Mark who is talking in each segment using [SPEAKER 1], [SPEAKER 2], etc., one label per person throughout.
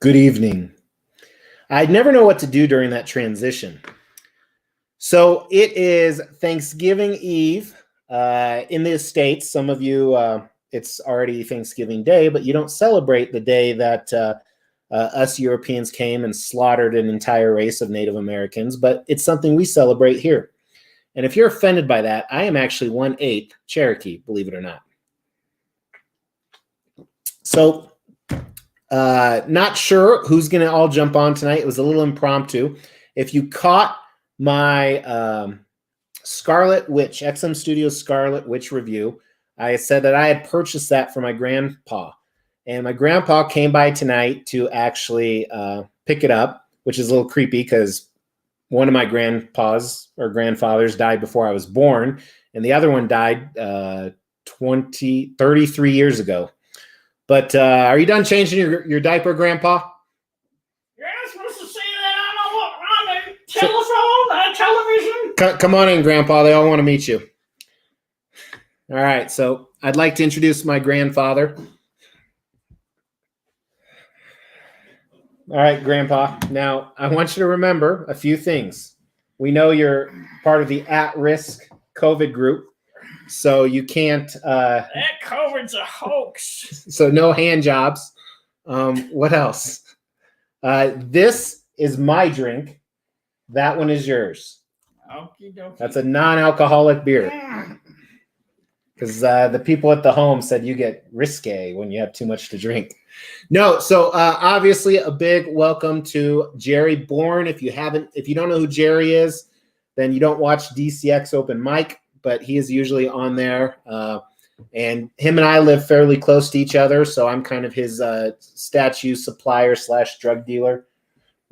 [SPEAKER 1] Good evening. I never know what to do during that transition. So it is Thanksgiving Eve in the States. Some of you, it's already Thanksgiving Day, but you don't celebrate the day that us Europeans came and slaughtered an entire race of Native Americans, but it's something we celebrate here. And if you're offended by that, I am actually 1/8 Cherokee, believe it or not. So not sure who's going to all jump on tonight. It was a little impromptu. If you caught my Scarlet Witch, XM Studios Scarlet Witch review, I said that I had purchased that for my grandpa. And my grandpa came by tonight to actually pick it up, which is a little creepy because one of my grandpas or grandfathers died before I was born, and the other one died 33 years ago. But are you done changing your diaper, Grandpa?
[SPEAKER 2] You're not supposed to say that on the telephone, television.
[SPEAKER 1] Come on in, Grandpa. They all want to meet you. All right, so I'd like to introduce my grandfather. All right, Grandpa. Now, I want you to remember a few things. We know you're part of the at-risk COVID group, so you can't...
[SPEAKER 2] that COVID's a hoax.
[SPEAKER 1] So no hand jobs. What else? This is my drink. That one is yours.
[SPEAKER 2] Okie dokie.
[SPEAKER 1] That's a non-alcoholic beer. Because the people at the home said you get risque when you have too much to drink. No, so obviously a big welcome to Jerry Bourne. If you don't know who Jerry is, then you don't watch DCX Open Mic, but he is usually on there. And him and I live fairly close to each other, so I'm kind of his statue supplier / drug dealer.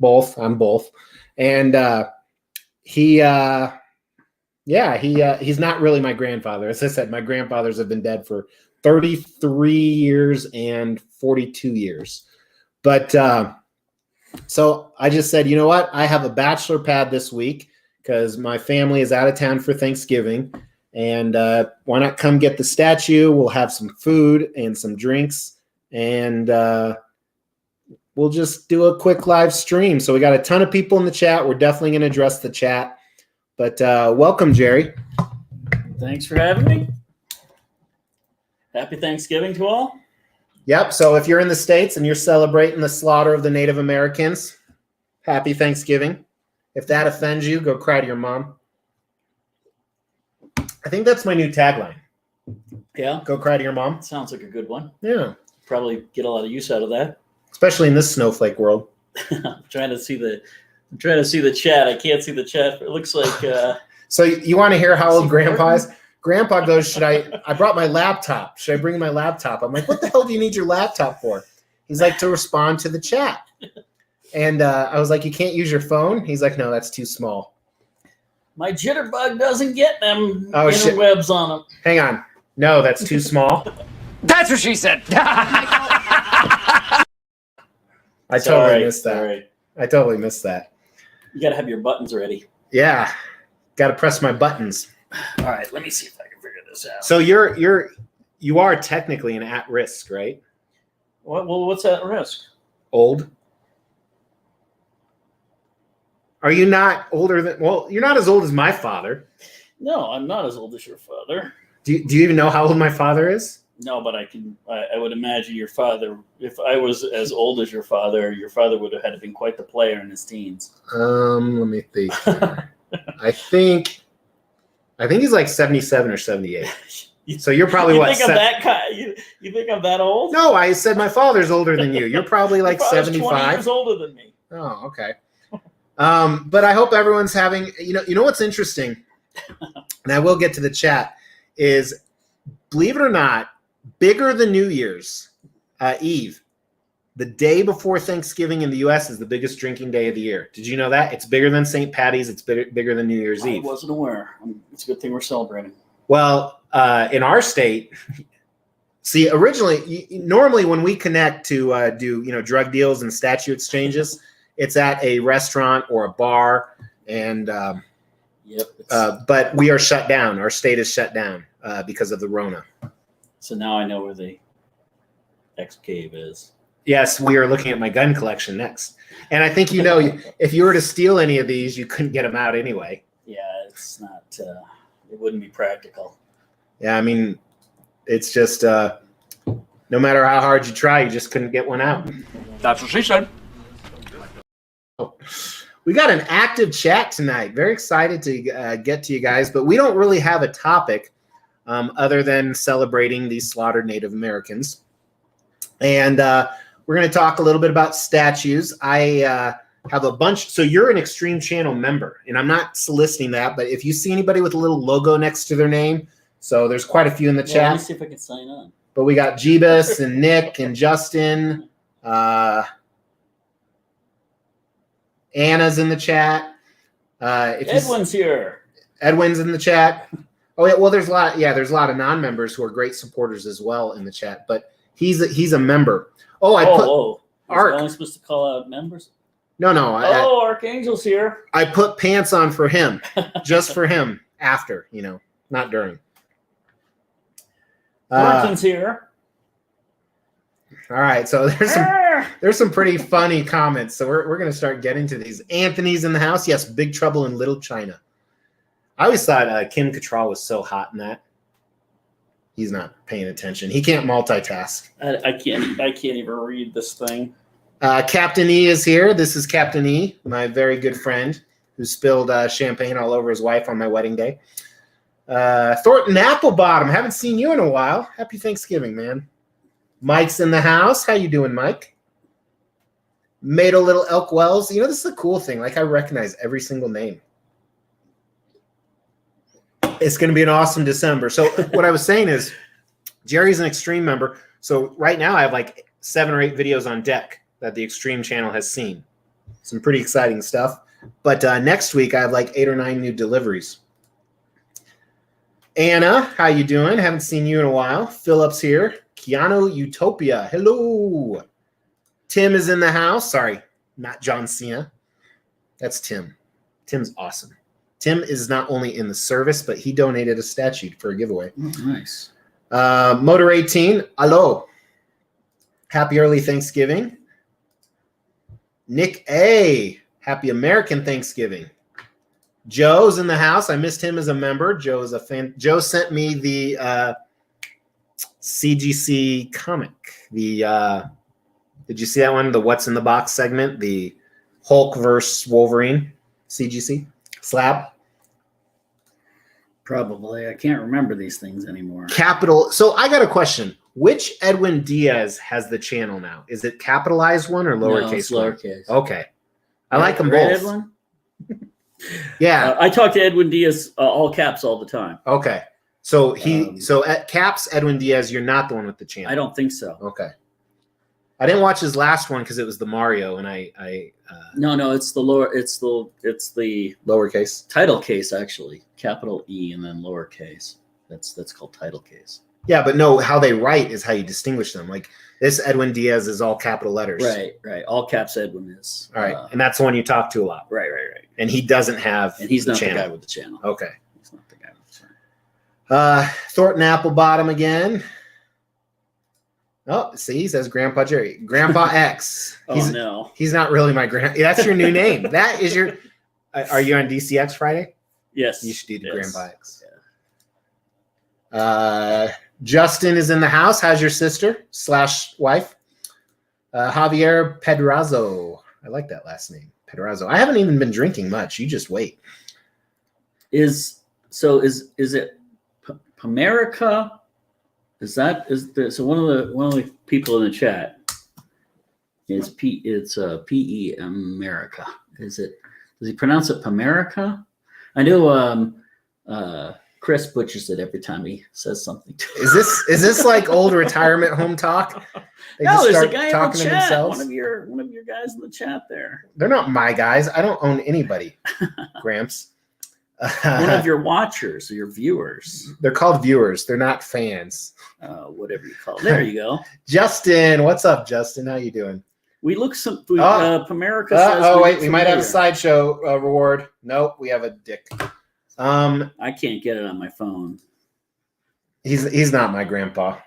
[SPEAKER 1] I'm both. And he's not really my grandfather. As I said, my grandfathers have been dead for 33 years and 42 years. But so I just said, you know what? I have a bachelor pad this week because my family is out of town for Thanksgiving. And why not come get the statue? We'll have some food and some drinks. And we'll just do a quick live stream. So we got a ton of people in the chat. We're definitely going to address the chat. But welcome, Jerry.
[SPEAKER 2] Thanks for having me. Happy Thanksgiving to all.
[SPEAKER 1] Yep. So if you're in the States and you're celebrating the slaughter of the Native Americans, happy Thanksgiving. If that offends you, go cry to your mom. I think that's my new tagline.
[SPEAKER 2] Yeah.
[SPEAKER 1] Go cry to your mom.
[SPEAKER 2] Sounds like a good one.
[SPEAKER 1] Yeah.
[SPEAKER 2] Probably get a lot of use out of that.
[SPEAKER 1] Especially in this snowflake world.
[SPEAKER 2] I'm trying to see the chat. I can't see the chat. It looks like
[SPEAKER 1] So you want to hear how old Grandpa is? Grandpa goes, I brought my laptop. Should I bring my laptop? I'm like, what the hell do you need your laptop for? He's like, to respond to the chat. And I was like, you can't use your phone? He's like, no, that's too small.
[SPEAKER 2] My jitterbug doesn't get them interwebs on them.
[SPEAKER 1] Hang on. No, that's too small.
[SPEAKER 3] That's what she said.
[SPEAKER 1] I totally missed that.
[SPEAKER 2] Sorry.
[SPEAKER 1] I totally missed that.
[SPEAKER 2] You got to have your buttons ready.
[SPEAKER 1] Yeah. Got to press my buttons.
[SPEAKER 2] All right, let me see if I can figure this out.
[SPEAKER 1] So you are technically an at-risk, right?
[SPEAKER 2] What's at risk?
[SPEAKER 1] Old. Are you not older than? Well, you're not as old as my father.
[SPEAKER 2] No, I'm not as old as your father.
[SPEAKER 1] Do you even know how old my father is?
[SPEAKER 2] No, but I would imagine your father. If I was as old as your father would have had to been quite the player in his teens.
[SPEAKER 1] Let me think. I think he's like 77 or 78. So you're probably
[SPEAKER 2] you
[SPEAKER 1] what?
[SPEAKER 2] Think you think I'm that old?
[SPEAKER 1] No, I said my father's older than you. You're probably like 75.
[SPEAKER 2] 20 years older than me.
[SPEAKER 1] Oh, okay. But I hope everyone's having. You know what's interesting, and I will get to the chat. Is believe it or not, bigger than New Year's Eve. The day before Thanksgiving in the U.S. is the biggest drinking day of the year. Did you know that? It's bigger than St. Patty's. It's bigger than New Year's Eve.
[SPEAKER 2] I wasn't aware. It's a good thing we're celebrating.
[SPEAKER 1] Well, in our state, see, normally when we connect to do drug deals and statue exchanges, it's at a restaurant or a bar, and but we are shut down. Our state is shut down because of the Rona.
[SPEAKER 2] So now I know where the X cave is.
[SPEAKER 1] Yes, we are looking at my gun collection next. And I think, if you were to steal any of these, you couldn't get them out anyway.
[SPEAKER 2] Yeah, it's not, it wouldn't be practical.
[SPEAKER 1] Yeah, I mean, it's just no matter how hard you try, you just couldn't get one out.
[SPEAKER 3] That's what she said.
[SPEAKER 1] We got an active chat tonight. Very excited to get to you guys, but we don't really have a topic other than celebrating these slaughtered Native Americans. And we're going to talk a little bit about statues. I have a bunch. So you're an Extreme Channel member, and I'm not soliciting that, but if you see anybody with a little logo next to their name, so there's quite a few in the chat.
[SPEAKER 2] Let me see if I can sign on.
[SPEAKER 1] But we got Jeebus and Nick and Justin. Anna's in the chat.
[SPEAKER 2] Edwin's here.
[SPEAKER 1] Edwin's in the chat. Oh yeah, well there's a lot. Yeah, there's a lot of non-members who are great supporters as well in the chat. But he's a member. Oh, I put
[SPEAKER 2] Arc. Am I supposed to call out members?
[SPEAKER 1] No.
[SPEAKER 2] Archangel's here.
[SPEAKER 1] I put pants on for him, just for him. After, not during.
[SPEAKER 2] Martin's here.
[SPEAKER 1] All right, so there's some pretty funny comments. So we're gonna start getting to these. Anthony's in the house. Yes, Big Trouble in Little China. I always thought Kim Cattrall was so hot in that. He's not paying attention. He can't multitask.
[SPEAKER 2] I can't even read this thing.
[SPEAKER 1] Captain E is here. This is Captain E, my very good friend who spilled champagne all over his wife on my wedding day. Thornton Applebottom, haven't seen you in a while. Happy Thanksgiving, man. Mike's in the house. How you doing, Mike? Mado Little Elk Wells. This is a cool thing. Like, I recognize every single name. It's going to be an awesome December. So what I was saying is Jerry's an Extreme member. So right now I have like 7 or 8 videos on deck that the Extreme channel has seen. Some pretty exciting stuff. But next week I have like 8 or 9 new deliveries. Anna, how you doing? Haven't seen you in a while. Philip's here. Keanu Utopia. Hello. Tim is in the house. Sorry, not John Cena. That's Tim. Tim's awesome. Tim is not only in the service, but he donated a statue for a giveaway.
[SPEAKER 2] Oh, nice.
[SPEAKER 1] Motor 18. Hello. Happy early Thanksgiving. Nick A. Happy American Thanksgiving. Joe's in the house. I missed him as a member. Joe is a fan. Joe sent me the CGC comic. Did you see that one? The What's in the Box segment, the Hulk versus Wolverine CGC slab.
[SPEAKER 2] Probably. I can't remember these things anymore.
[SPEAKER 1] Capital. So I got a question. Which Edwin Diaz has the channel now? Is it capitalized one or lowercase?
[SPEAKER 2] No, it's lowercase.
[SPEAKER 1] Okay. I like them both.
[SPEAKER 2] Edwin?
[SPEAKER 1] Yeah.
[SPEAKER 2] I talk to Edwin Diaz all caps all the time.
[SPEAKER 1] Okay. So so at caps Edwin Diaz, you're not the one with the channel.
[SPEAKER 2] I don't think so.
[SPEAKER 1] Okay. I didn't watch his last one because it was the Mario, and
[SPEAKER 2] No, it's the lower. It's the
[SPEAKER 1] lowercase
[SPEAKER 2] title case actually, capital E and then lowercase. That's called title case.
[SPEAKER 1] Yeah, but no, how they write is how you distinguish them. Like this Edwin Diaz is all capital letters.
[SPEAKER 2] Right. All caps Edwin is.
[SPEAKER 1] All right, and that's the one you talk to a lot.
[SPEAKER 2] Right.
[SPEAKER 1] And he doesn't have.
[SPEAKER 2] And he's
[SPEAKER 1] the
[SPEAKER 2] not
[SPEAKER 1] channel.
[SPEAKER 2] the guy with the channel.
[SPEAKER 1] Okay.
[SPEAKER 2] He's not the guy with the channel.
[SPEAKER 1] Thornton Applebottom again. Oh, see, he says Grandpa Jerry. Grandpa X.
[SPEAKER 2] No.
[SPEAKER 1] He's not really my grandpa. That's your new name. That is your... Are you on DCX Friday?
[SPEAKER 2] Yes.
[SPEAKER 1] You should do the Grandpa X. Yeah. Justin is in the house. How's your sister / wife? Javier Pedrazo. I like that last name. Pedrazo. I haven't even been drinking much. You just wait.
[SPEAKER 2] Is it Pamerica? So one of the people in the chat is PE America. Does he pronounce it Pamerica? I know Chris butchers it every time he says something.
[SPEAKER 1] Is this like old retirement home talk?
[SPEAKER 2] No, there's a guy in the chat. One of your guys in the chat there.
[SPEAKER 1] They're not my guys. I don't own anybody, Gramps.
[SPEAKER 2] One of your watchers or your viewers.
[SPEAKER 1] They're called viewers. They're not fans.
[SPEAKER 2] Whatever you call it. There you go.
[SPEAKER 1] Justin, what's up, Justin? How you doing?
[SPEAKER 2] We look Pamerica says.
[SPEAKER 1] Wait, we might have a sideshow reward. Nope, we have a dick.
[SPEAKER 2] I can't get it on my phone.
[SPEAKER 1] He's not my grandpa.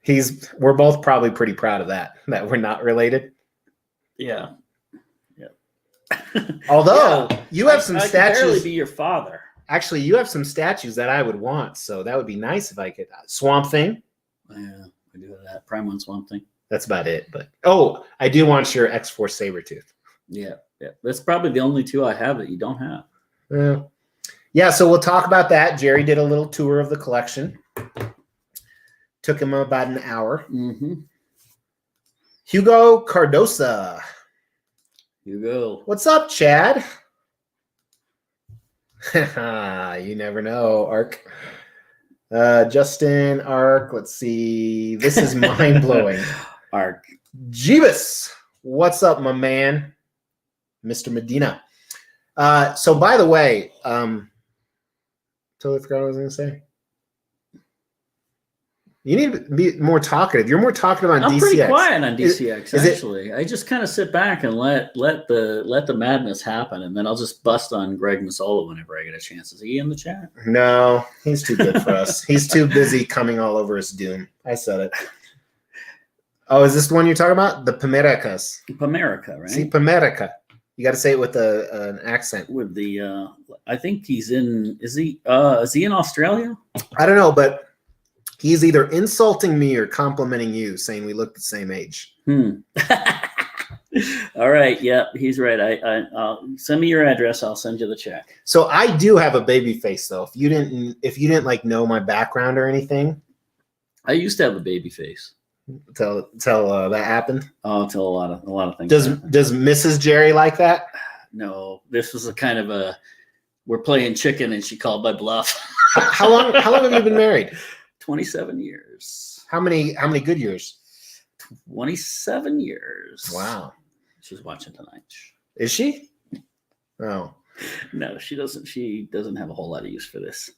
[SPEAKER 1] We're both probably pretty proud of that we're not related.
[SPEAKER 2] Yeah.
[SPEAKER 1] Although you have some
[SPEAKER 2] I
[SPEAKER 1] statues.
[SPEAKER 2] could barely be your father.
[SPEAKER 1] Actually, you have some statues that I would want, so that would be nice if I could. Swamp Thing.
[SPEAKER 2] Yeah, I do have that. Prime One Swamp Thing.
[SPEAKER 1] That's about it. But I do want your X-Force Sabretooth.
[SPEAKER 2] Yeah. That's probably the only two I have that you don't have.
[SPEAKER 1] Yeah, so we'll talk about that. Jerry did a little tour of the collection. Took him about an hour.
[SPEAKER 2] Mm-hmm.
[SPEAKER 1] Hugo Cardosa.
[SPEAKER 2] Hugo.
[SPEAKER 1] What's up, Chad? You never know, Ark. Justin, Ark. Let's see. This is mind-blowing.
[SPEAKER 2] Ark.
[SPEAKER 1] Jeebus. What's up, my man? Mr. Medina. So, by the way, totally forgot what I was going to say. You need to be more talkative. You're more talkative on DCX.
[SPEAKER 2] I'm pretty quiet on DCX, actually. I just kind of sit back and let the madness happen, and then I'll just bust on Greg Masola whenever I get a chance. Is he in the chat?
[SPEAKER 1] No, he's too good for us. He's too busy coming all over his doom. I said it. Oh, is this the one you're talking about? The Pamerikas.
[SPEAKER 2] Pamerica, right?
[SPEAKER 1] See, Pamerica. You got to say it with an accent.
[SPEAKER 2] With the, I think he's in. Is he in Australia?
[SPEAKER 1] I don't know, but he's either insulting me or complimenting you, saying we look the same age.
[SPEAKER 2] All right. Yeah, he's right. I'll send me your address. I'll send you the check.
[SPEAKER 1] So I do have a baby face, though. If you didn't like know my background or anything,
[SPEAKER 2] I used to have a baby face.
[SPEAKER 1] Till that happened.
[SPEAKER 2] Oh, till a lot of things.
[SPEAKER 1] Does Mrs. Jerry like that?
[SPEAKER 2] No, this was a kind of we're playing chicken, and she called my bluff.
[SPEAKER 1] How long have you been married?
[SPEAKER 2] 27 years.
[SPEAKER 1] How many good years?
[SPEAKER 2] 27 years.
[SPEAKER 1] Wow.
[SPEAKER 2] She's watching tonight.
[SPEAKER 1] Is she? Oh.
[SPEAKER 2] No, she doesn't. She doesn't have a whole lot of use for this.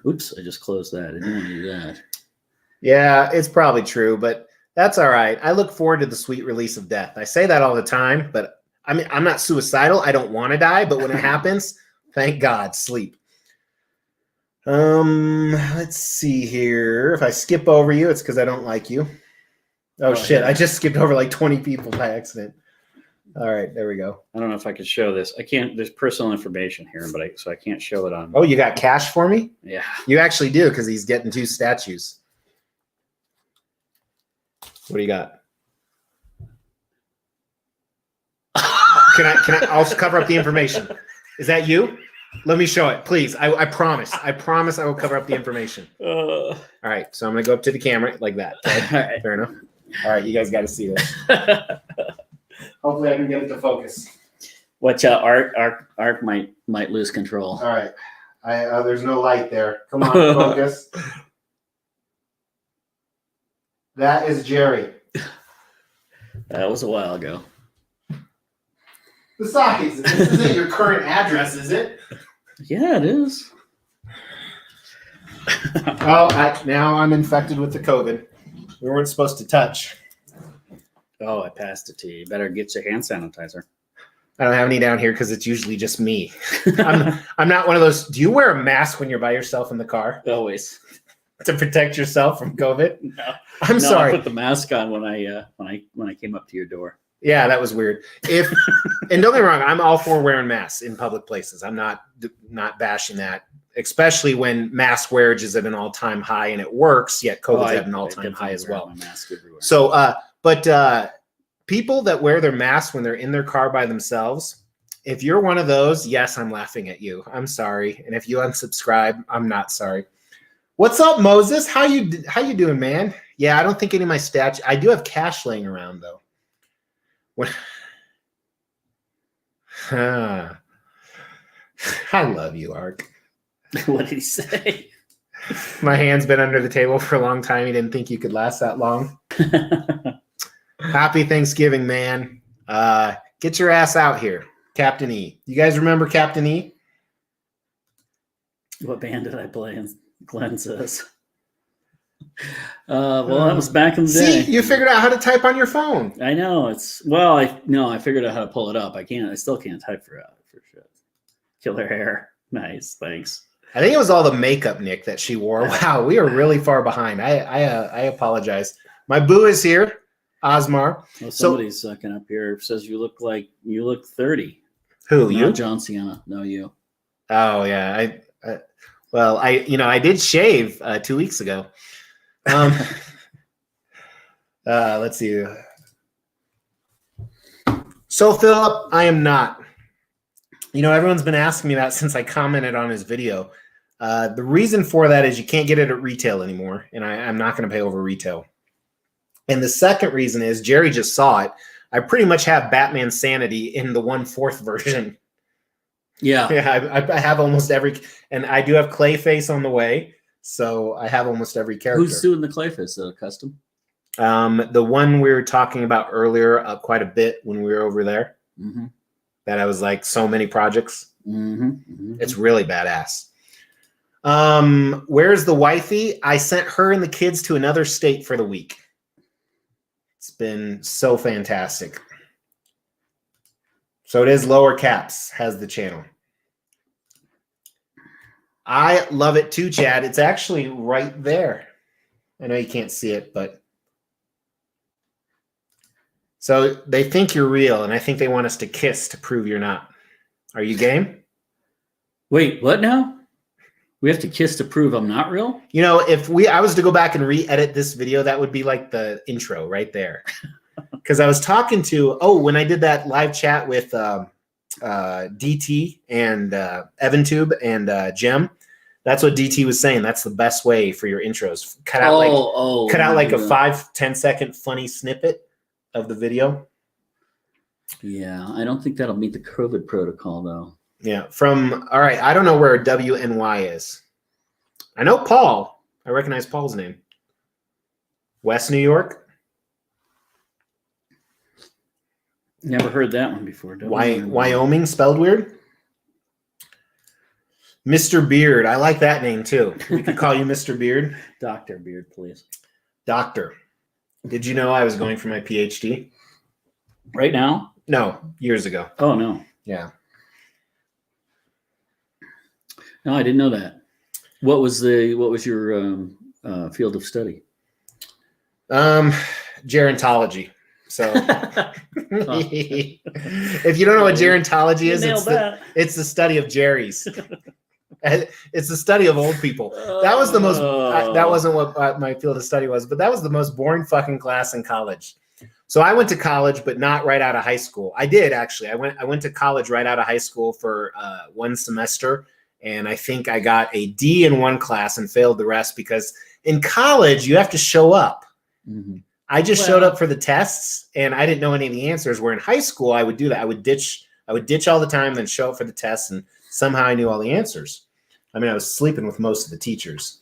[SPEAKER 2] Oops, I just closed that. I didn't want to do that.
[SPEAKER 1] Yeah, it's probably true, but that's all right. I look forward to the sweet release of death. I say that all the time, but I mean, I'm not suicidal. I don't want to die, but when it happens, thank God, sleep. Let's see here. If I skip over you, it's because I don't like you. Oh shit, yeah. I just skipped over like 20 people by accident. All right, there we go.
[SPEAKER 2] I don't know if I could show this. I can't. There's personal information here, so I can't show it on.
[SPEAKER 1] Oh, you got cash for me?
[SPEAKER 2] Yeah. You
[SPEAKER 1] actually do, because he's getting 2 statues. What do you got? Can I? I'll cover up the information. Is that you? Let me show it, please. I promise. I promise I will cover up the information. All right, so I'm gonna go up to the camera like that. Okay? All right. Fair enough. All right, you guys got to see this. Hopefully, I can get it to focus.
[SPEAKER 2] Watch out, Art might lose control.
[SPEAKER 1] All right, there's no light there. Come on, focus. That is Jerry.
[SPEAKER 2] That was a while ago.
[SPEAKER 1] Besides, this isn't your current address, is it?
[SPEAKER 2] Yeah, it is.
[SPEAKER 1] Now I'm infected with the COVID. We weren't supposed to touch.
[SPEAKER 2] Oh, I passed it to you. You better get your hand sanitizer.
[SPEAKER 1] I don't have any down here because it's usually just me. I'm not one of those. Do you wear a mask when you're by yourself in the car?
[SPEAKER 2] Always.
[SPEAKER 1] To protect yourself from COVID?
[SPEAKER 2] No.
[SPEAKER 1] I'm sorry.
[SPEAKER 2] I put the mask on when I came up to your door.
[SPEAKER 1] Yeah, that was weird. And don't get me wrong, I'm all for wearing masks in public places. I'm not bashing that, especially when mask wearage is at an all-time high and it works, yet COVID's at an all-time high as well. So, but people that wear their masks when they're in their car by themselves, if you're one of those, yes, I'm laughing at you. I'm sorry. And if you unsubscribe, I'm not sorry. What's up, Moses? How you doing, man? Yeah, I don't think any of my stats. I do have cash laying around though. I love you, Ark.
[SPEAKER 2] What did he say?
[SPEAKER 1] My hand's been under the table for a long time. He didn't think you could last that long. Happy Thanksgiving, man. Get your ass out here. Captain E. You guys remember Captain E?
[SPEAKER 2] What band did I play in? Glenn says. Well, that was back in the day.
[SPEAKER 1] See, you figured out how to type on your phone.
[SPEAKER 2] I know. I figured out how to pull it up. I still can't type for shit. Killer hair. Nice. Thanks.
[SPEAKER 1] I think it was all the makeup, Nick, that she wore. Wow, we are really far behind. I apologize. My boo is here, Osmar.
[SPEAKER 2] Well, somebody's sucking up here. Says you look 30.
[SPEAKER 1] Who,
[SPEAKER 2] Not
[SPEAKER 1] you?
[SPEAKER 2] John Sienna. No, you.
[SPEAKER 1] Oh yeah, I did shave 2 weeks ago. Let's see. So Philip, I am not. Everyone's been asking me that since I commented on his video. The reason for that is you can't get it at retail anymore, and I'm not going to pay over retail. And the second reason is Jerry just saw it. I pretty much have Batman Sanity in the 1/4 version.
[SPEAKER 2] Yeah.
[SPEAKER 1] I have almost every, and I do have Clayface on the way, so I have almost every character.
[SPEAKER 2] Who's doing the Clayface? The custom?
[SPEAKER 1] The one we were talking about earlier, quite a bit when we were over there.
[SPEAKER 2] Mm-hmm.
[SPEAKER 1] That I was like, so many projects.
[SPEAKER 2] Mm-hmm. Mm-hmm.
[SPEAKER 1] It's really badass. Where's the wifey? I sent her and the kids to another state for the week. It's been so fantastic. So it is Lower Caps has the channel. I love it too, Chad. It's actually right there. I know you can't see it, but so they think you're real, and I think they want us to kiss to prove you're not. Are you game?
[SPEAKER 2] Wait, what now? We have to kiss to prove I'm not real?
[SPEAKER 1] If I was to go back and re-edit this video, that would be like the intro right there. Because I was talking to, when I did that live chat with DT and EvanTube and Jem, that's what DT was saying. That's the best way for your intros. Cut out like a 5-10 second funny snippet of the video.
[SPEAKER 2] Yeah, I don't think that'll meet the COVID protocol, though.
[SPEAKER 1] Yeah, all right, I don't know where WNY is. I know Paul. I recognize Paul's name. West New York?
[SPEAKER 2] Never heard that one before.
[SPEAKER 1] Wyoming, spelled weird? Mr. Beard. I like that name, too. We could call you Mr. Beard.
[SPEAKER 2] Dr. Beard, please.
[SPEAKER 1] Doctor. Did you know I was going for my PhD?
[SPEAKER 2] Right now?
[SPEAKER 1] No, years ago.
[SPEAKER 2] Oh, no.
[SPEAKER 1] Yeah.
[SPEAKER 2] No, I didn't know that. What was your field of study?
[SPEAKER 1] Gerontology. So if you don't know what gerontology is, it's the study of Jerry's. It's the study of old people. That was the most, that wasn't what my field of study was, but that was the most boring fucking class in college. So I went to college, but not right out of high school. I did actually. I went to college right out of high school for 1 semester. And I think I got a D in one class and failed the rest because in college you have to show up.
[SPEAKER 2] Mm-hmm.
[SPEAKER 1] I just showed up for the tests and I didn't know any of the answers. Where in high school I would do that. I would ditch all the time, then show up for the tests, and somehow I knew all the answers. I mean, I was sleeping with most of the teachers.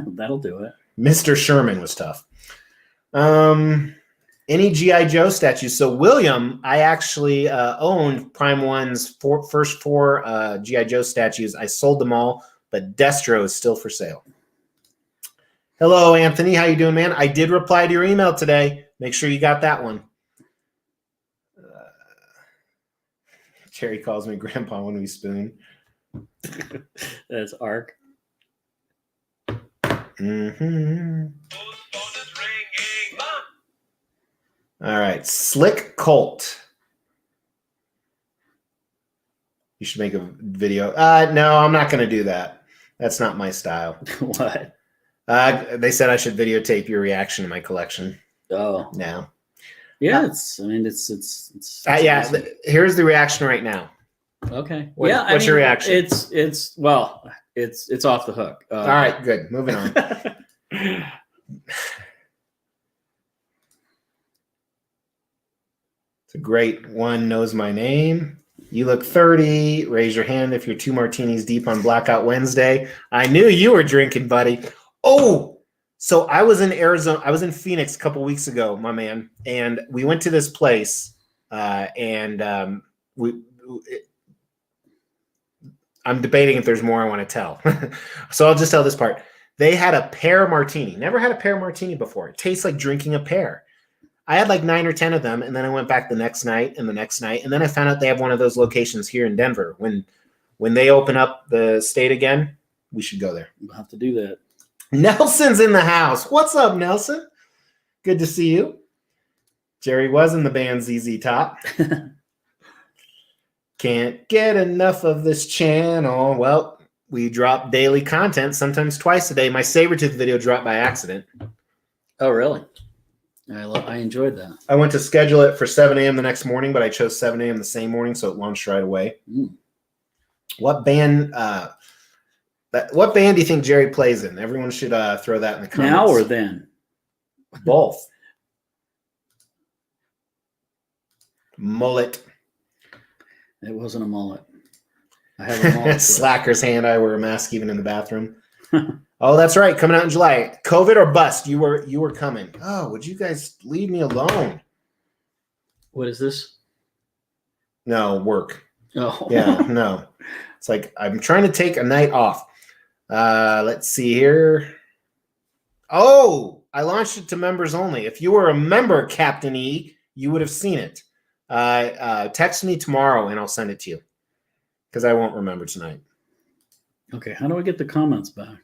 [SPEAKER 2] That'll do it.
[SPEAKER 1] Mr. Sherman was tough. Any G.I. Joe statues? So William, I actually owned Prime One's first 4 G.I. Joe statues. I sold them all, but Destro is still for sale. Hello, Anthony. How you doing, man? I did reply to your email today. Make sure you got that one. Cherry calls me Grandpa when we spoon.
[SPEAKER 2] That's Ark.
[SPEAKER 1] Mm-hmm. All right, Slick Colt. You should make a video. No, I'm not going to do that. That's not my style.
[SPEAKER 2] What?
[SPEAKER 1] They said I should videotape your reaction to my collection.
[SPEAKER 2] Oh,
[SPEAKER 1] no.
[SPEAKER 2] Yeah, it's
[SPEAKER 1] yeah. Here's the reaction right now.
[SPEAKER 2] Okay.
[SPEAKER 1] What's your reaction?
[SPEAKER 2] It's off the hook.
[SPEAKER 1] All right, good. Moving on. It's a great one. Knows my name. You look 30. Raise your hand if you're 2 martinis deep on Blackout Wednesday. I knew you were drinking, buddy. Oh, so I was in Arizona. I was in Phoenix a couple weeks ago, my man, and we went to this place, and I'm debating if there's more I want to tell. So I'll just tell this part. They had a pear martini. Never had a pear martini before. It tastes like drinking a pear. I had like 9 or 10 of them, and then I went back the next night and the next night, and then I found out they have one of those locations here in Denver. When they open up the state again, we should go there.
[SPEAKER 2] We'll have to do that.
[SPEAKER 1] Nelson's in the house. What's up, Nelson? Good to see you. Jerry was in the band ZZ Top. Can't get enough of this channel. Well, we drop daily content, sometimes twice a day. My Sabretooth video dropped by accident.
[SPEAKER 2] Oh, really? I enjoyed that.
[SPEAKER 1] I went to schedule it for 7 a.m. the next morning, but I chose 7 a.m. the same morning, so it launched right away. What band? What band do you think Jerry plays in? Everyone should throw that in the comments.
[SPEAKER 2] Now or then?
[SPEAKER 1] Both. Mullet.
[SPEAKER 2] It wasn't a mullet. I have a mullet.
[SPEAKER 1] Slacker's hand. I wear a mask even in the bathroom. Oh, that's right. Coming out in July. COVID or bust. You were coming. Oh, would you guys leave me alone?
[SPEAKER 2] What is this?
[SPEAKER 1] No, work.
[SPEAKER 2] Oh.
[SPEAKER 1] Yeah, no. It's like I'm trying to take a night off. Let's see here. Oh, I launched it to members only. If you were a member, Captain E, you would have seen it. Text me tomorrow and I'll send it to you because I won't remember tonight.
[SPEAKER 2] Okay, how do I get the comments back?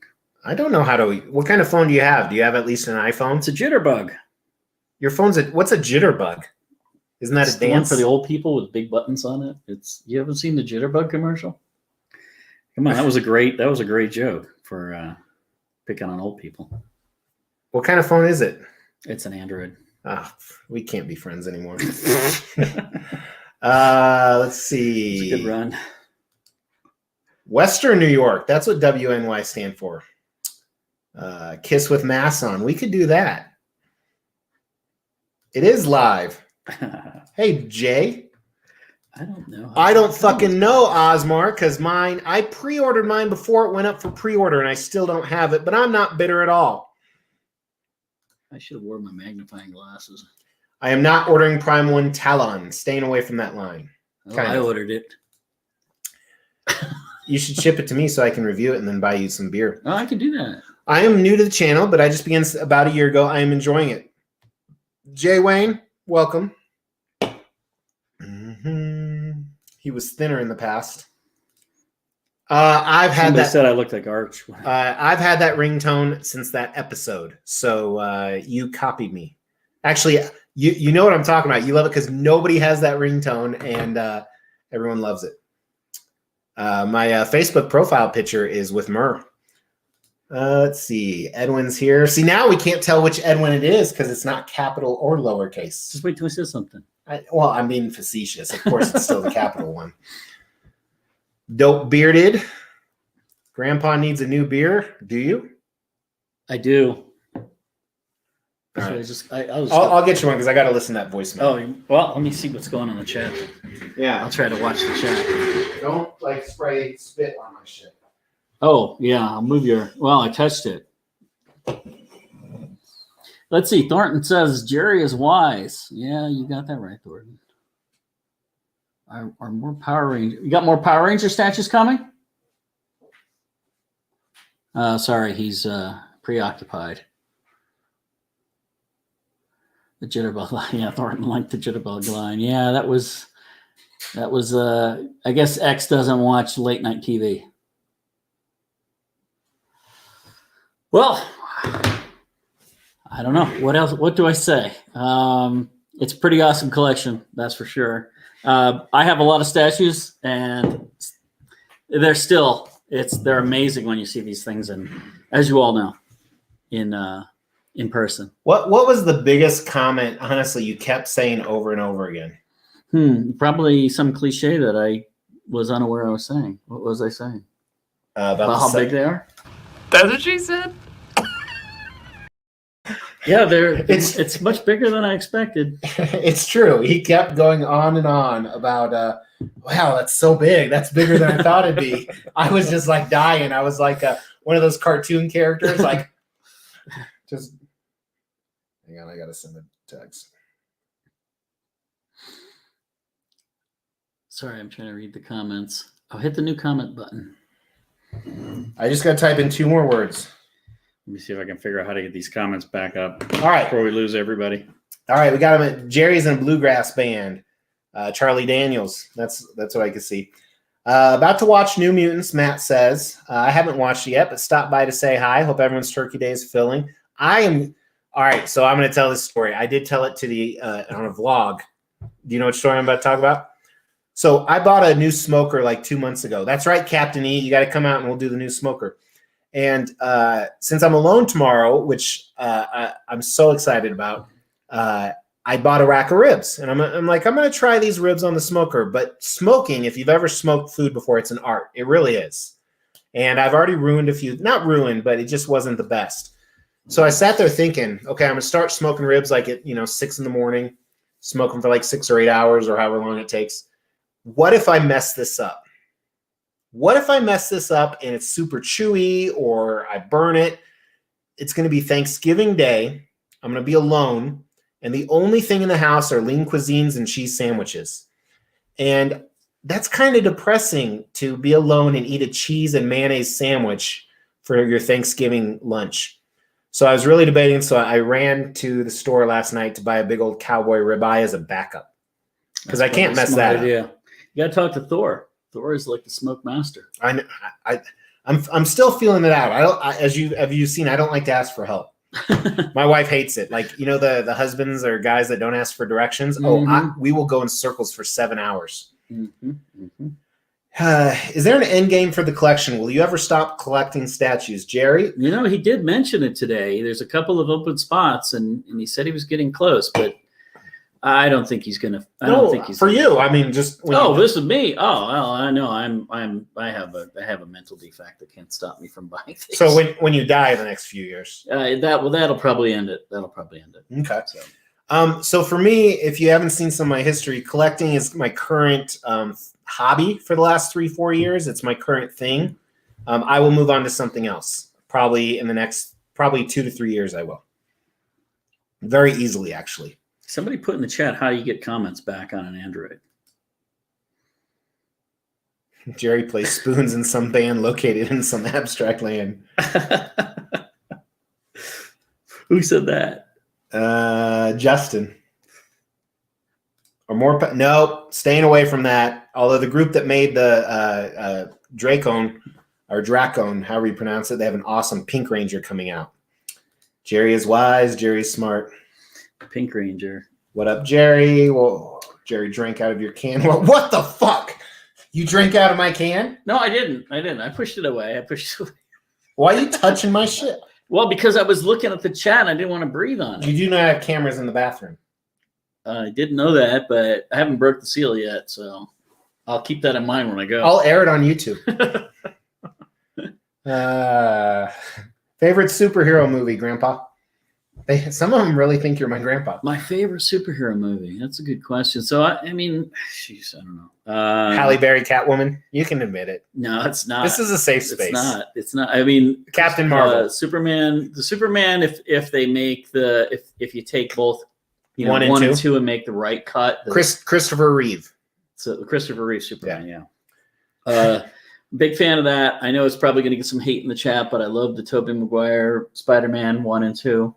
[SPEAKER 1] I don't know how to. What kind of phone do you have? Do you have at least an iPhone?
[SPEAKER 2] It's a jitterbug.
[SPEAKER 1] Your phone's what's a jitterbug? Isn't that
[SPEAKER 2] it's
[SPEAKER 1] a
[SPEAKER 2] the
[SPEAKER 1] dance
[SPEAKER 2] one for the old people with big buttons on it? You haven't seen the jitterbug commercial? Come on, that was a great joke for picking on old people.
[SPEAKER 1] What kind of phone is it?
[SPEAKER 2] It's an Android.
[SPEAKER 1] Oh, we can't be friends anymore. Let's see.
[SPEAKER 2] It's a good run.
[SPEAKER 1] Western New York. That's what WNY stand for. Kiss with masks on. We could do that. It is live. Hey, Jay.
[SPEAKER 2] I don't know.
[SPEAKER 1] I don't fucking know, Osmar, because I pre-ordered mine before it went up for pre-order, and I still don't have it, but I'm not bitter at all.
[SPEAKER 2] I should have worn my magnifying glasses.
[SPEAKER 1] I am not ordering Prime 1 Talon. Staying away from that line.
[SPEAKER 2] Oh, I ordered it.
[SPEAKER 1] You should ship it to me so I can review it and then buy you some beer.
[SPEAKER 2] Oh, I can do that.
[SPEAKER 1] I am new to the channel, but I just began about a year ago. I am enjoying it. Jay Wayne, welcome. He was thinner in the past. Somebody
[SPEAKER 2] said I looked like Arch.
[SPEAKER 1] I've had that ringtone since that episode. So you copied me. Actually, you know what I'm talking about. You love it because nobody has that ringtone, and everyone loves it. My Facebook profile picture is with Murr. Let's see. Edwin's here. See, now we can't tell which Edwin it is because it's not capital or lowercase.
[SPEAKER 2] Just wait till he says something.
[SPEAKER 1] I'm being facetious. Of course, it's still the capital one. Dope bearded. Grandpa needs a new beer. Do you?
[SPEAKER 2] I do.
[SPEAKER 1] All right.
[SPEAKER 2] I'll
[SPEAKER 1] get you one because I got to listen to that voicemail.
[SPEAKER 2] Oh, well, let me see what's going on in the chat.
[SPEAKER 1] Yeah.
[SPEAKER 2] I'll try to watch the chat.
[SPEAKER 1] Don't spray spit on my shit.
[SPEAKER 2] Oh, yeah. I'll move I touched it. Let's see. Thornton says Jerry is wise. Yeah, you got that right, Thornton. Are more Power Ranger? You got more Power Ranger statues coming? Sorry, he's preoccupied. The jitterbug line. Yeah, Thornton liked the jitterbug line. Yeah, that was I guess X doesn't watch late night TV. Well, I don't know. What else? What do I say? It's a pretty awesome collection, that's for sure. I have a lot of statues, and they're amazing when you see these things, and as you all know, in person.
[SPEAKER 1] What was the biggest comment, honestly, you kept saying over and over again?
[SPEAKER 2] Probably some cliche that I was unaware I was saying. What was I saying? About how big they are?
[SPEAKER 3] That's what she said.
[SPEAKER 2] Yeah, it's much bigger than I expected.
[SPEAKER 1] It's true. He kept going on and on about, wow, that's so big. That's bigger than I thought it'd be. I was just like dying. I was like one of those cartoon characters, like just hang on. I gotta send a text.
[SPEAKER 2] Sorry, I'm trying to read the comments. I'll hit the new comment button.
[SPEAKER 1] I just got to type in 2 more words.
[SPEAKER 2] Let me see if I can figure out how to get these comments back up.
[SPEAKER 1] All right.
[SPEAKER 2] Before we lose everybody.
[SPEAKER 1] All right. We got him at Jerry's in a bluegrass band. Charlie Daniels. That's what I could see. About to watch New Mutants, Matt says. I haven't watched it yet, but stopped by to say hi. Hope everyone's turkey day is filling. Our All right, so I'm going to tell this story. I did tell it to the on a vlog. Do you know what story I'm about to talk about? So I bought a new smoker like 2 months ago. That's right, Captain E. You got to come out and we'll do the new smoker. And since I'm alone tomorrow, which I'm so excited about, I bought a rack of ribs. And I'm like, I'm going to try these ribs on the smoker. But smoking, if you've ever smoked food before, it's an art. It really is. And I've already ruined a few. Not ruined, but it just wasn't the best. So I sat there thinking, okay, I'm going to start smoking ribs like at 6 a.m, smoke them for like 6 or 8 hours or however long it takes. What if I mess this up? What if I mess this up and it's super chewy or I burn it? It's going to be Thanksgiving Day. I'm going to be alone. And the only thing in the house are lean cuisines and cheese sandwiches. And that's kind of depressing to be alone and eat a cheese and mayonnaise sandwich for your Thanksgiving lunch. So I was really debating. So I ran to the store last night to buy a big old cowboy ribeye as a backup because I can't mess that up.
[SPEAKER 2] You got to talk to Thor. Thor is like the smoke master.
[SPEAKER 1] I'm still feeling it out. As you've seen, I don't like to ask for help. My wife hates it. Like, the husbands or guys that don't ask for directions. Mm-hmm. We will go in circles for 7 hours.
[SPEAKER 2] Mm-hmm. Mm-hmm.
[SPEAKER 1] Is there an end game for the collection? Will you ever stop collecting statues, Jerry?
[SPEAKER 2] He did mention it today. There's a couple of open spots, and he said he was getting close, but I don't think he's gonna. I don't think he's
[SPEAKER 1] for you. I mean, just
[SPEAKER 2] this is me. Oh well, I know. I have a mental defect that can't stop me from buying things.
[SPEAKER 1] So when you die in the next few years,
[SPEAKER 2] that'll probably end it.
[SPEAKER 1] Okay. So for me, if you haven't seen some of my history, collecting is my current hobby for the last 3-4 years. It's my current thing. I will move on to something else probably in the next 2 to 3 years. I will very easily, actually.
[SPEAKER 2] Somebody put in the chat, how do you get comments back on an Android?
[SPEAKER 1] Jerry plays spoons in some band located in some abstract land.
[SPEAKER 2] Who said that?
[SPEAKER 1] Justin. Or more? No, staying away from that. Although the group that made the Dracone, or Dracone, however you pronounce it, they have an awesome Pink Ranger coming out. Jerry is wise. Jerry's smart.
[SPEAKER 2] Pink Ranger.
[SPEAKER 1] What up, Jerry? Well, Jerry drank out of your can. Well, what the fuck? You drank out of my can?
[SPEAKER 2] No, I didn't. I pushed it away.
[SPEAKER 1] Why are you touching my shit?
[SPEAKER 2] Well, because I was looking at the chat and I didn't want to breathe on it.
[SPEAKER 1] You do not have cameras in the bathroom.
[SPEAKER 2] I didn't know that, but I haven't broke the seal yet, so I'll keep that in mind when I go.
[SPEAKER 1] I'll air it on YouTube. Favorite superhero movie, Grandpa? Some of them really think you're my grandpa.
[SPEAKER 2] My favorite superhero movie? That's a good question. So, I mean, jeez, I don't know.
[SPEAKER 1] Halle Berry, Catwoman? You can admit it.
[SPEAKER 2] No, it's not.
[SPEAKER 1] This is a safe space.
[SPEAKER 2] It's not. I mean,
[SPEAKER 1] Captain Marvel.
[SPEAKER 2] Superman. The Superman, if they make if you take both,
[SPEAKER 1] 1
[SPEAKER 2] and 2 and make the right cut.
[SPEAKER 1] Christopher Reeve.
[SPEAKER 2] So the Christopher Reeve Superman, yeah. Big fan of that. I know it's probably going to get some hate in the chat, but I love the Tobey Maguire Spider-Man 1 and 2.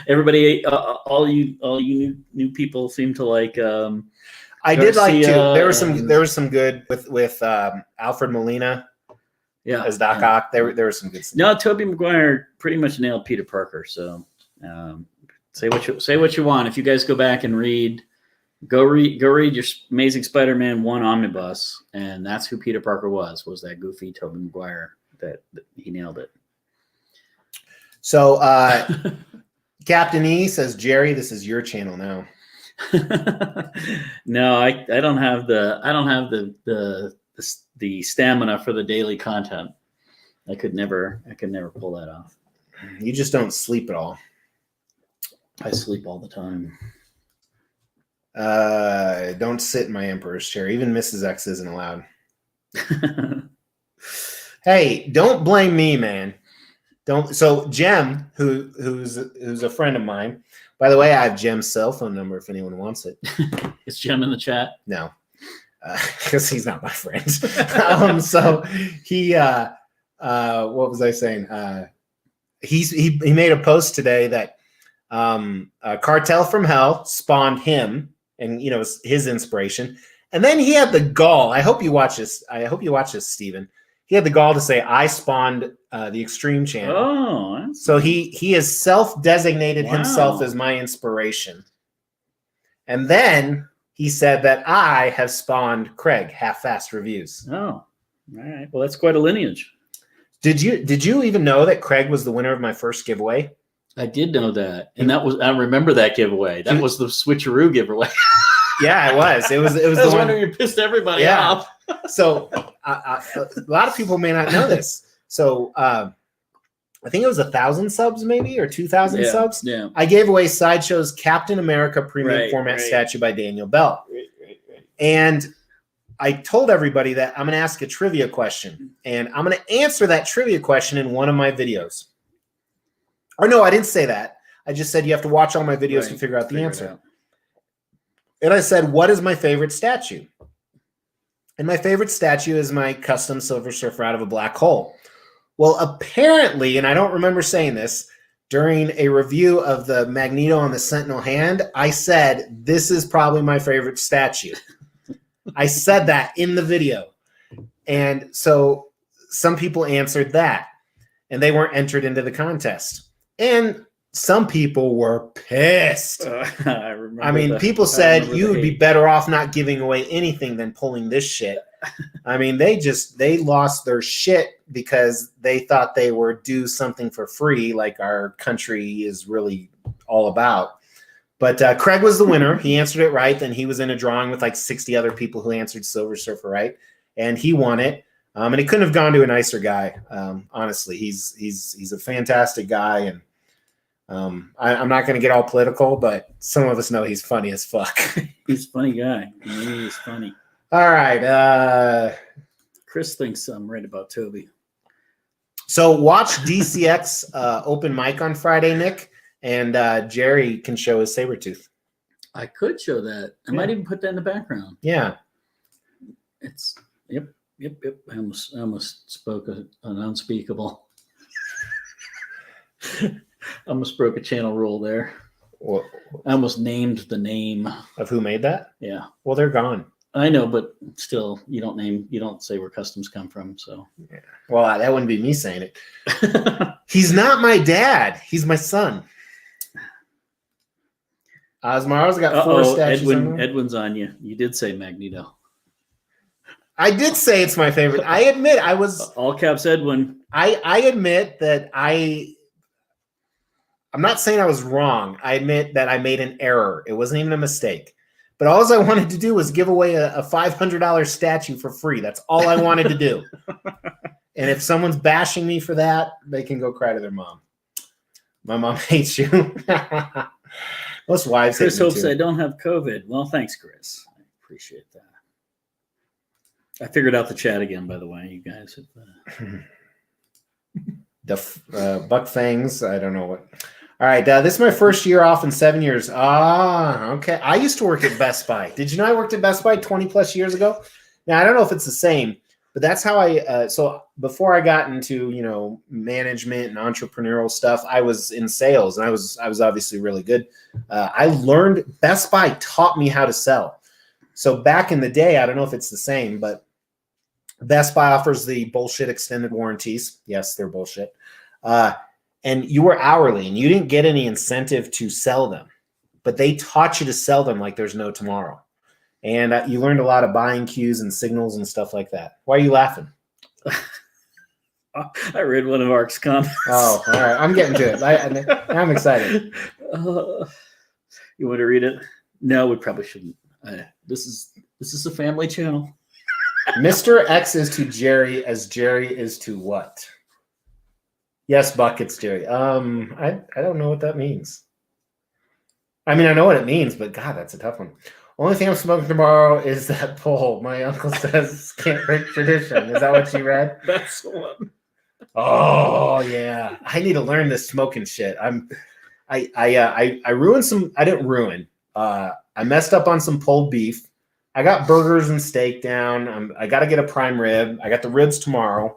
[SPEAKER 2] Everybody, all you new people seem to like.
[SPEAKER 1] I did like too. There was some good with Alfred Molina.
[SPEAKER 2] Yeah,
[SPEAKER 1] as Doc Ock. There was some good stuff.
[SPEAKER 2] No, Tobey Maguire pretty much nailed Peter Parker. So say what you want. If you guys go back and go read your Amazing Spider-Man 1 omnibus, and that's who Peter Parker was that goofy Tobey Maguire that he nailed it.
[SPEAKER 1] So Captain E says, Jerry, this is your channel now.
[SPEAKER 2] No, I don't have the stamina for the daily content. I could never pull that off.
[SPEAKER 1] You just don't sleep at all.
[SPEAKER 2] I sleep all the time.
[SPEAKER 1] Don't sit in my Emperor's chair. Even Mrs. X isn't allowed. Hey, don't blame me, man. Don't. So Jem, who's a friend of mine. By the way, I have Jem's cell phone number if anyone wants it.
[SPEAKER 2] Is Jem in the chat?
[SPEAKER 1] No, because he's not my friend. So he, what was I saying? He made a post today that Cartel from Hell spawned him, and his inspiration. And then he had the gall. I hope you watch this. Stephen. He had the gall to say, "I spawned the Extreme channel."
[SPEAKER 2] Oh,
[SPEAKER 1] so he has self-designated himself
[SPEAKER 2] Wow.
[SPEAKER 1] as my inspiration. And then he said that I have spawned Craig Half-Fast Reviews.
[SPEAKER 2] Oh, all right. Well, that's quite a lineage.
[SPEAKER 1] Did you even know that Craig was the winner of my first giveaway?
[SPEAKER 2] I did know that, and I remember that giveaway. That was the switcheroo giveaway.
[SPEAKER 1] Yeah, it was. It was
[SPEAKER 2] I was
[SPEAKER 1] the one
[SPEAKER 2] wondering, you pissed everybody off.
[SPEAKER 1] So a lot of people may not know this. So I think it was 1,000 subs, maybe, or 2,000 subs.
[SPEAKER 2] Yeah.
[SPEAKER 1] I gave away Sideshow's Captain America premium format statue by Daniel Bell.
[SPEAKER 2] Right.
[SPEAKER 1] And I told everybody that I'm going to ask a trivia question, and I'm going to answer that trivia question in one of my videos. Or no, I didn't say that. I just said you have to watch all my videos to figure out the answer. And I said, what is my favorite statue? And my favorite statue is my custom Silver Surfer out of a black hole. Well, apparently, and I don't remember saying this, during a review of the Magneto on the Sentinel hand, I said, this is probably my favorite statue. I said that in the video. And so some people answered that, and they weren't entered into the contest. And some people were pissed.
[SPEAKER 2] I remember.
[SPEAKER 1] I mean, people said you would be better off not giving away anything than pulling this shit. I mean, they lost their shit because they thought they were due something for free, like our country is really all about. But Craig was the winner. He answered it right. Then he was in a drawing with like 60 other people who answered Silver Surfer right, and he won it. And he couldn't have gone to a nicer guy. Honestly, he's a fantastic guy, and I'm not going to get all political, but some of us know he's funny as fuck.
[SPEAKER 2] He's a funny guy. He is funny.
[SPEAKER 1] All right.
[SPEAKER 2] Chris thinks I'm right about Toby.
[SPEAKER 1] So watch DCX open mic on Friday, Nick, and Jerry can show his saber tooth.
[SPEAKER 2] I could show that. I might even put that in the background.
[SPEAKER 1] Yeah.
[SPEAKER 2] It's yep. I almost spoke an unspeakable. I almost broke a channel rule there.
[SPEAKER 1] Well,
[SPEAKER 2] I almost named the name
[SPEAKER 1] of who made that.
[SPEAKER 2] Yeah.
[SPEAKER 1] Well, they're gone.
[SPEAKER 2] I know, but still, you don't say where customs come from. So.
[SPEAKER 1] Yeah. Well, that wouldn't be me saying it. He's not my dad. He's my son. Osmaro's got 4 statues.
[SPEAKER 2] Edwin's on you. You did say Magneto.
[SPEAKER 1] I did say it's my favorite. I admit I was
[SPEAKER 2] all caps Edwin.
[SPEAKER 1] I admit that I'm not saying I was wrong. I admit that I made an error. It wasn't even a mistake. But all I wanted to do was give away a $500 statue for free. That's all I wanted to do. And if someone's bashing me for that, they can go cry to their mom. My mom hates you. Most wives hate me too. Chris
[SPEAKER 2] hopes I don't have COVID. Well, thanks, Chris. I appreciate that. I figured out the chat again, by the way. You guys have
[SPEAKER 1] the Buck Fangs. I don't know what. All right, this is my first year off in 7 years. Okay. I used to work at Best Buy. Did you know I worked at Best Buy 20 plus years ago? Now I don't know if it's the same, but that's how I. So before I got into management and entrepreneurial stuff, I was in sales, and I was obviously really good. I learned. Best Buy taught me how to sell. So back in the day, I don't know if it's the same, but Best Buy offers the bullshit extended warranties. Yes, they're bullshit. And you were hourly, and you didn't get any incentive to sell them. But they taught you to sell them like there's no tomorrow. And you learned a lot of buying cues and signals and stuff like that. Why are you laughing?
[SPEAKER 2] I read one of Ark's comments.
[SPEAKER 1] Oh, all right. I'm getting to it. I'm excited.
[SPEAKER 2] You want to read it? No, we probably shouldn't. This is a family channel.
[SPEAKER 1] Mr. X is to Jerry as Jerry is to what? Yes, Buckets, Jerry. I don't know what that means. I mean, I know what it means, but God, that's a tough one. Only thing I'm smoking tomorrow is that bowl. My uncle says can't break tradition. Is that what you read?
[SPEAKER 2] That's the one.
[SPEAKER 1] Oh yeah, I need to learn this smoking shit. I ruined some. I didn't ruin. I messed up on some pulled beef. I got burgers and steak down. I got to get a prime rib. I got the ribs tomorrow.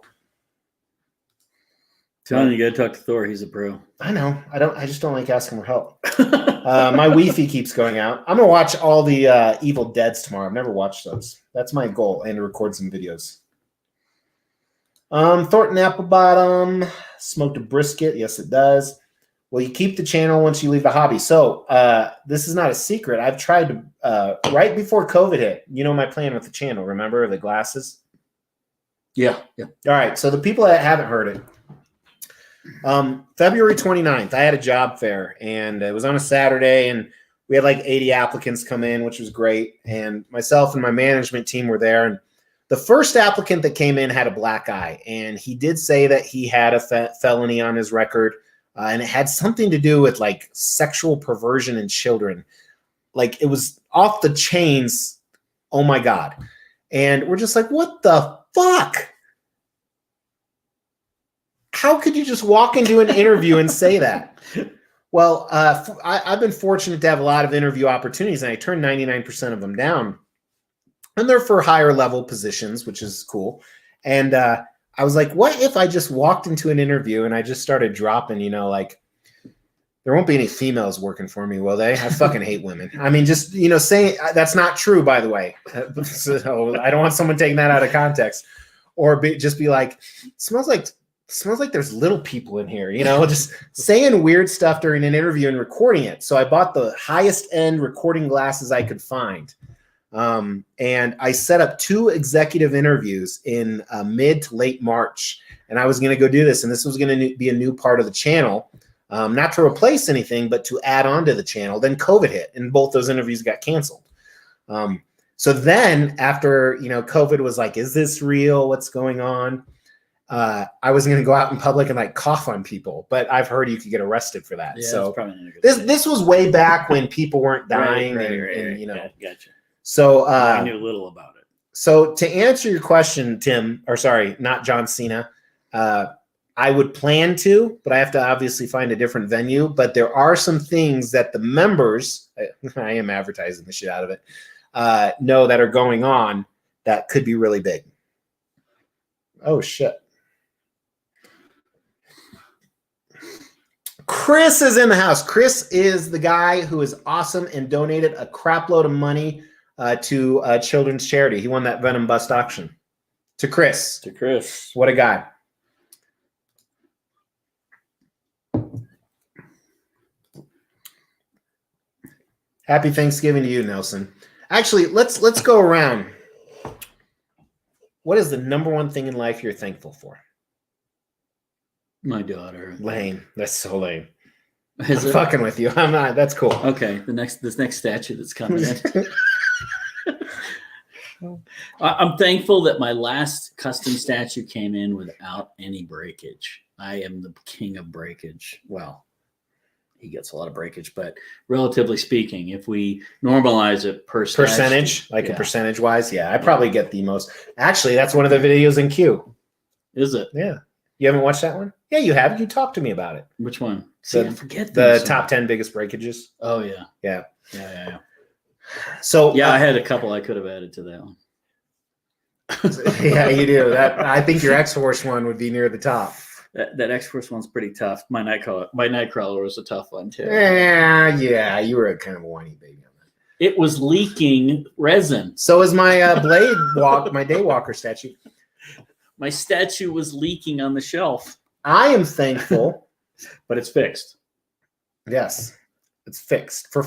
[SPEAKER 2] Telling you, got to talk to Thor. He's a pro.
[SPEAKER 1] I know. I just don't like asking for help. My Wi-Fi keeps going out. I'm gonna watch all the Evil Deads tomorrow. I've never watched those. That's my goal, and to record some videos. Thornton apple bottom, smoked a brisket. Yes, it does. Well, you keep the channel once you leave the hobby. So this is not a secret. I've tried to, right before COVID hit, you know my plan with the channel, remember the glasses?
[SPEAKER 2] Yeah.
[SPEAKER 1] All right. So the people that haven't heard it, February 29th, I had a job fair and it was on a Saturday and we had like 80 applicants come in, which was great. And myself and my management team were there. And the first applicant that came in had a black eye. And he did say that he had a felony on his record. And it had something to do with like sexual perversion in children. Like it was off the chains. Oh my God. And we're just like, what the fuck? How could you just walk into an interview and say that? Well, I've been fortunate to have a lot of interview opportunities, and I turned 99% of them down. And they're for higher level positions, which is cool. And I was like, what if I just walked into an interview and I just started dropping, you know, like, there won't be any females working for me, will they? I fucking hate women. I mean, just, you know, saying that's not true, by the way. So I don't want someone taking that out of context. Or just be like, smells like there's little people in here, you know, just saying weird stuff during an interview and recording it. So I bought the highest end recording glasses I could find. And I set up 2 executive interviews in mid to late March. And I was going to go do this. And this was going to be a new part of the channel, not to replace anything, but to add on to the channel. Then COVID hit and both those interviews got canceled. So then after, you know, COVID was like, is this real? What's going on? I was going to go out in public and like cough on people, but I've heard you could get arrested for that.
[SPEAKER 2] Yeah,
[SPEAKER 1] so this was way back when people weren't dying,
[SPEAKER 2] right,
[SPEAKER 1] and you know.
[SPEAKER 2] Yeah, gotcha.
[SPEAKER 1] So
[SPEAKER 2] I knew little about it.
[SPEAKER 1] So to answer your question, Tim, or sorry, not John Cena, I would plan to, but I have to obviously find a different venue. But there are some things that the members, I am advertising the shit out of it, know that are going on that could be really big. Oh shit. Chris is in the house. Chris is the guy who is awesome and donated a crap load of money to a children's charity. He won that Venom Bust auction. To Chris. What a guy. Happy Thanksgiving to you, Nelson. Actually, let's go around. What is the number one thing in life you're thankful for?
[SPEAKER 2] My daughter.
[SPEAKER 1] Lame. That's so lame.
[SPEAKER 2] Is
[SPEAKER 1] I'm
[SPEAKER 2] it?
[SPEAKER 1] fucking with you. I'm not. That's cool.
[SPEAKER 2] Okay. This next statue that's coming in. I'm thankful that my last custom statue came in without any breakage. I am the king of breakage. Well, he gets a lot of breakage, but relatively speaking, if we normalize it per
[SPEAKER 1] percentage,
[SPEAKER 2] statue,
[SPEAKER 1] like a percentage wise, yeah, I probably get the most. Actually, that's one of the videos in Q.
[SPEAKER 2] Is it?
[SPEAKER 1] Yeah. You haven't watched that one? Yeah, you have. You talked to me about it.
[SPEAKER 2] Which one? See, I forget
[SPEAKER 1] the top 10 biggest breakages.
[SPEAKER 2] Oh yeah.
[SPEAKER 1] Yeah.
[SPEAKER 2] Yeah.
[SPEAKER 1] So
[SPEAKER 2] yeah, I had a couple I could have added to that one.
[SPEAKER 1] Yeah, you do. That I think your X-Force one would be near the top.
[SPEAKER 2] That X-Force one's pretty tough. My Nightcrawler was a tough one too.
[SPEAKER 1] Yeah, you were kind of a whiny baby on that.
[SPEAKER 2] It was leaking resin.
[SPEAKER 1] So is my my Daywalker statue.
[SPEAKER 2] My statue was leaking on the shelf.
[SPEAKER 1] I am thankful,
[SPEAKER 2] but it's fixed.
[SPEAKER 1] Yes, it's fixed for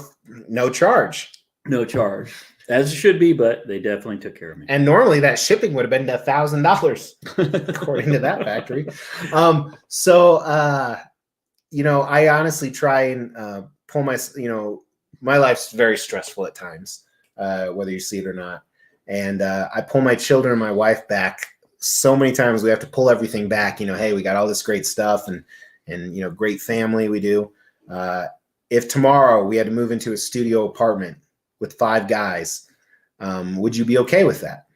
[SPEAKER 1] no charge.
[SPEAKER 2] No charge, as it should be, but they definitely took care of me.
[SPEAKER 1] And normally that shipping would have been $1,000, according to that factory. You know, I honestly try and pull my life's very stressful at times, whether you see it or not. And I pull my children and my wife back so many times. We have to pull everything back. You know, hey, we got all this great stuff and you know, great family we do. If tomorrow we had to move into a studio apartment with 5 guys, would you be okay with that?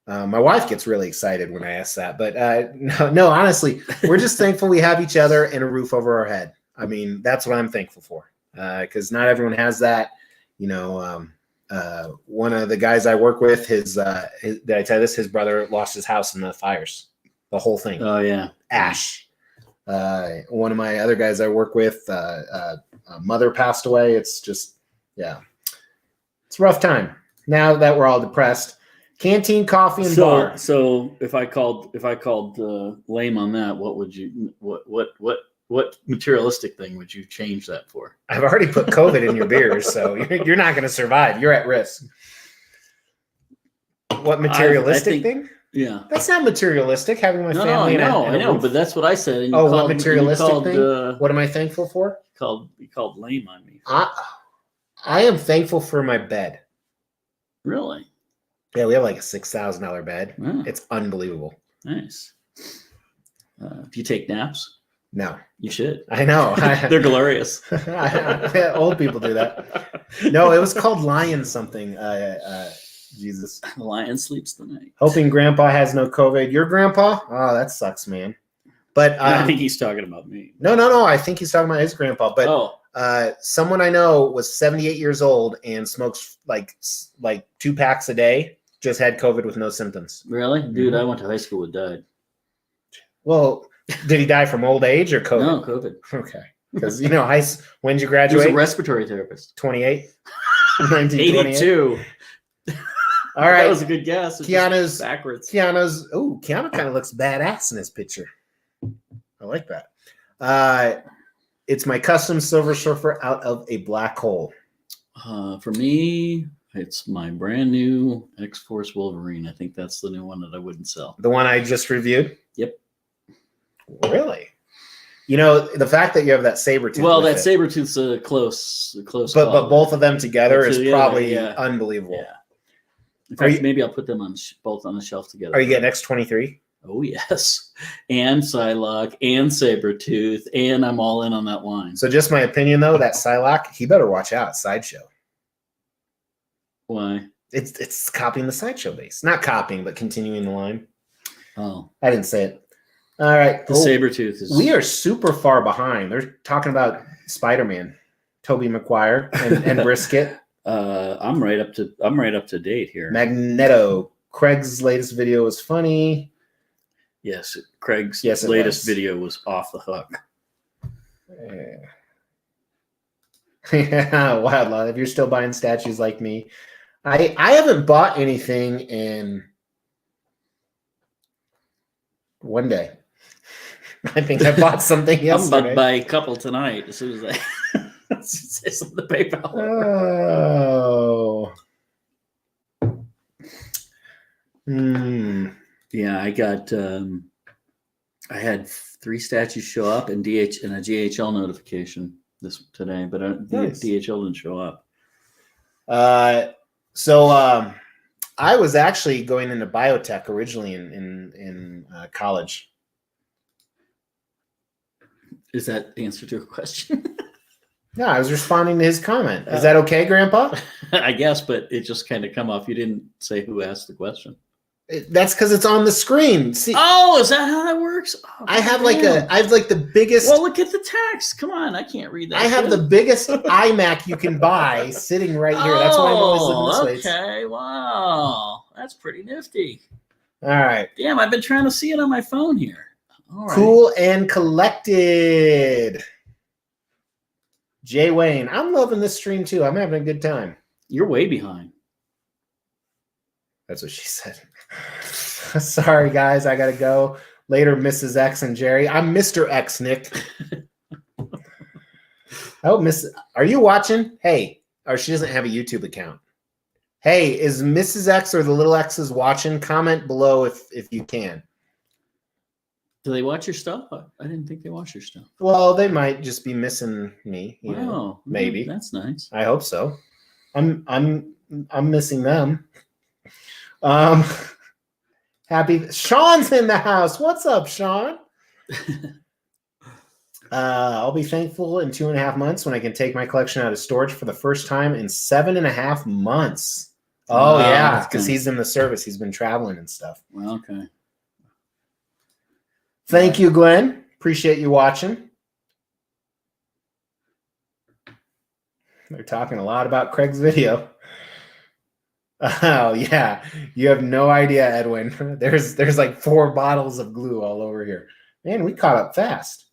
[SPEAKER 1] My wife gets really excited when I ask that, but no, honestly, we're just thankful we have each other and a roof over our head. I mean, that's what I'm thankful for, because not everyone has that. You know, one of the guys I work with, did I tell you this? His brother lost his house in the fires, the whole thing.
[SPEAKER 2] Oh yeah,
[SPEAKER 1] ash. One of my other guys I work with, mother passed away. It's just, yeah, it's a rough time. Now that we're all depressed, Canteen, coffee, and
[SPEAKER 2] So
[SPEAKER 1] bar.
[SPEAKER 2] so if I called lame on that, what materialistic thing would you change that for?
[SPEAKER 1] I've already put COVID in your beers, so you're not going to survive. You're at risk. What materialistic thing?
[SPEAKER 2] Yeah.
[SPEAKER 1] That's not materialistic. Having my family.
[SPEAKER 2] I know, but that's what I said. And
[SPEAKER 1] what materialistic thing? What am I thankful for?
[SPEAKER 2] You called lame on me.
[SPEAKER 1] I am thankful for my bed.
[SPEAKER 2] Really?
[SPEAKER 1] Yeah, we have like a $6,000 bed.
[SPEAKER 2] Oh.
[SPEAKER 1] It's unbelievable.
[SPEAKER 2] Nice. Do you take naps?
[SPEAKER 1] No.
[SPEAKER 2] You should.
[SPEAKER 1] I know.
[SPEAKER 2] They're glorious.
[SPEAKER 1] Old people do that. No, it was called Lion something. Jesus.
[SPEAKER 2] The lion sleeps the night.
[SPEAKER 1] Hoping grandpa has no COVID. Your grandpa? Oh, that sucks, man. But
[SPEAKER 2] I think he's talking about me.
[SPEAKER 1] No. I think he's talking about his grandpa. But someone I know was 78 years old and smokes like 2 packs a day. Just had COVID with no symptoms.
[SPEAKER 2] Really? Dude, I went to high school with died.
[SPEAKER 1] Well, did he die from old age or COVID?
[SPEAKER 2] No, COVID.
[SPEAKER 1] Okay. Because, when did you graduate?
[SPEAKER 2] He was a respiratory therapist.
[SPEAKER 1] 28? 1982. All right.
[SPEAKER 2] That was a good guess.
[SPEAKER 1] Keanu's
[SPEAKER 2] backwards.
[SPEAKER 1] Keanu kind of looks badass in this picture. I like that. It's my custom Silver Surfer out of a black hole.
[SPEAKER 2] For me, it's my brand new X-Force Wolverine. I think that's the new one that I wouldn't sell.
[SPEAKER 1] The one I just reviewed?
[SPEAKER 2] Yep.
[SPEAKER 1] Really? The fact that you have that Sabretooth.
[SPEAKER 2] Well, that Sabretooth's a close
[SPEAKER 1] but both of them together is probably unbelievable.
[SPEAKER 2] Yeah. In fact, maybe I'll put them on both on the shelf together.
[SPEAKER 1] Are you getting X-23?
[SPEAKER 2] Oh, yes. And Psylocke and Sabretooth, and I'm all in on that line.
[SPEAKER 1] So just my opinion, though, that Psylocke, he better watch out. Sideshow.
[SPEAKER 2] Why?
[SPEAKER 1] It's copying the Sideshow base. Not copying, but continuing the line.
[SPEAKER 2] Oh.
[SPEAKER 1] I didn't say it. All right.
[SPEAKER 2] The Sabretooth is...
[SPEAKER 1] We are super far behind. They're talking about Spider-Man. Tobey Maguire and Brisket.
[SPEAKER 2] I'm right up to date here.
[SPEAKER 1] Magneto. Craig's latest video was funny.
[SPEAKER 2] Yes, Craig's latest video was off the hook.
[SPEAKER 1] Yeah, wild love. If you're still buying statues like me, I haven't bought anything in one day. I think I bought something yesterday.
[SPEAKER 2] I'm about to buy a couple tonight as soon as I say something to PayPal.
[SPEAKER 1] Oh.
[SPEAKER 2] Yeah, I got. I had 3 statues show up and a GHL notification today, but
[SPEAKER 1] nice.
[SPEAKER 2] DHL didn't show up.
[SPEAKER 1] So I was actually going into biotech originally in college.
[SPEAKER 2] Is that the answer to a question?
[SPEAKER 1] No, I was responding to his comment. Is that okay, Grandpa?
[SPEAKER 2] I guess, but it just kind of come off. You didn't say who asked the question.
[SPEAKER 1] That's because it's on the screen. See,
[SPEAKER 2] is that how that works? Oh,
[SPEAKER 1] I have the biggest.
[SPEAKER 2] Well, look at the text. Come on, I can't read that.
[SPEAKER 1] I have the biggest iMac you can buy sitting right here. That's why I'm always looking this way.
[SPEAKER 2] Okay, wow, that's pretty nifty.
[SPEAKER 1] All right.
[SPEAKER 2] Damn, I've been trying to see it on my phone here. All right.
[SPEAKER 1] Cool and collected. Jay Wayne, I'm loving this stream too. I'm having a good time.
[SPEAKER 2] You're way behind.
[SPEAKER 1] That's what she said. Sorry, guys. I got to go. Later, Mrs. X and Jerry. I'm Mr. X, Nick. Are you watching? Hey, or she doesn't have a YouTube account. Hey, is Mrs. X or the little X's watching? Comment below if you can.
[SPEAKER 2] Do they watch your stuff? I didn't think they watch your stuff.
[SPEAKER 1] Well, they might just be missing me. Maybe.
[SPEAKER 2] That's nice.
[SPEAKER 1] I hope so. I'm missing them. Happy Sean's in the house. What's up, Sean? I'll be thankful in 2.5 months when I can take my collection out of storage for the first time in 7.5 months. Oh, yeah, because he's in the service. He's been traveling and stuff.
[SPEAKER 2] Well, okay.
[SPEAKER 1] Thank you, Glenn. Appreciate you watching. They're talking a lot about Craig's video. Oh, yeah. You have no idea, Edwin. There's like 4 bottles of glue all over here. Man, we caught up fast.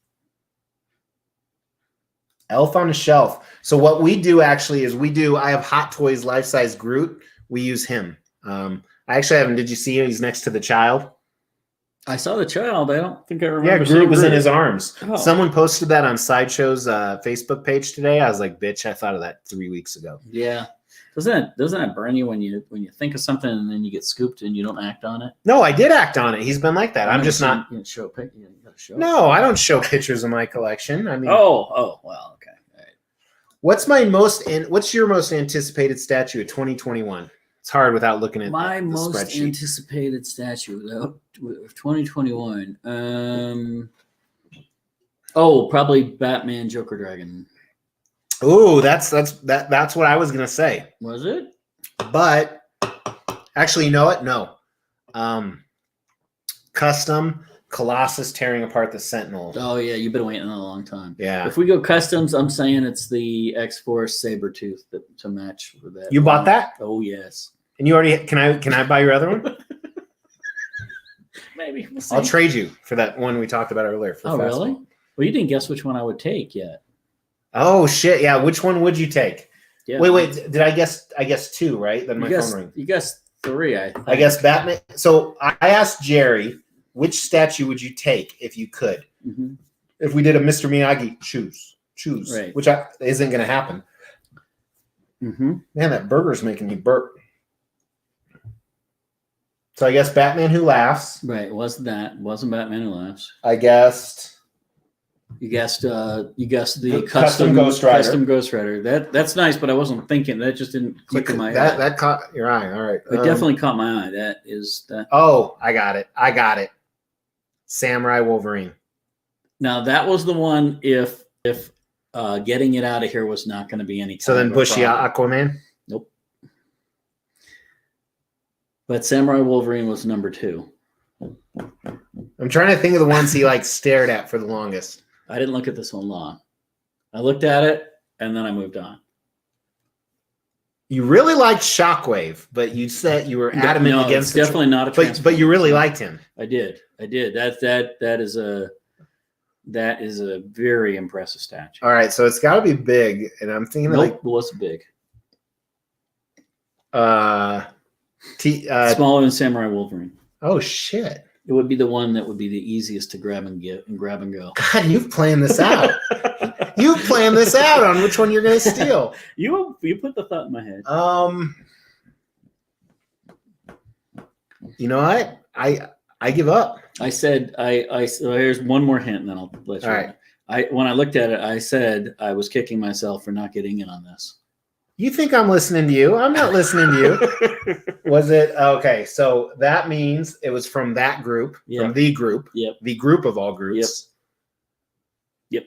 [SPEAKER 1] Elf on a Shelf. So what we do actually is I have Hot Toys life-size Groot. We use him. I actually haven't. Did you see him? He's next to the child.
[SPEAKER 2] I saw the child. I don't think I remember.
[SPEAKER 1] Yeah, Groot was in his arms.
[SPEAKER 2] Oh.
[SPEAKER 1] Someone posted that on Sideshow's Facebook page today. I was like, bitch, I thought of that 3 weeks ago.
[SPEAKER 2] Yeah. Doesn't that burn you when you think of something and then you get scooped and you don't act on it?
[SPEAKER 1] No, I did act on it. He's been like that. I'm just not.
[SPEAKER 2] You didn't show a picture. You gotta show
[SPEAKER 1] No, I don't show pictures of my collection. I mean,
[SPEAKER 2] well, okay. All right.
[SPEAKER 1] What's your most anticipated statue of 2021? It's hard without looking at
[SPEAKER 2] My
[SPEAKER 1] the
[SPEAKER 2] most
[SPEAKER 1] spreadsheet.
[SPEAKER 2] anticipated statue of 2021. Probably Batman, Joker, Dragon.
[SPEAKER 1] Oh, that's what I was gonna say.
[SPEAKER 2] Was it?
[SPEAKER 1] But actually, you know what? No. Custom Colossus tearing apart the Sentinel.
[SPEAKER 2] Oh yeah, you've been waiting a long time.
[SPEAKER 1] Yeah.
[SPEAKER 2] If we go customs, I'm saying it's the X-Force Sabretooth to match with that.
[SPEAKER 1] You bought that?
[SPEAKER 2] Oh yes.
[SPEAKER 1] And you already can I buy your other one?
[SPEAKER 2] Maybe. We'll see.
[SPEAKER 1] I'll trade you for that one we talked about earlier. For
[SPEAKER 2] Oh
[SPEAKER 1] festival.
[SPEAKER 2] really? Well, you didn't guess which one I would take yet.
[SPEAKER 1] Oh shit! Yeah, which one would you take?
[SPEAKER 2] Yeah.
[SPEAKER 1] Wait. Did I guess? I guess 2, right? Then my phone rang.
[SPEAKER 2] You guessed 3. I think.
[SPEAKER 1] I guess Batman. So I asked Jerry, which statue would you take if you could?
[SPEAKER 2] Mm-hmm.
[SPEAKER 1] If we did a Mr. Miyagi, choose,
[SPEAKER 2] Right.
[SPEAKER 1] which isn't going to happen.
[SPEAKER 2] Mm-hmm.
[SPEAKER 1] Man, that burger's making me burp. So I guess Batman Who Laughs.
[SPEAKER 2] Right. It wasn't that. It wasn't Batman Who Laughs.
[SPEAKER 1] I guessed.
[SPEAKER 2] You guessed the
[SPEAKER 1] Custom Ghost Rider.
[SPEAKER 2] Custom Ghost Rider. That's nice, but I wasn't thinking. That just didn't click in my eye.
[SPEAKER 1] That caught your eye. All right.
[SPEAKER 2] It definitely caught my eye. That is that.
[SPEAKER 1] Oh, I got it. Samurai Wolverine.
[SPEAKER 2] Now that was the one. If getting it out of here was not going to be any.
[SPEAKER 1] So then Bushy Aquaman.
[SPEAKER 2] Nope. But Samurai Wolverine was number 2.
[SPEAKER 1] I'm trying to think of the ones he stared at for the longest.
[SPEAKER 2] I didn't look at this one long. I looked at it and then I moved on.
[SPEAKER 1] You really liked Shockwave, but you said you were adamant against.
[SPEAKER 2] It's definitely not a.
[SPEAKER 1] But you really liked him.
[SPEAKER 2] I did. That is a very impressive statue.
[SPEAKER 1] All right, so it's got to be big, and I'm thinking
[SPEAKER 2] it wasn't big. Smaller than Samurai Wolverine.
[SPEAKER 1] Oh shit!
[SPEAKER 2] It would be the one that would be the easiest to grab and go.
[SPEAKER 1] God, you've planned this out. You've planned this out on which one you're going to steal.
[SPEAKER 2] You put the thought in my head.
[SPEAKER 1] You know what? I give up.
[SPEAKER 2] I said so here's one more hint, and then I'll let you.
[SPEAKER 1] All right.
[SPEAKER 2] When I looked at it, I said I was kicking myself for not getting in on this.
[SPEAKER 1] You think I'm listening to you? I'm not listening to you. Was it okay? So that means it was from that group, from the group, the group of all groups.
[SPEAKER 2] Yep.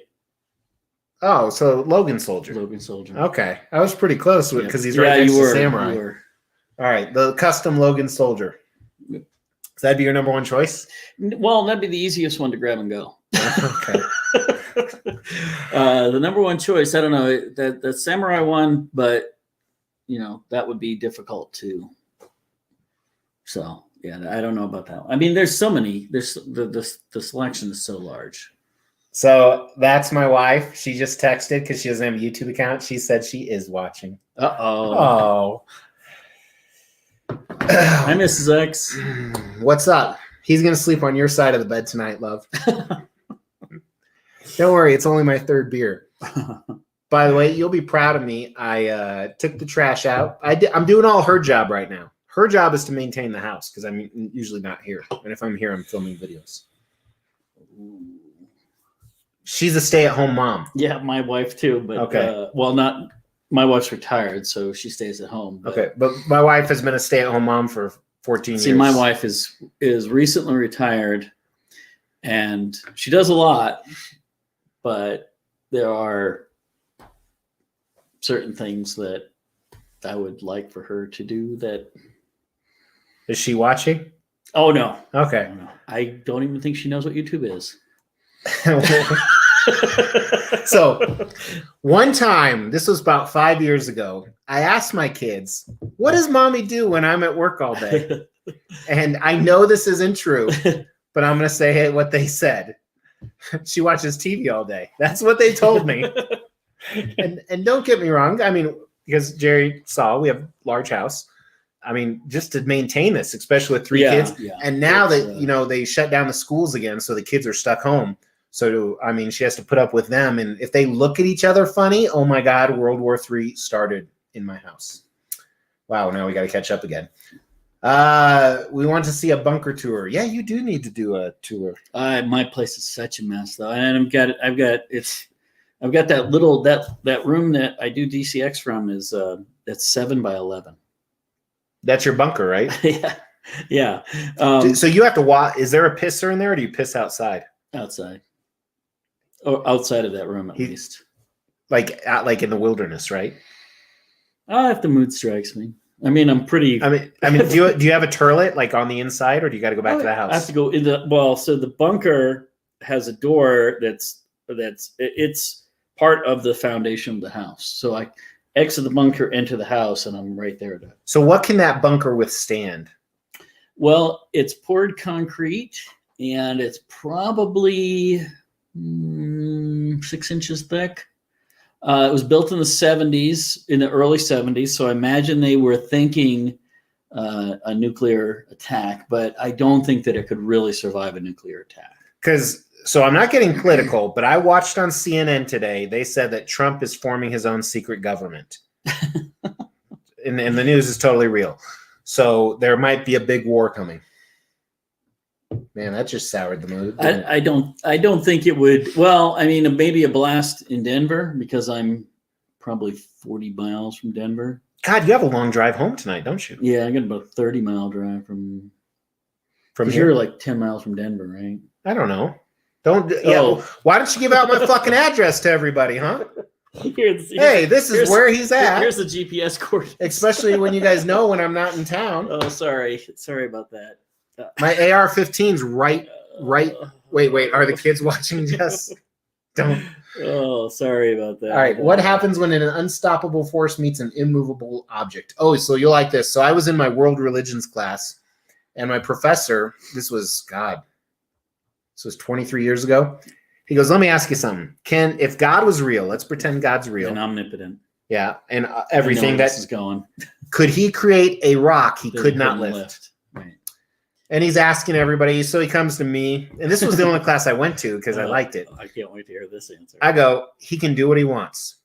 [SPEAKER 1] Oh, so Logan Soldier. Okay, I was pretty close with because he's right next to Samurai. All right, the custom Logan Soldier.
[SPEAKER 2] Yep.
[SPEAKER 1] So that'd be your number one choice?
[SPEAKER 2] Well, that'd be the easiest one to grab and go.
[SPEAKER 1] Okay.
[SPEAKER 2] The number one choice, I don't know, that Samurai one, but that would be difficult too. So yeah, I don't know about that one. I mean, there's so many. There's the selection is so large.
[SPEAKER 1] So that's my wife. She just texted because she doesn't have a YouTube account. She said she is watching.
[SPEAKER 2] Oh. Hi, Mrs. X.
[SPEAKER 1] What's up? He's gonna sleep on your side of the bed tonight, love. Don't worry, it's only my 3rd beer. By the way, you'll be proud of me. I took the trash out. I'm doing all her job right now. Her job is to maintain the house because I'm usually not here. And if I'm here, I'm filming videos. She's a stay-at-home mom.
[SPEAKER 2] Yeah, my wife too. But
[SPEAKER 1] okay.
[SPEAKER 2] Not my wife's retired, so she stays at home. But,
[SPEAKER 1] okay, but my wife has been a stay-at-home mom for 14 years.
[SPEAKER 2] See, my wife is recently retired, and she does a lot. But there are certain things that I would like for her to do that.
[SPEAKER 1] Is she watching?
[SPEAKER 2] Oh, no.
[SPEAKER 1] Okay.
[SPEAKER 2] No. I don't even think she knows what YouTube is.
[SPEAKER 1] So one time, this was about 5 years ago, I asked my kids, what does mommy do when I'm at work all day? And I know this isn't true, but I'm going to say what they said. She watches TV all day. That's what they told me. And don't get me wrong. I mean, because Jerry saw we have a large house. I mean, just to maintain this, especially with 3 kids.
[SPEAKER 2] Yeah.
[SPEAKER 1] And now that, they shut down the schools again, so the kids are stuck home. So, I mean, she has to put up with them. And if they look at each other funny, oh my God, World War III started in my house. Wow, now we got to catch up again. We want to see a bunker tour. Yeah, you do need to do a tour.
[SPEAKER 2] My place is such a mess though. And I've got that little, that room that I do DCX from is that's 7 by 11.
[SPEAKER 1] That's your bunker, right?
[SPEAKER 2] Yeah.
[SPEAKER 1] So you have to watch. Is there a pisser in there, or do you piss outside?
[SPEAKER 2] Outside. Or outside of that room, at least.
[SPEAKER 1] Like in the wilderness, right?
[SPEAKER 2] If the mood strikes me. I mean, I'm pretty.
[SPEAKER 1] I mean, do you have a toilet like on the inside, or do you got to go back to the house?
[SPEAKER 2] I have to go in the. Well, so the bunker has a door that's it's part of the foundation of the house. So I exit the bunker, enter the house, and I'm right there.
[SPEAKER 1] So what can that bunker withstand?
[SPEAKER 2] Well, it's poured concrete, and it's probably 6 inches thick. It was built in the 70s, in the early 70s. So I imagine they were thinking a nuclear attack, but I don't think that it could really survive a nuclear attack.
[SPEAKER 1] So I'm not getting political, but I watched on CNN today. They said that Trump is forming his own secret government. and the news is totally real. So there might be a big war coming. Man, that just soured the mood.
[SPEAKER 2] I don't think it would. Well, I mean, maybe a blast in Denver because I'm probably 40 miles from Denver.
[SPEAKER 1] God, you have a long drive home tonight, don't you?
[SPEAKER 2] Yeah, I got about a 30-mile drive from here. You're like 10 miles from Denver, right?
[SPEAKER 1] I don't know. Why don't you give out my fucking address to everybody, huh? This is where he's at.
[SPEAKER 2] Here's the GPS coordinates.
[SPEAKER 1] Especially when you guys know when I'm not in town.
[SPEAKER 2] Oh, sorry about that.
[SPEAKER 1] My AR-15's right. Wait. Are the kids watching, Jess? Don't.
[SPEAKER 2] Oh, sorry about that.
[SPEAKER 1] All right. What happens when an unstoppable force meets an immovable object? Oh, so you'll like this. So I was in my world religions class, and my professor, this was 23 years ago. He goes, let me ask you something. If God was real, let's pretend God's real.
[SPEAKER 2] And omnipotent.
[SPEAKER 1] Yeah. And everything
[SPEAKER 2] that is going.
[SPEAKER 1] Could he create a rock he could not lift?
[SPEAKER 2] Right.
[SPEAKER 1] And he's asking everybody. So he comes to me. And this was the only class I went to because I liked it.
[SPEAKER 2] I can't wait to hear this answer.
[SPEAKER 1] I go, he can do what he wants.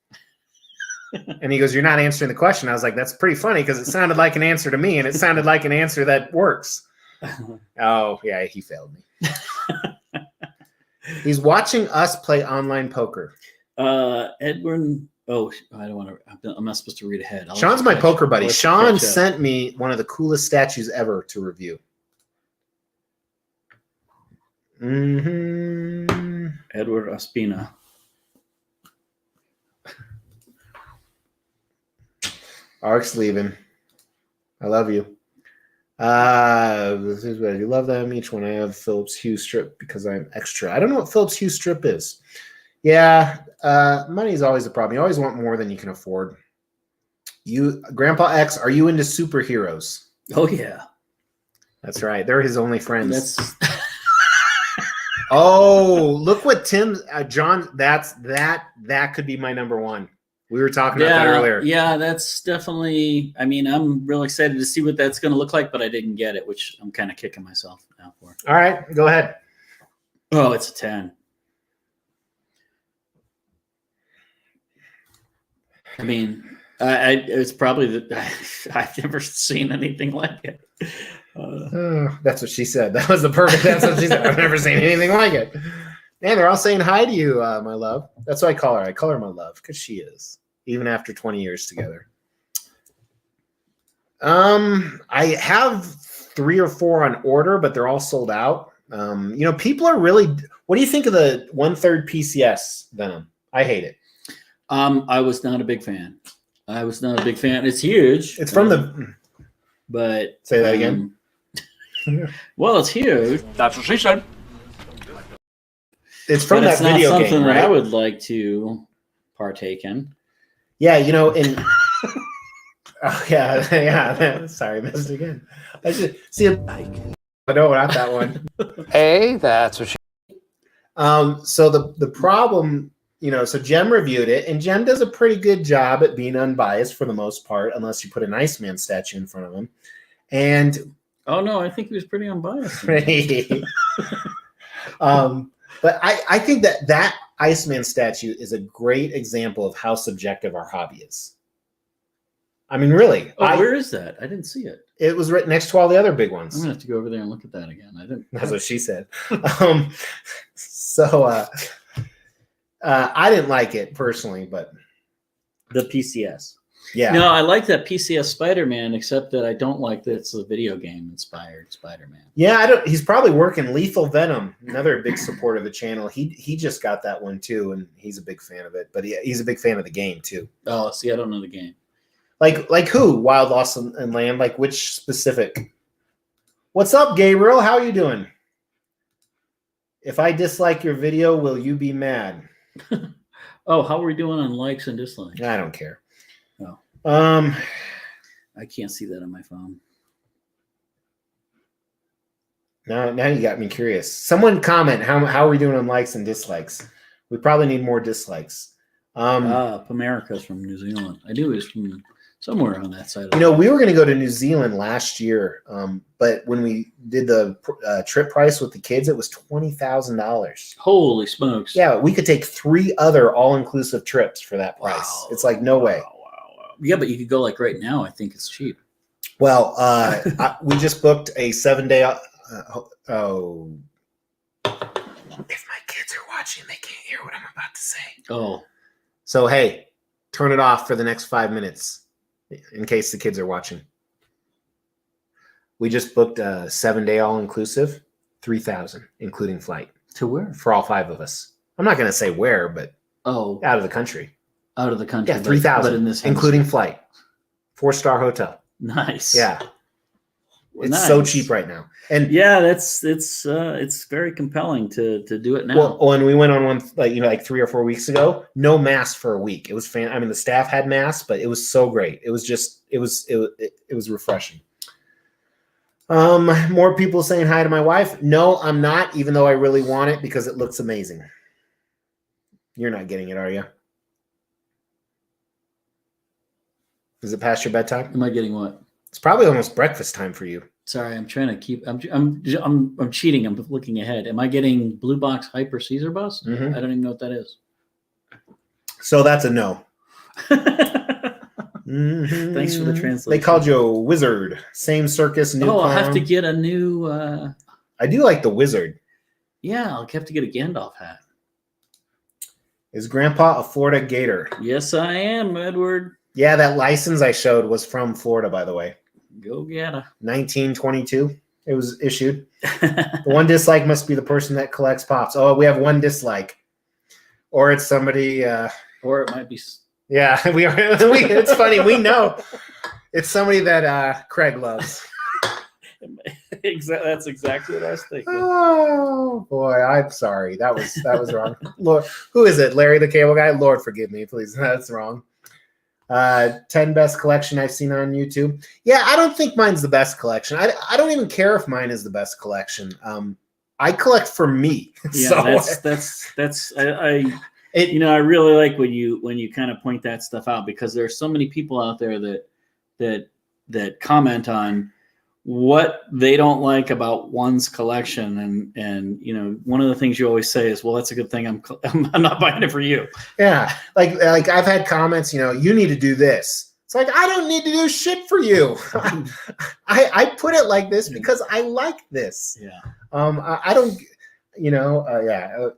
[SPEAKER 1] And he goes, you're not answering the question. I was like, that's pretty funny because it sounded like an answer to me. And it sounded like an answer that works. Oh, yeah, he failed me. He's watching us play online poker.
[SPEAKER 2] Edwin. Oh, I don't want to. I'm not supposed to read ahead.
[SPEAKER 1] Sean's my poker buddy. Sean sent me one of the coolest statues ever to review. Mm-hmm.
[SPEAKER 2] Edward Ospina.
[SPEAKER 1] Ark's leaving. I love you. This is what I do love them. Each one I have Phillips Hue strip because I'm extra. I don't know what Phillips Hue strip is. Yeah, money is always a problem. You always want more than you can afford. Grandpa X, are you into superheroes?
[SPEAKER 2] Oh yeah,
[SPEAKER 1] that's right. They're his only friends. Oh, look what Tim, John. That could be my number one. We were talking about that earlier.
[SPEAKER 2] Yeah, that's definitely. I mean, I'm real excited to see what that's going to look like, but I didn't get it, which I'm kind of kicking myself now for.
[SPEAKER 1] All right, go ahead.
[SPEAKER 2] Oh, it's a 10. I mean, it's probably I've never seen anything like it.
[SPEAKER 1] That's what she said. That was the perfect. That's what she said. I've never seen anything like it. Man, they're all saying hi to you, my love. That's what I call her. I call her my love because she is, even after 20 years together. I have 3 or 4 on order, but they're all sold out. People are really. What do you think of the 1/3 PCS Venom? I hate it.
[SPEAKER 2] I was not a big fan. It's huge.
[SPEAKER 1] It's from
[SPEAKER 2] but
[SPEAKER 1] say that again.
[SPEAKER 2] Well, it's huge.
[SPEAKER 3] That's what she said.
[SPEAKER 1] It's from that video game, right?
[SPEAKER 2] It's not something that I would like to partake in.
[SPEAKER 1] Yeah, in. Oh yeah. Sorry, missed again. I should see it. No, not that one.
[SPEAKER 3] Hey, that's what she.
[SPEAKER 1] So the problem so Jem reviewed it, and Jem does a pretty good job at being unbiased for the most part, unless you put an Iceman statue in front of him. And
[SPEAKER 2] oh no, I think he was pretty unbiased.
[SPEAKER 1] But I think that Iceman statue is a great example of how subjective our hobby is. I mean, really.
[SPEAKER 2] Oh, where is that? I didn't see it.
[SPEAKER 1] It was right next to all the other big ones.
[SPEAKER 2] I'm gonna have to go over there and look at that again. I didn't.
[SPEAKER 1] That's what she said. I didn't like it personally, but
[SPEAKER 2] the PCS.
[SPEAKER 1] Yeah.
[SPEAKER 2] No, I like that PCS Spider-Man, except that I don't like that it's a video game inspired Spider-Man.
[SPEAKER 1] Yeah, he's probably working Lethal Venom, another big supporter of the channel. He just got that one too, and he's a big fan of it. But he's a big fan of the game too.
[SPEAKER 2] Oh, see, I don't know the game.
[SPEAKER 1] Like who? Wild Lost and Land? Like which specific? What's up, Gabriel? How are you doing? If I dislike your video, will you be mad?
[SPEAKER 2] Oh, how are we doing on likes and dislikes?
[SPEAKER 1] I don't care.
[SPEAKER 2] No. I can't see that on my phone.
[SPEAKER 1] Now you got me curious. Someone comment how are we doing on likes and dislikes? We probably need more dislikes.
[SPEAKER 2] Pomerica's from New Zealand. I knew he was from somewhere on that side.
[SPEAKER 1] We were going to go to New Zealand last year, but when we did the trip price with the kids, it was $20,000.
[SPEAKER 2] Holy smokes!
[SPEAKER 1] Yeah, we could take 3 other all-inclusive trips for that price. Wow. It's like no way.
[SPEAKER 2] Wow. Yeah, but you could go like right now. I think it's cheap.
[SPEAKER 1] Well, we just booked a 7-day. If my kids are watching, they can't hear what I'm about to say.
[SPEAKER 2] Oh.
[SPEAKER 1] So, hey, turn it off for the next 5 minutes in case the kids are watching. We just booked a 7-day all-inclusive, $3,000, including flight.
[SPEAKER 2] To where?
[SPEAKER 1] For all 5 of us. I'm not going to say where, but out of the country.
[SPEAKER 2] Out of the country.
[SPEAKER 1] Yeah, $3,000,
[SPEAKER 2] but in this
[SPEAKER 1] including flight. 4-star hotel.
[SPEAKER 2] Nice.
[SPEAKER 1] Yeah. It's so cheap right now. And
[SPEAKER 2] yeah, it's very compelling to do it now.
[SPEAKER 1] Well, and we went on one like 3 or 4 weeks ago. No mask for a week. It was I mean, the staff had masks, but it was so great. It was just it was refreshing. More people saying hi to my wife. No, I'm not, even though I really want it because it looks amazing. You're not getting it, are you? Is it past your bedtime?
[SPEAKER 2] Am I getting what?
[SPEAKER 1] It's probably almost breakfast time for you.
[SPEAKER 2] Sorry, I'm trying to keep. I'm cheating. I'm looking ahead. Am I getting Blue Box Hyper Caesar Bus?
[SPEAKER 1] Mm-hmm.
[SPEAKER 2] I don't even know what that is.
[SPEAKER 1] So that's a no. Mm-hmm.
[SPEAKER 2] Thanks for the translation.
[SPEAKER 1] They called you a wizard. Same circus, new clown.
[SPEAKER 2] I'll have to get a new.
[SPEAKER 1] I do like the wizard.
[SPEAKER 2] Yeah, I'll have to get a Gandalf hat.
[SPEAKER 1] Is Grandpa a Florida Gator?
[SPEAKER 2] Yes, I am, Edward.
[SPEAKER 1] Yeah, that license I showed was from Florida, by the way.
[SPEAKER 2] Go get her.
[SPEAKER 1] 1922. It was issued. The one dislike must be the person that collects pops. Oh, we have one dislike. Or it's somebody.
[SPEAKER 2] Or it might be.
[SPEAKER 1] Yeah, we are. It's funny. We know. It's somebody that Craig loves.
[SPEAKER 2] That's exactly what I was thinking.
[SPEAKER 1] Oh, boy. I'm sorry. That was wrong. Lord, who is it? Larry the Cable Guy? Lord, forgive me, please. That's wrong. 10 best collection I've seen on YouTube. Yeah, I don't think mine's the best collection. I don't even care if mine is the best collection. I collect for me.
[SPEAKER 2] Yeah, so I really like when you kind of point that stuff out, because there's so many people out there that comment on what they don't like about one's collection, and one of the things you always say is, well, that's a good thing I'm not buying it for you.
[SPEAKER 1] Yeah, like I've had comments, you need to do this. It's like, I don't need to do shit for you. I put it like this because I like this.
[SPEAKER 2] Yeah.
[SPEAKER 1] I don't,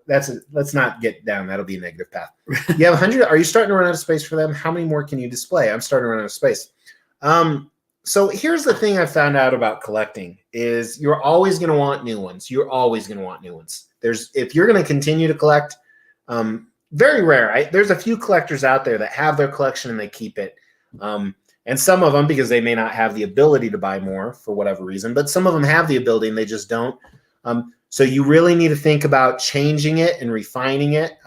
[SPEAKER 1] let's not get down. That'll be a negative path. You have 100. Are you starting to run out of space for them? How many more can you display? I'm starting to run out of space. So here's the thing I found out about collecting is you're always going to want new ones. You're always going to want new ones. If you're going to continue to collect, very rare. There's a few collectors out there that have their collection and they keep it. And some of them, because they may not have the ability to buy more for whatever reason, but some of them have the ability and they just don't. So you really need to think about changing it and refining it.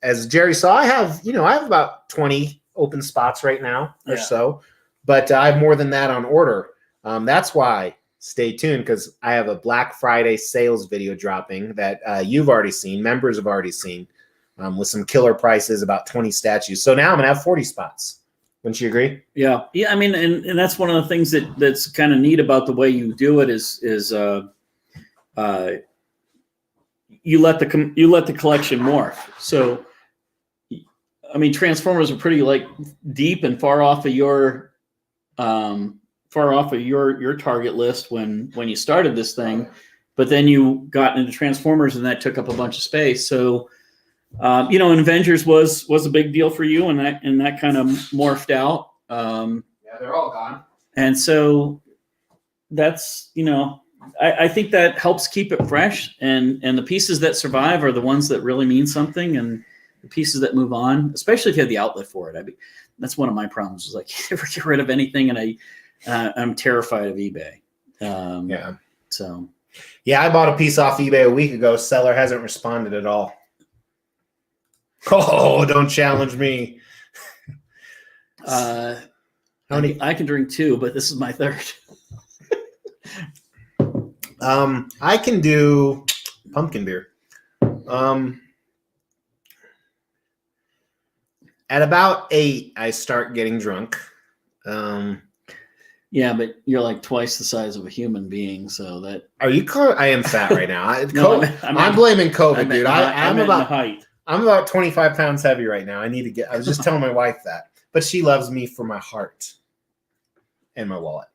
[SPEAKER 1] As Jerry saw, I have about 20 open spots right now or so. But I have more than that on order. That's why stay tuned, because I have a Black Friday sales video dropping that you've already seen, members have already seen. with some killer prices, about 20 statues. So now I'm going to have 40 spots. Wouldn't you agree?
[SPEAKER 2] Yeah. Yeah. I mean, and that's one of the things that's kind of neat about the way you do it is you let the collection morph. So, I mean, Transformers are pretty like deep and far off of your target list when you started this thing, but then you got into Transformers and that took up a bunch of space. So, and Avengers was a big deal for you, and that kind of morphed out.
[SPEAKER 1] Yeah, they're all gone.
[SPEAKER 2] And so that's, I think that helps keep it fresh, and the pieces that survive are the ones that really mean something, and the pieces that move on, especially if you have the outlet for it. That's one of my problems is I can't ever get rid of anything, and I'm terrified of eBay. So.
[SPEAKER 1] Yeah, I bought a piece off eBay a week ago. Seller hasn't responded at all. Oh, don't challenge me.
[SPEAKER 2] I can drink 2, but this is my 3rd.
[SPEAKER 1] I can do pumpkin beer. At about 8, I start getting drunk.
[SPEAKER 2] Yeah, but you're like twice the size of a human being, so that.
[SPEAKER 1] Are you? I am fat right now. I'm blaming COVID, dude. I'm about 25 pounds heavy right now. I was just telling my wife that, but she loves me for my heart and my wallet.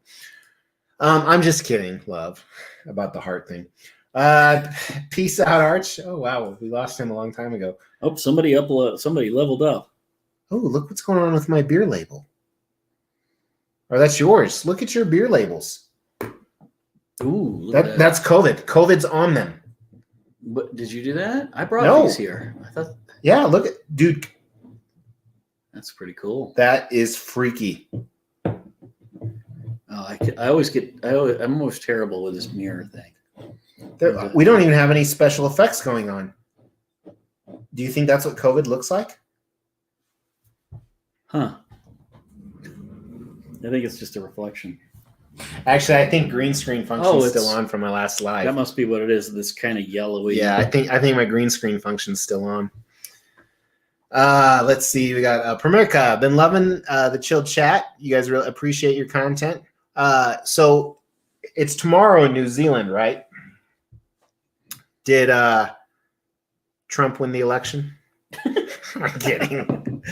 [SPEAKER 1] I'm just kidding, love, about the heart thing. Peace out, Arch. Oh wow, we lost him a long time ago.
[SPEAKER 2] Oh, somebody leveled up.
[SPEAKER 1] Oh, look what's going on with my beer label. Or that's yours. Look at your beer labels.
[SPEAKER 2] Ooh,
[SPEAKER 1] that's COVID. COVID's on them.
[SPEAKER 2] But did you do that? I brought these here. I thought.
[SPEAKER 1] Yeah, look at dude.
[SPEAKER 2] That's pretty cool.
[SPEAKER 1] That is freaky.
[SPEAKER 2] Oh, I'm almost terrible with this mirror thing.
[SPEAKER 1] We don't even have any special effects going on. Do you think that's what COVID looks like?
[SPEAKER 2] Huh. I think it's just a reflection.
[SPEAKER 1] Actually, I think green screen function's still on from my last live.
[SPEAKER 2] That must be what it is. This kind of yellowy.
[SPEAKER 1] Yeah, I think my green screen function's still on. Let's see. We got Pramika. Been loving the chill chat. You guys really appreciate your content. So it's tomorrow in New Zealand, right? Did Trump win the election? I'm kidding.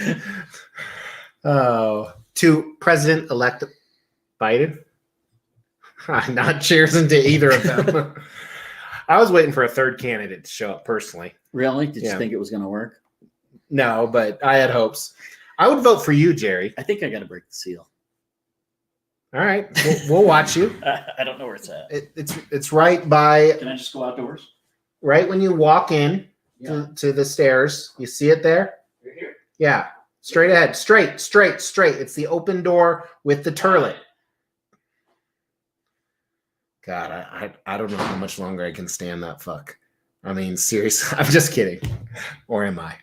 [SPEAKER 1] Oh, to President-elect Biden? Not cheers into either of them. I was waiting for a third candidate to show up personally.
[SPEAKER 2] Really? Did you think it was going to work?
[SPEAKER 1] No, but I had hopes. I would vote for you, Jerry.
[SPEAKER 2] I think I got to break the seal.
[SPEAKER 1] All right. We'll watch you.
[SPEAKER 2] I don't know where it's at.
[SPEAKER 1] It's right by...
[SPEAKER 2] Can I just go outdoors?
[SPEAKER 1] Right when you walk in to the stairs. You see it there?
[SPEAKER 2] Right here?
[SPEAKER 1] Yeah. Straight ahead. Straight. It's the open door with the turlet. God, I don't know how much longer I can stand that fuck. I mean, seriously, I'm just kidding. Or am I?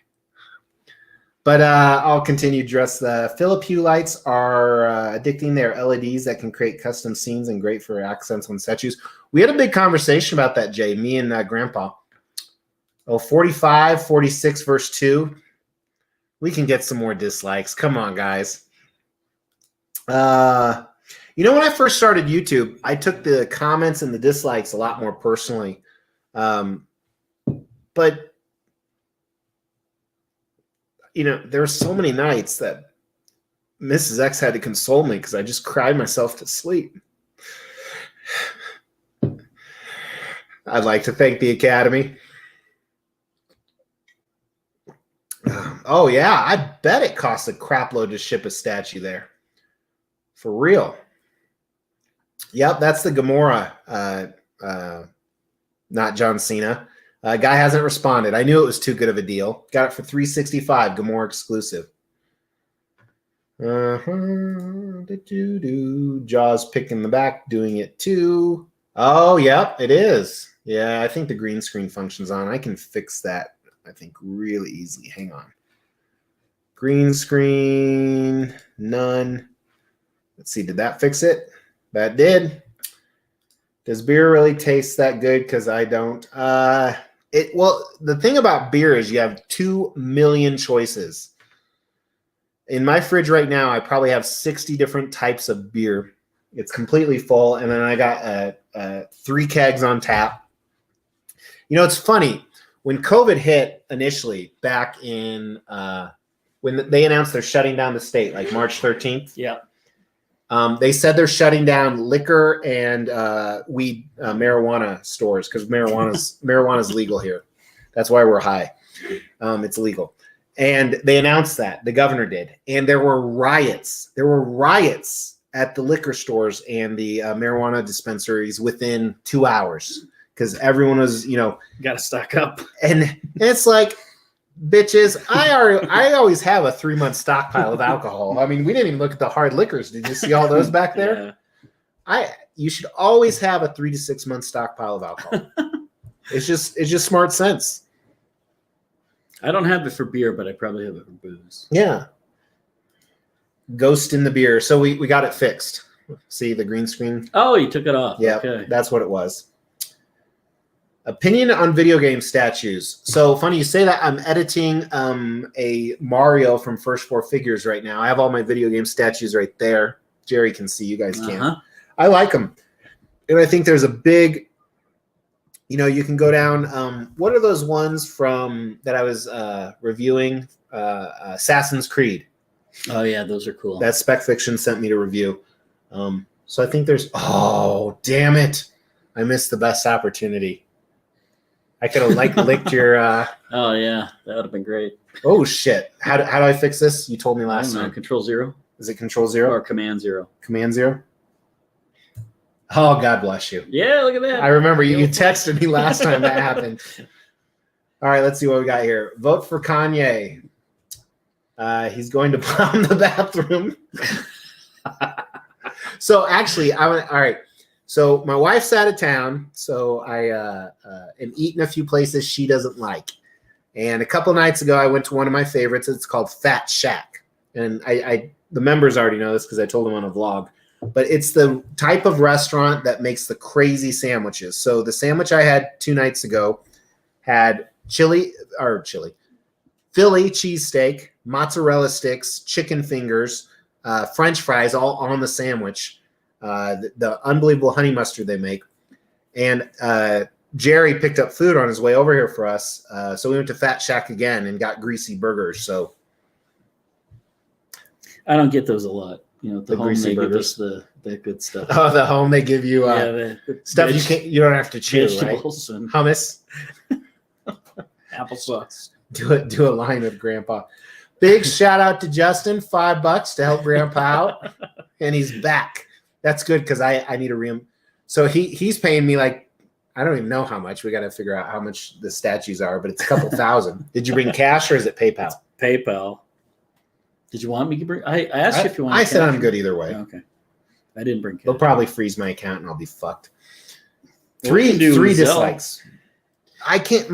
[SPEAKER 1] But I'll continue to dress. The Philippe lights are addicting. They're LEDs that can create custom scenes and great for accents on statues. We had a big conversation about that, Jay, me and Grandpa. 45, 46, verse 2. We can get some more dislikes. Come on, guys. When I first started YouTube, I took the comments and the dislikes a lot more personally. But there were so many nights that Mrs. X had to console me because I just cried myself to sleep. I'd like to thank the Academy. Oh, yeah. I bet it costs a crap load to ship a statue there. For real. Yep, that's the Gamora, not John Cena. Guy hasn't responded. I knew it was too good of a deal. Got it for $365, Gamora exclusive. Jaws picking the back, doing it too. Oh, yep, it is. Yeah, I think the green screen function's on. I can fix that, I think, really easily. Hang on. Green screen, none. Let's see, did that fix it? That did. Does beer really taste that good? Because I don't. Well, the thing about beer is you have 2 million choices. In my fridge right now, I probably have 60 different types of beer. It's completely full, and then I got 3 kegs on tap. You know, it's funny. When COVID hit initially back in when they announced they're shutting down the state, like March 13th.
[SPEAKER 2] Yeah.
[SPEAKER 1] They said they're shutting down liquor and weed, marijuana stores because marijuana's legal here. That's why we're high. It's legal. And they announced that, the governor did. And there were riots. There were riots at the liquor stores and the marijuana dispensaries within 2 hours because everyone was,
[SPEAKER 2] got to stock up.
[SPEAKER 1] And it's like, bitches, I always have a 3-month stockpile of alcohol. I mean, we didn't even look at the hard liquors. Did you see all those back there? Yeah. You should always have a 3 to 6 month stockpile of alcohol. It's just smart sense.
[SPEAKER 2] I don't have it for beer, but I probably have it for booze.
[SPEAKER 1] Yeah. Ghost in the beer. So we got it fixed. See the green screen?
[SPEAKER 2] Oh, you took it off.
[SPEAKER 1] Yeah,
[SPEAKER 2] okay.
[SPEAKER 1] That's what it was. Opinion on video game statues. So funny you say that. I'm editing a Mario from First Four Figures right now. I have all my video game statues right there. Jerry can see. You guys can't. I like them. And I think there's a big, you can go down. What are those ones from that I was reviewing? Assassin's Creed.
[SPEAKER 2] Oh, yeah. Those are cool.
[SPEAKER 1] That Spec Fiction sent me to review. So I think there's, oh, damn it. I missed the best opportunity. I could have licked your.
[SPEAKER 2] Oh yeah, that would have been great.
[SPEAKER 1] Oh shit! How do I fix this? You told me last time.
[SPEAKER 2] Control 0.
[SPEAKER 1] Is it Control 0
[SPEAKER 2] or Command 0?
[SPEAKER 1] Command 0. Oh, God bless you.
[SPEAKER 2] Yeah, look at that.
[SPEAKER 1] I remember you texted me last time that happened. All right, let's see what we got here. Vote for Kanye. He's going to bomb the bathroom. So actually, all right. So my wife's out of town, so I am eating a few places she doesn't like. And a couple nights ago, I went to one of my favorites. It's called Fat Shack. And the members already know this because I told them on a vlog. But it's the type of restaurant that makes the crazy sandwiches. So the sandwich I had 2 nights ago had Philly cheesesteak, mozzarella sticks, chicken fingers, French fries all on the sandwich. The unbelievable honey mustard they make. And Jerry picked up food on his way over here for us. So we went to Fat Shack again and got greasy burgers. So
[SPEAKER 2] I don't get those a lot. The home
[SPEAKER 1] greasy
[SPEAKER 2] they
[SPEAKER 1] burgers.
[SPEAKER 2] give us the good stuff.
[SPEAKER 1] Oh, the home they give you
[SPEAKER 2] the
[SPEAKER 1] stuff you don't have to chew,
[SPEAKER 2] vegetables
[SPEAKER 1] right?
[SPEAKER 2] and
[SPEAKER 1] Hummus.
[SPEAKER 2] applesauce.
[SPEAKER 1] Do a line with Grandpa. Big shout out to Justin, $5 to help Grandpa out. And he's back. That's good because I need a room. So he's paying me like, I don't even know how much. We got to figure out how much the statues are, but it's a couple thousand. Did you bring cash or is it PayPal?
[SPEAKER 2] It's PayPal. Did you want me to bring? I asked you if you wanted.
[SPEAKER 1] I said I'm good either way.
[SPEAKER 2] Oh, okay. I didn't bring cash.
[SPEAKER 1] They'll probably freeze my account and I'll be fucked.
[SPEAKER 2] Well, we can do
[SPEAKER 1] three
[SPEAKER 2] Zelle.
[SPEAKER 1] dislikes. I can't.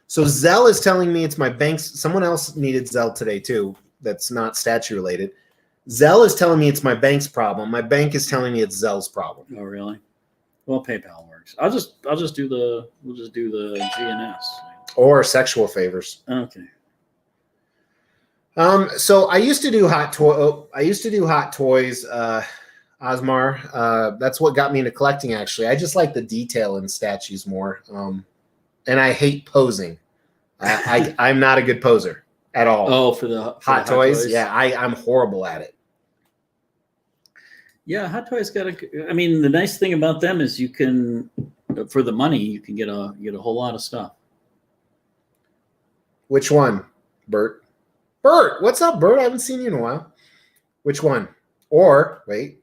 [SPEAKER 1] So Zelle is telling me it's my bank's. Someone else needed Zelle today too. That's not statue related. Zelle is telling me it's my bank's problem. My bank is telling me it's Zelle's problem.
[SPEAKER 2] Oh, really? Well, PayPal works. We'll just do the GNS.
[SPEAKER 1] Or sexual favors.
[SPEAKER 2] Okay.
[SPEAKER 1] So I used to do hot toys, Osmar. That's what got me into collecting. Actually, I just like the detail in statues more. And I hate posing. I'm not a good poser at all.
[SPEAKER 2] Oh, for the
[SPEAKER 1] hot toys? Yeah, I'm horrible at it.
[SPEAKER 2] Yeah, Hot Toys I mean, the nice thing about them is you can, for the money, you can get a whole lot of stuff.
[SPEAKER 1] Which one, Bert? Bert, what's up, Bert? I haven't seen you in a while. Which one? Or wait.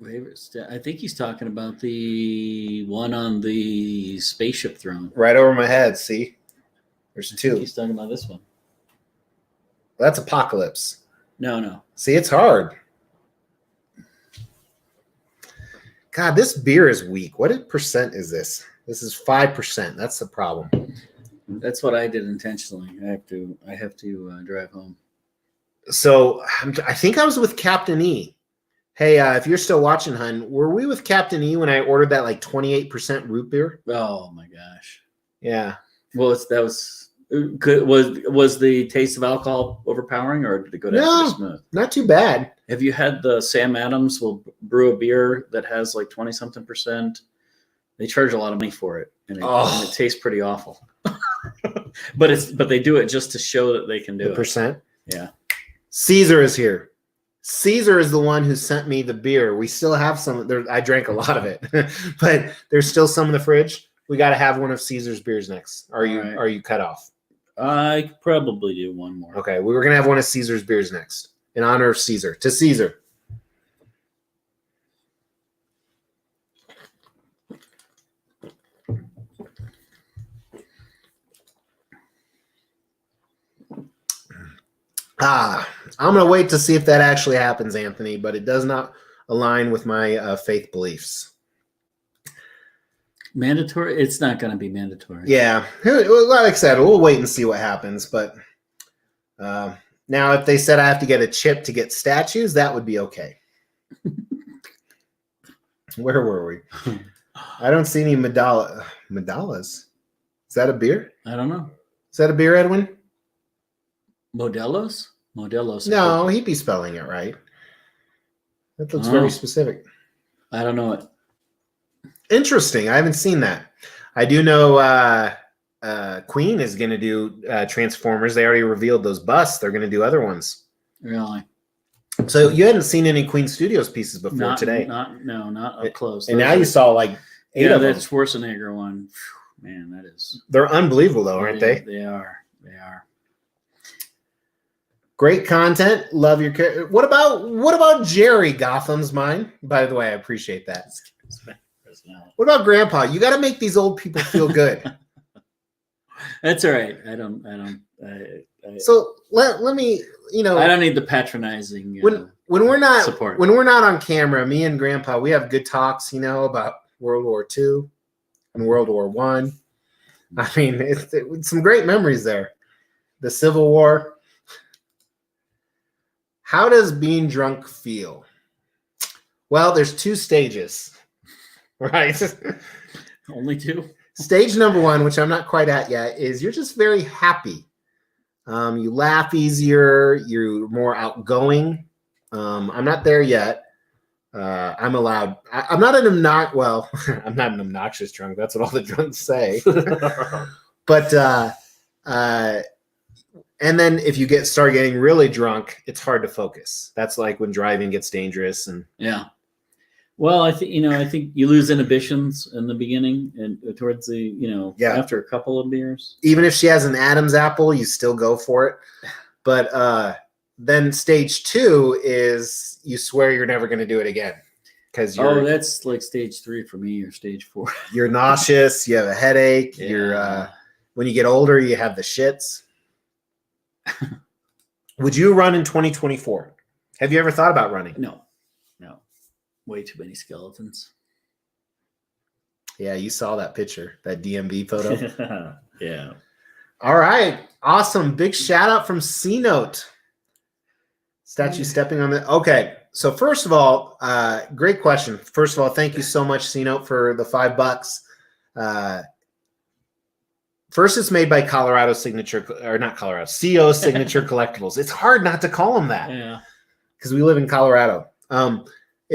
[SPEAKER 2] I think he's talking about the one on the spaceship throne.
[SPEAKER 1] Right over my head. See, there's 2.
[SPEAKER 2] He's talking about this one.
[SPEAKER 1] That's Apocalypse.
[SPEAKER 2] No.
[SPEAKER 1] See, it's hard. God, this beer is weak. What percent is this? This is 5%. That's the problem.
[SPEAKER 2] That's what I did intentionally. I have to drive home.
[SPEAKER 1] So I think I was with Captain E. Hey, if you're still watching, hun, were we with Captain E when I ordered that like 28% root beer?
[SPEAKER 2] Oh my gosh.
[SPEAKER 1] Yeah.
[SPEAKER 2] Well, that was good. Was the taste of alcohol overpowering, or did it go down
[SPEAKER 1] No,
[SPEAKER 2] pretty smooth?
[SPEAKER 1] not too bad.
[SPEAKER 2] Have you had the Sam Adams will brew a beer that has like 20-something%? They charge a lot of money for it, and it tastes pretty awful. but they do it just to show that they can do
[SPEAKER 1] The percent.
[SPEAKER 2] Yeah.
[SPEAKER 1] Caesar is here. Caesar is the one who sent me the beer. We still have some. There, I drank a lot of it, but there's still some in the fridge. We got to have one of Caesar's beers next. Are you cut off?
[SPEAKER 2] I could probably do one more.
[SPEAKER 1] Okay, we were gonna have one of Caesar's beers next in honor of Caesar. To Caesar. I'm going to wait to see if that actually happens, Anthony, but it does not align with my faith beliefs.
[SPEAKER 2] Mandatory? It's not going to be mandatory.
[SPEAKER 1] Yeah. Like I said, we'll wait and see what happens. But now if they said I have to get a chip to get statues, that would be okay. Where were we? I don't see any Medalas. Is that a beer?
[SPEAKER 2] I don't know.
[SPEAKER 1] Is that a beer, Edwin?
[SPEAKER 2] Modelos?
[SPEAKER 1] No, he'd be spelling it right. That looks very specific.
[SPEAKER 2] I don't know it.
[SPEAKER 1] Interesting. I haven't seen that. I do know Queen is going to do Transformers. They already revealed those busts. They're going to do other ones.
[SPEAKER 2] Really?
[SPEAKER 1] So you hadn't seen any Queen Studios pieces before today?
[SPEAKER 2] Not up close.
[SPEAKER 1] And now you saw like 8 of them.
[SPEAKER 2] That Schwarzenegger one. Man, that is.
[SPEAKER 1] They're unbelievable, though, aren't they?
[SPEAKER 2] They are. They are.
[SPEAKER 1] Great content. Love your character. What about Jerry, Gotham's Mine? By the way, I appreciate that. What about Grandpa? You got to make these old people feel good.
[SPEAKER 2] That's all right.
[SPEAKER 1] So let me,
[SPEAKER 2] I don't need the patronizing.
[SPEAKER 1] When we're not
[SPEAKER 2] support.
[SPEAKER 1] When we're not on camera, me and Grandpa, we have good talks, about World War II and World War I. I mean, it's some great memories there. The Civil War. How does being drunk feel? Well, there's 2 stages, right?
[SPEAKER 2] Only 2?
[SPEAKER 1] Stage number 1, which I'm not quite at yet, is you're just very happy. You laugh easier. You're more outgoing. I'm not there yet. I'm allowed. I'm not an I'm not an obnoxious drunk. That's what all the drunks say. But and then if you start getting really drunk, it's hard to focus. That's like when driving gets dangerous. And
[SPEAKER 2] yeah. Well, I think you lose inhibitions in the beginning and towards the after a couple of beers.
[SPEAKER 1] Even if she has an Adam's apple, you still go for it. But then stage 2 is you swear you're never going to do it again.
[SPEAKER 2] That's like stage 3 for me, or stage 4.
[SPEAKER 1] You're nauseous. You have a headache.
[SPEAKER 2] Yeah.
[SPEAKER 1] You're when you get older, you have the shits. Would you run in 2024? Have you ever thought about running?
[SPEAKER 2] No. Way too many skeletons.
[SPEAKER 1] Yeah, you saw that picture, that DMV photo.
[SPEAKER 2] Yeah.
[SPEAKER 1] All right. Awesome. Big shout out from C-Note. Statue stepping on the. Okay. So first of all, great question. First of all, thank you so much, C-Note, for the $5. First, it's made by CO Signature Collectibles. It's hard not to call them that.
[SPEAKER 2] Yeah.
[SPEAKER 1] Because we live in Colorado.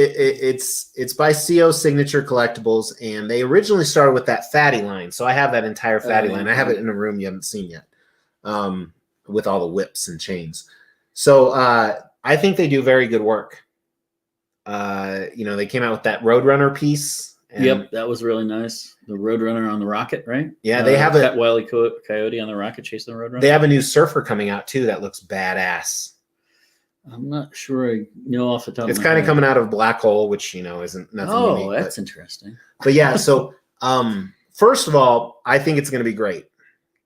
[SPEAKER 1] It's by CO Signature Collectibles, and they originally started with that fatty line. So I have that entire fatty line. I have it in a room you haven't seen yet, with all the whips and chains. So I think they do very good work. They came out with that Roadrunner piece.
[SPEAKER 2] Yep, that was really nice. The Roadrunner on the rocket, right?
[SPEAKER 1] Yeah, they have
[SPEAKER 2] a Wile E. Coyote on the rocket chasing the Roadrunner.
[SPEAKER 1] They have a new surfer coming out too that looks badass.
[SPEAKER 2] I'm not sure I know off the top.
[SPEAKER 1] It's kind of coming out of Black Hole, which isn't nothing.
[SPEAKER 2] Oh,
[SPEAKER 1] unique,
[SPEAKER 2] that's interesting.
[SPEAKER 1] But yeah, so first of all, I think it's going to be great.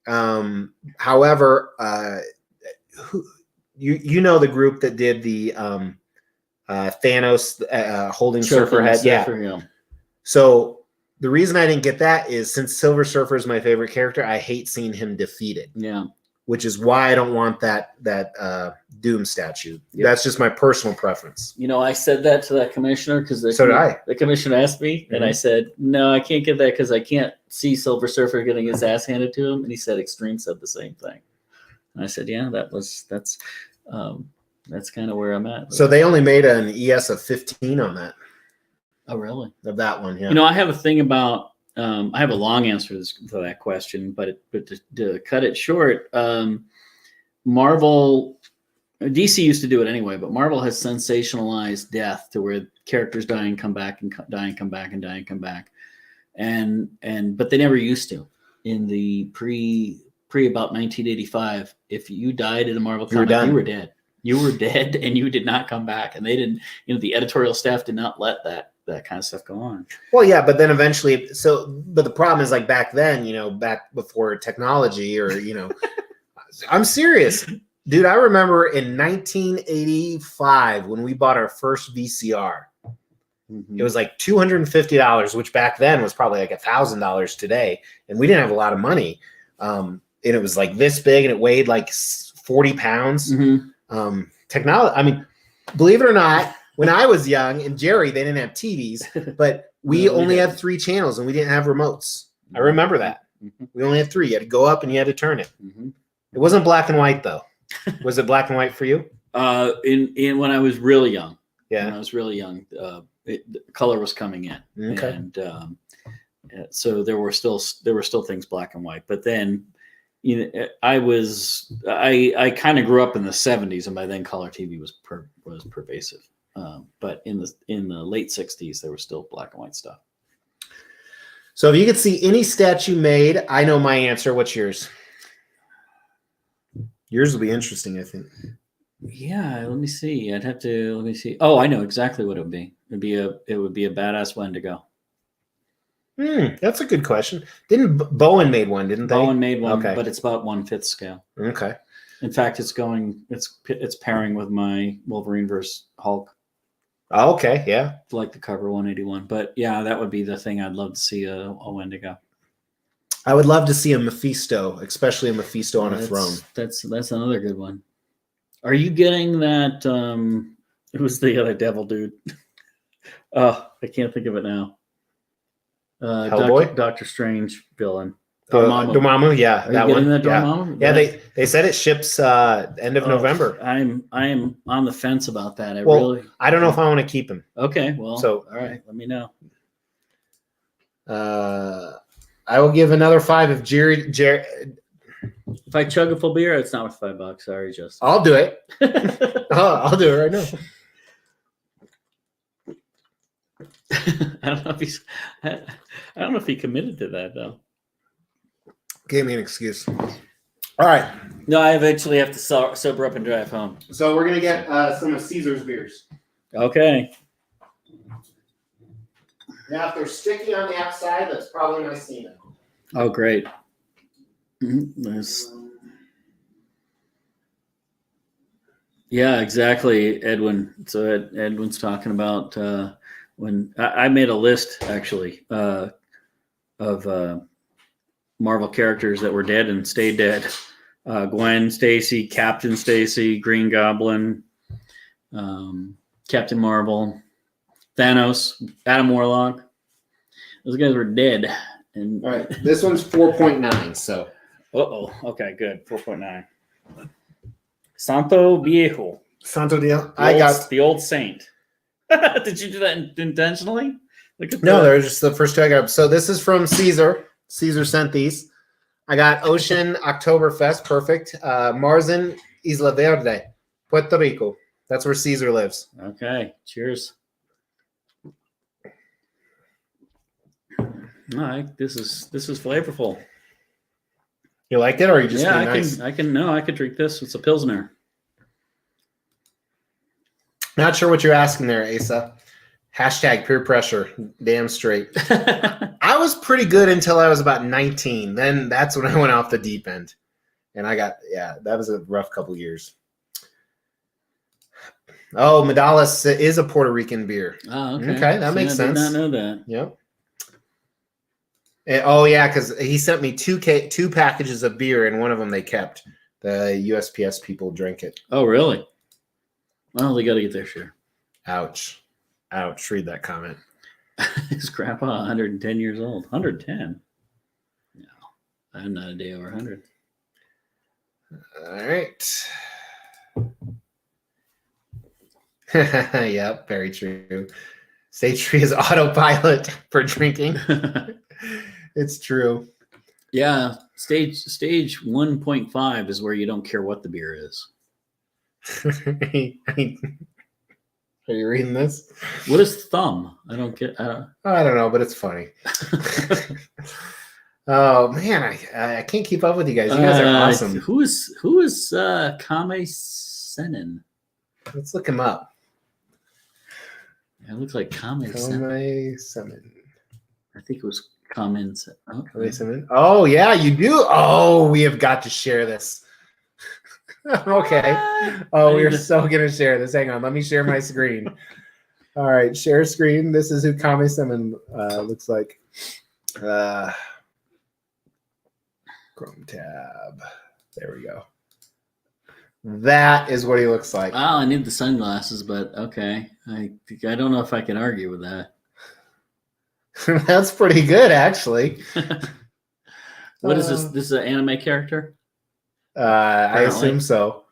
[SPEAKER 1] However, the group that did the Thanos holding Surfer head,
[SPEAKER 2] yeah.
[SPEAKER 1] So the reason I didn't get that is since Silver Surfer is my favorite character, I hate seeing him defeated.
[SPEAKER 2] Yeah.
[SPEAKER 1] which is why I don't want that Doom statue. Yep. That's just my personal preference.
[SPEAKER 2] You know, I said that to that commissioner because
[SPEAKER 1] the
[SPEAKER 2] commissioner asked me, and I said, no, I can't get that because I can't see Silver Surfer getting his ass handed to him. And he said Extreme said the same thing. And I said, yeah, that's kind of where I'm at.
[SPEAKER 1] So they only made an ES of 15 on that.
[SPEAKER 2] Oh, really?
[SPEAKER 1] Of that one, yeah.
[SPEAKER 2] You know, I have a thing about. I have a long answer to that question, but to cut it short, Marvel, DC used to do it anyway, but Marvel has sensationalized death to where characters die and come back and die and come back and die and come back, but they never used to. In the pre about 1985, if you died in a Marvel comic, you were dead. You were dead, and you did not come back. And they didn't. You know, the editorial staff did not let that kind of stuff go on.
[SPEAKER 1] Well, yeah, but then eventually, but the problem is like back then, you know, back before technology or, you know, I'm serious, dude. I remember in 1985 when we bought our first VCR, it was like $250, which back then was probably like $1,000 today. And we didn't have a lot of money. And it was like this big and it weighed like 40 pounds. Technology. I mean, believe it or not, when I was young and Jerry, they didn't have TVs, but we only had 3 channels and we didn't have remotes. I remember that. We only had 3. You had to go up and you had to turn it. It wasn't black and white though. Was it black and white for you?
[SPEAKER 2] In when I was really young.
[SPEAKER 1] Yeah.
[SPEAKER 2] When I was really young, the color was coming in.
[SPEAKER 1] Okay.
[SPEAKER 2] And so there were still things black and white, but then you know, I kind of grew up in the 70s, and by then color TV was pervasive. But in the late 60s, there was still black and white stuff.
[SPEAKER 1] So if you could see any statue made, I know my answer. What's yours? Yours will be interesting, I think.
[SPEAKER 2] Yeah, let me see. Let me see. Oh, I know exactly what it would be. It would be a badass Wendigo.
[SPEAKER 1] That's a good question. Didn't Bowen made one, didn't they?
[SPEAKER 2] Bowen made one,
[SPEAKER 1] okay.
[SPEAKER 2] But it's about 1/5 scale.
[SPEAKER 1] Okay.
[SPEAKER 2] In fact, it's pairing with my Wolverine versus Hulk.
[SPEAKER 1] Oh, okay, yeah.
[SPEAKER 2] Like the cover 181. But yeah, that would be the thing I'd love to see a Wendigo.
[SPEAKER 1] I would love to see a Mephisto, especially a Mephisto on a throne.
[SPEAKER 2] That's another good one. Are you getting that? Who's the other devil dude? Oh, I can't think of it now.
[SPEAKER 1] Hellboy?
[SPEAKER 2] Doctor Strange villain.
[SPEAKER 1] Dormammu, yeah.
[SPEAKER 2] Are you getting that Dormammu?
[SPEAKER 1] Yeah, they said it ships end of November.
[SPEAKER 2] I am on the fence about that.
[SPEAKER 1] I don't know if I want to keep him.
[SPEAKER 2] Okay, well, all right, let me know.
[SPEAKER 1] I will give another 5 if Jerry.
[SPEAKER 2] If I chug a full beer, it's not worth $5. Sorry, Justin.
[SPEAKER 1] I'll do it. I'll do it right now.
[SPEAKER 2] I don't know if he committed to that though.
[SPEAKER 1] Gave me an excuse. All right.
[SPEAKER 2] No, I eventually have to sober up and drive home.
[SPEAKER 1] So we're gonna get some of Caesar's beers.
[SPEAKER 2] Okay.
[SPEAKER 1] Now, if they're sticky on the outside, that's probably my Cena.
[SPEAKER 2] Oh, great. Yeah, exactly, Edwin. So Edwin's talking about when I made a list actually of Marvel characters that were dead and stayed dead. Gwen Stacy, Captain Stacy, Green Goblin, Captain Marvel, Thanos, Adam Warlock. Those guys were dead. And
[SPEAKER 1] all right, this one's 4.9. So,
[SPEAKER 2] okay, good. 4.9. Santo Viejo.
[SPEAKER 1] Santo Viejo.
[SPEAKER 2] I got the old saint. Did you do that intentionally?
[SPEAKER 1] No, they're just the first 2 I got. So this is from Caesar. Caesar sent these. I got Ocean Oktoberfest. Perfect. Marzen Isla Verde, Puerto Rico. That's where Caesar lives.
[SPEAKER 2] Okay. Cheers. All right. This is flavorful.
[SPEAKER 1] You like it, or are you just being nice?
[SPEAKER 2] I could drink this. It's a Pilsner.
[SPEAKER 1] Not sure what you're asking there, Asa. Hashtag peer pressure. Damn straight. I was pretty good until I was about 19. Then that's when I went off the deep end. And that was a rough couple years. Oh, Medalis is a Puerto Rican beer.
[SPEAKER 2] Oh, okay.
[SPEAKER 1] Okay, that makes sense.
[SPEAKER 2] I did not know that.
[SPEAKER 1] Yep. Oh, yeah, because he sent me two packages of beer, and one of them they kept. The USPS people drink it.
[SPEAKER 2] Oh, really? Well, they got to get their share.
[SPEAKER 1] Ouch. Ouch. Read that comment.
[SPEAKER 2] His grandpa, 110 years old. 110? No, I'm not a day over 100.
[SPEAKER 1] All right. Yep, very true. Stage 3 is autopilot for drinking. It's true.
[SPEAKER 2] Yeah, stage 1.5 is where you don't care what the beer is.
[SPEAKER 1] Are you reading this?
[SPEAKER 2] What is thumb? I don't
[SPEAKER 1] know, but it's funny. Oh man, I can't keep up with you guys. You guys are awesome.
[SPEAKER 2] Who is Kame Senin?
[SPEAKER 1] Let's look him up.
[SPEAKER 2] It looks like Kame
[SPEAKER 1] Senin.
[SPEAKER 2] I think it was Kame
[SPEAKER 1] Senin. Oh yeah, you do. Oh, we have got to share this. Okay. Oh, we're so gonna share this. Hang on, let me share my screen. All right, share screen. This is who Kame Senin looks like. Chrome tab. There we go. That is what he looks like.
[SPEAKER 2] Wow, I need the sunglasses, but okay. I don't know if I can argue with that.
[SPEAKER 1] That's pretty good, actually.
[SPEAKER 2] What is this? This is an anime character?
[SPEAKER 1] I assume so.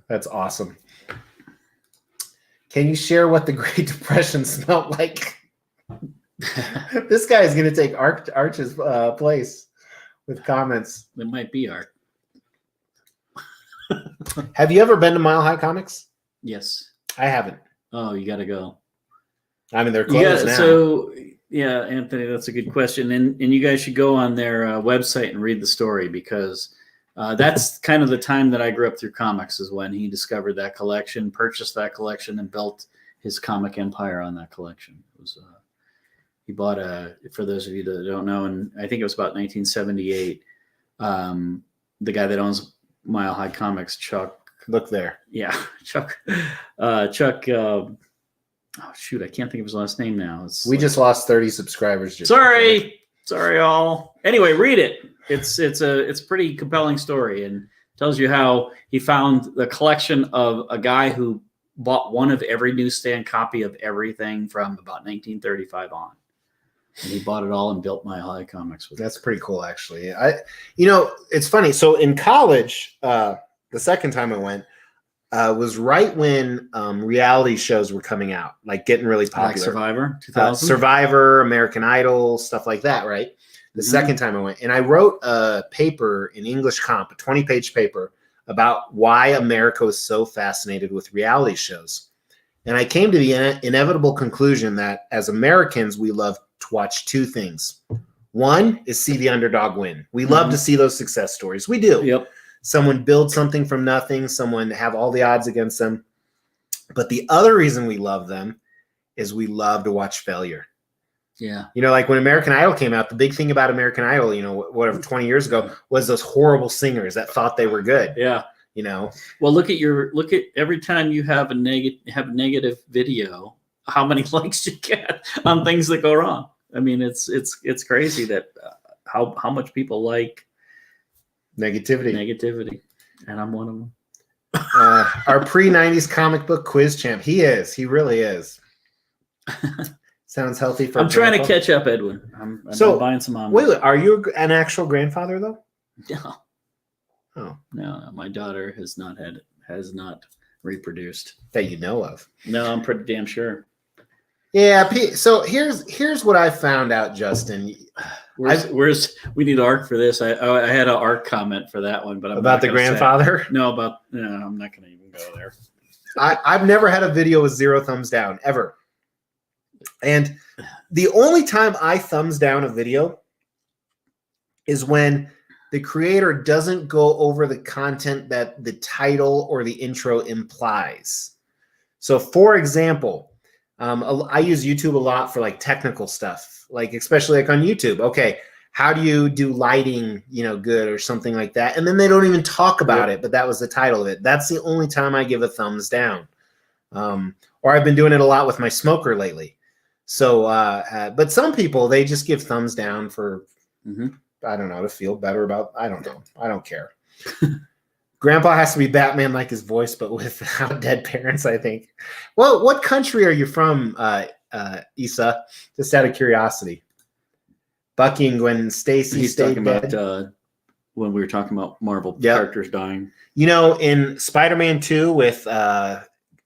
[SPEAKER 1] That's awesome. Can you share what the Great Depression smelled like? This guy is going to take Arch's place with comments.
[SPEAKER 2] It might be art.
[SPEAKER 1] Have you ever been to Mile High Comics?
[SPEAKER 2] Yes.
[SPEAKER 1] I haven't.
[SPEAKER 2] Oh, you got to go.
[SPEAKER 1] I mean, they're closed now.
[SPEAKER 2] So, yeah, Anthony, that's a good question. And you guys should go on their website and read the story, because that's kind of the time that I grew up through comics, is when he discovered that collection, purchased that collection, and built his comic empire on that collection. It was he bought for those of you that don't know, and I think it was about 1978, the guy that owns Mile High Comics, Chuck.
[SPEAKER 1] Look there.
[SPEAKER 2] Yeah, Chuck. Oh shoot, I can't think of his last name now.
[SPEAKER 1] We just lost 30 subscribers.
[SPEAKER 2] Sorry, all. Anyway, read it. It's a pretty compelling story, and tells you how he found the collection of a guy who bought one of every newsstand copy of everything from about 1935 on. And he bought it all and built Mile High Comics with it.
[SPEAKER 1] That's pretty cool, actually. It's funny. So in college, the second time I went, was right when reality shows were coming out, like getting really popular.
[SPEAKER 2] Like Survivor, 2000?
[SPEAKER 1] Survivor, American Idol, stuff like that, right? The second time I went. And I wrote a paper in English Comp, a 20-page paper, about why America was so fascinated with reality shows. And I came to the inevitable conclusion that as Americans, we love to watch two things. One is see the underdog win. We love to see those success stories. We do.
[SPEAKER 2] Yep.
[SPEAKER 1] Someone build something from nothing, someone have all the odds against them. But the other reason we love them is we love to watch failure.
[SPEAKER 2] Yeah.
[SPEAKER 1] Like when American Idol came out, the big thing about American Idol, whatever, 20 years ago, was those horrible singers that thought they were good.
[SPEAKER 2] Yeah. Well, look at every time you have a negative video, how many likes you get on things that go wrong. I mean, it's crazy that how much people like negativity, and I'm one of them.
[SPEAKER 1] Our pre-90s comic book quiz champ. He really is. Sounds healthy for.
[SPEAKER 2] I'm trying to catch up, Edwin. I'm buying some on.
[SPEAKER 1] Wait, are you an actual grandfather though?
[SPEAKER 2] No.
[SPEAKER 1] Oh
[SPEAKER 2] no, my daughter has not reproduced
[SPEAKER 1] that you know of.
[SPEAKER 2] No, I'm pretty damn sure.
[SPEAKER 1] Yeah. So here's what I found out, Justin.
[SPEAKER 2] We need art for this. I had an art comment for that one, but I'm
[SPEAKER 1] about the grandfather.
[SPEAKER 2] No, I'm not going to even go there.
[SPEAKER 1] I've never had a video with 0 thumbs down ever, and the only time I thumbs down a video is when the creator doesn't go over the content that the title or the intro implies. So, for example, I use YouTube a lot for like technical stuff, like especially like on YouTube. Okay, how do you do lighting, good or something like that? And then they don't even talk about it, but that was the title of it. That's the only time I give a thumbs down. Or I've been doing it a lot with my smoker lately. So, but some people, they just give thumbs down for, I don't know, to feel better about. I don't know. I don't care. Grandpa has to be Batman like his voice, but without dead parents, I think. Well, what country are you from, Issa? Just out of curiosity. Bucky and Gwen Stacy
[SPEAKER 2] He's
[SPEAKER 1] stayed
[SPEAKER 2] talking
[SPEAKER 1] dead.
[SPEAKER 2] about when we were talking about Marvel
[SPEAKER 1] Yep.
[SPEAKER 2] characters dying.
[SPEAKER 1] You know, in Spider-Man 2 with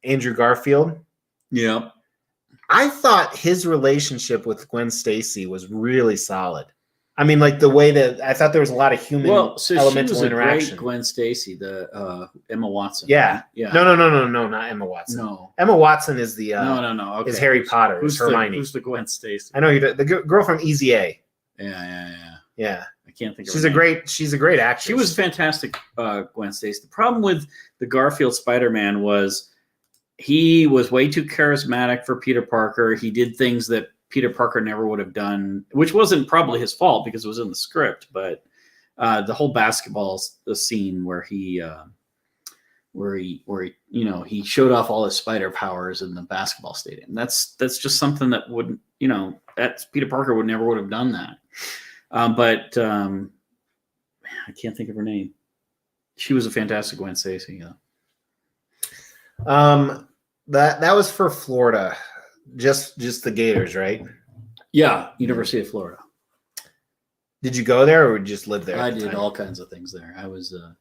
[SPEAKER 1] Andrew Garfield,
[SPEAKER 2] Yeah.
[SPEAKER 1] I thought his relationship with Gwen Stacy was really solid. I mean, like the way that I thought there was a lot of human elemental
[SPEAKER 2] she was
[SPEAKER 1] interaction.
[SPEAKER 2] a great Gwen Stacy, the Emma Watson.
[SPEAKER 1] Yeah.
[SPEAKER 2] Right? Yeah.
[SPEAKER 1] No, not Emma Watson.
[SPEAKER 2] No.
[SPEAKER 1] Emma Watson is the
[SPEAKER 2] No. Okay.
[SPEAKER 1] is Harry Potter.
[SPEAKER 2] Who's
[SPEAKER 1] Is Hermione.
[SPEAKER 2] who's the Gwen Stacy?
[SPEAKER 1] I know you're the girl from Easy A.
[SPEAKER 2] Yeah. I can't think of
[SPEAKER 1] She's
[SPEAKER 2] her
[SPEAKER 1] a
[SPEAKER 2] name.
[SPEAKER 1] great actress.
[SPEAKER 2] She was fantastic, Gwen Stacy. The problem with the Garfield Spider-Man was he was way too charismatic for Peter Parker. He did things that Peter Parker never would have done, which wasn't probably his fault because it was in the script. But the whole basketball scene where he he showed off all his spider powers in the basketball stadium. That's just something that wouldn't, that Peter Parker would have done that. But I can't think of her name. She was a fantastic Gwen Stacy.
[SPEAKER 1] Yeah. That was for Florida, just the Gators, right?
[SPEAKER 2] Yeah, University of Florida.
[SPEAKER 1] Did you go there or just live there?
[SPEAKER 2] I did all kinds of things there. I was a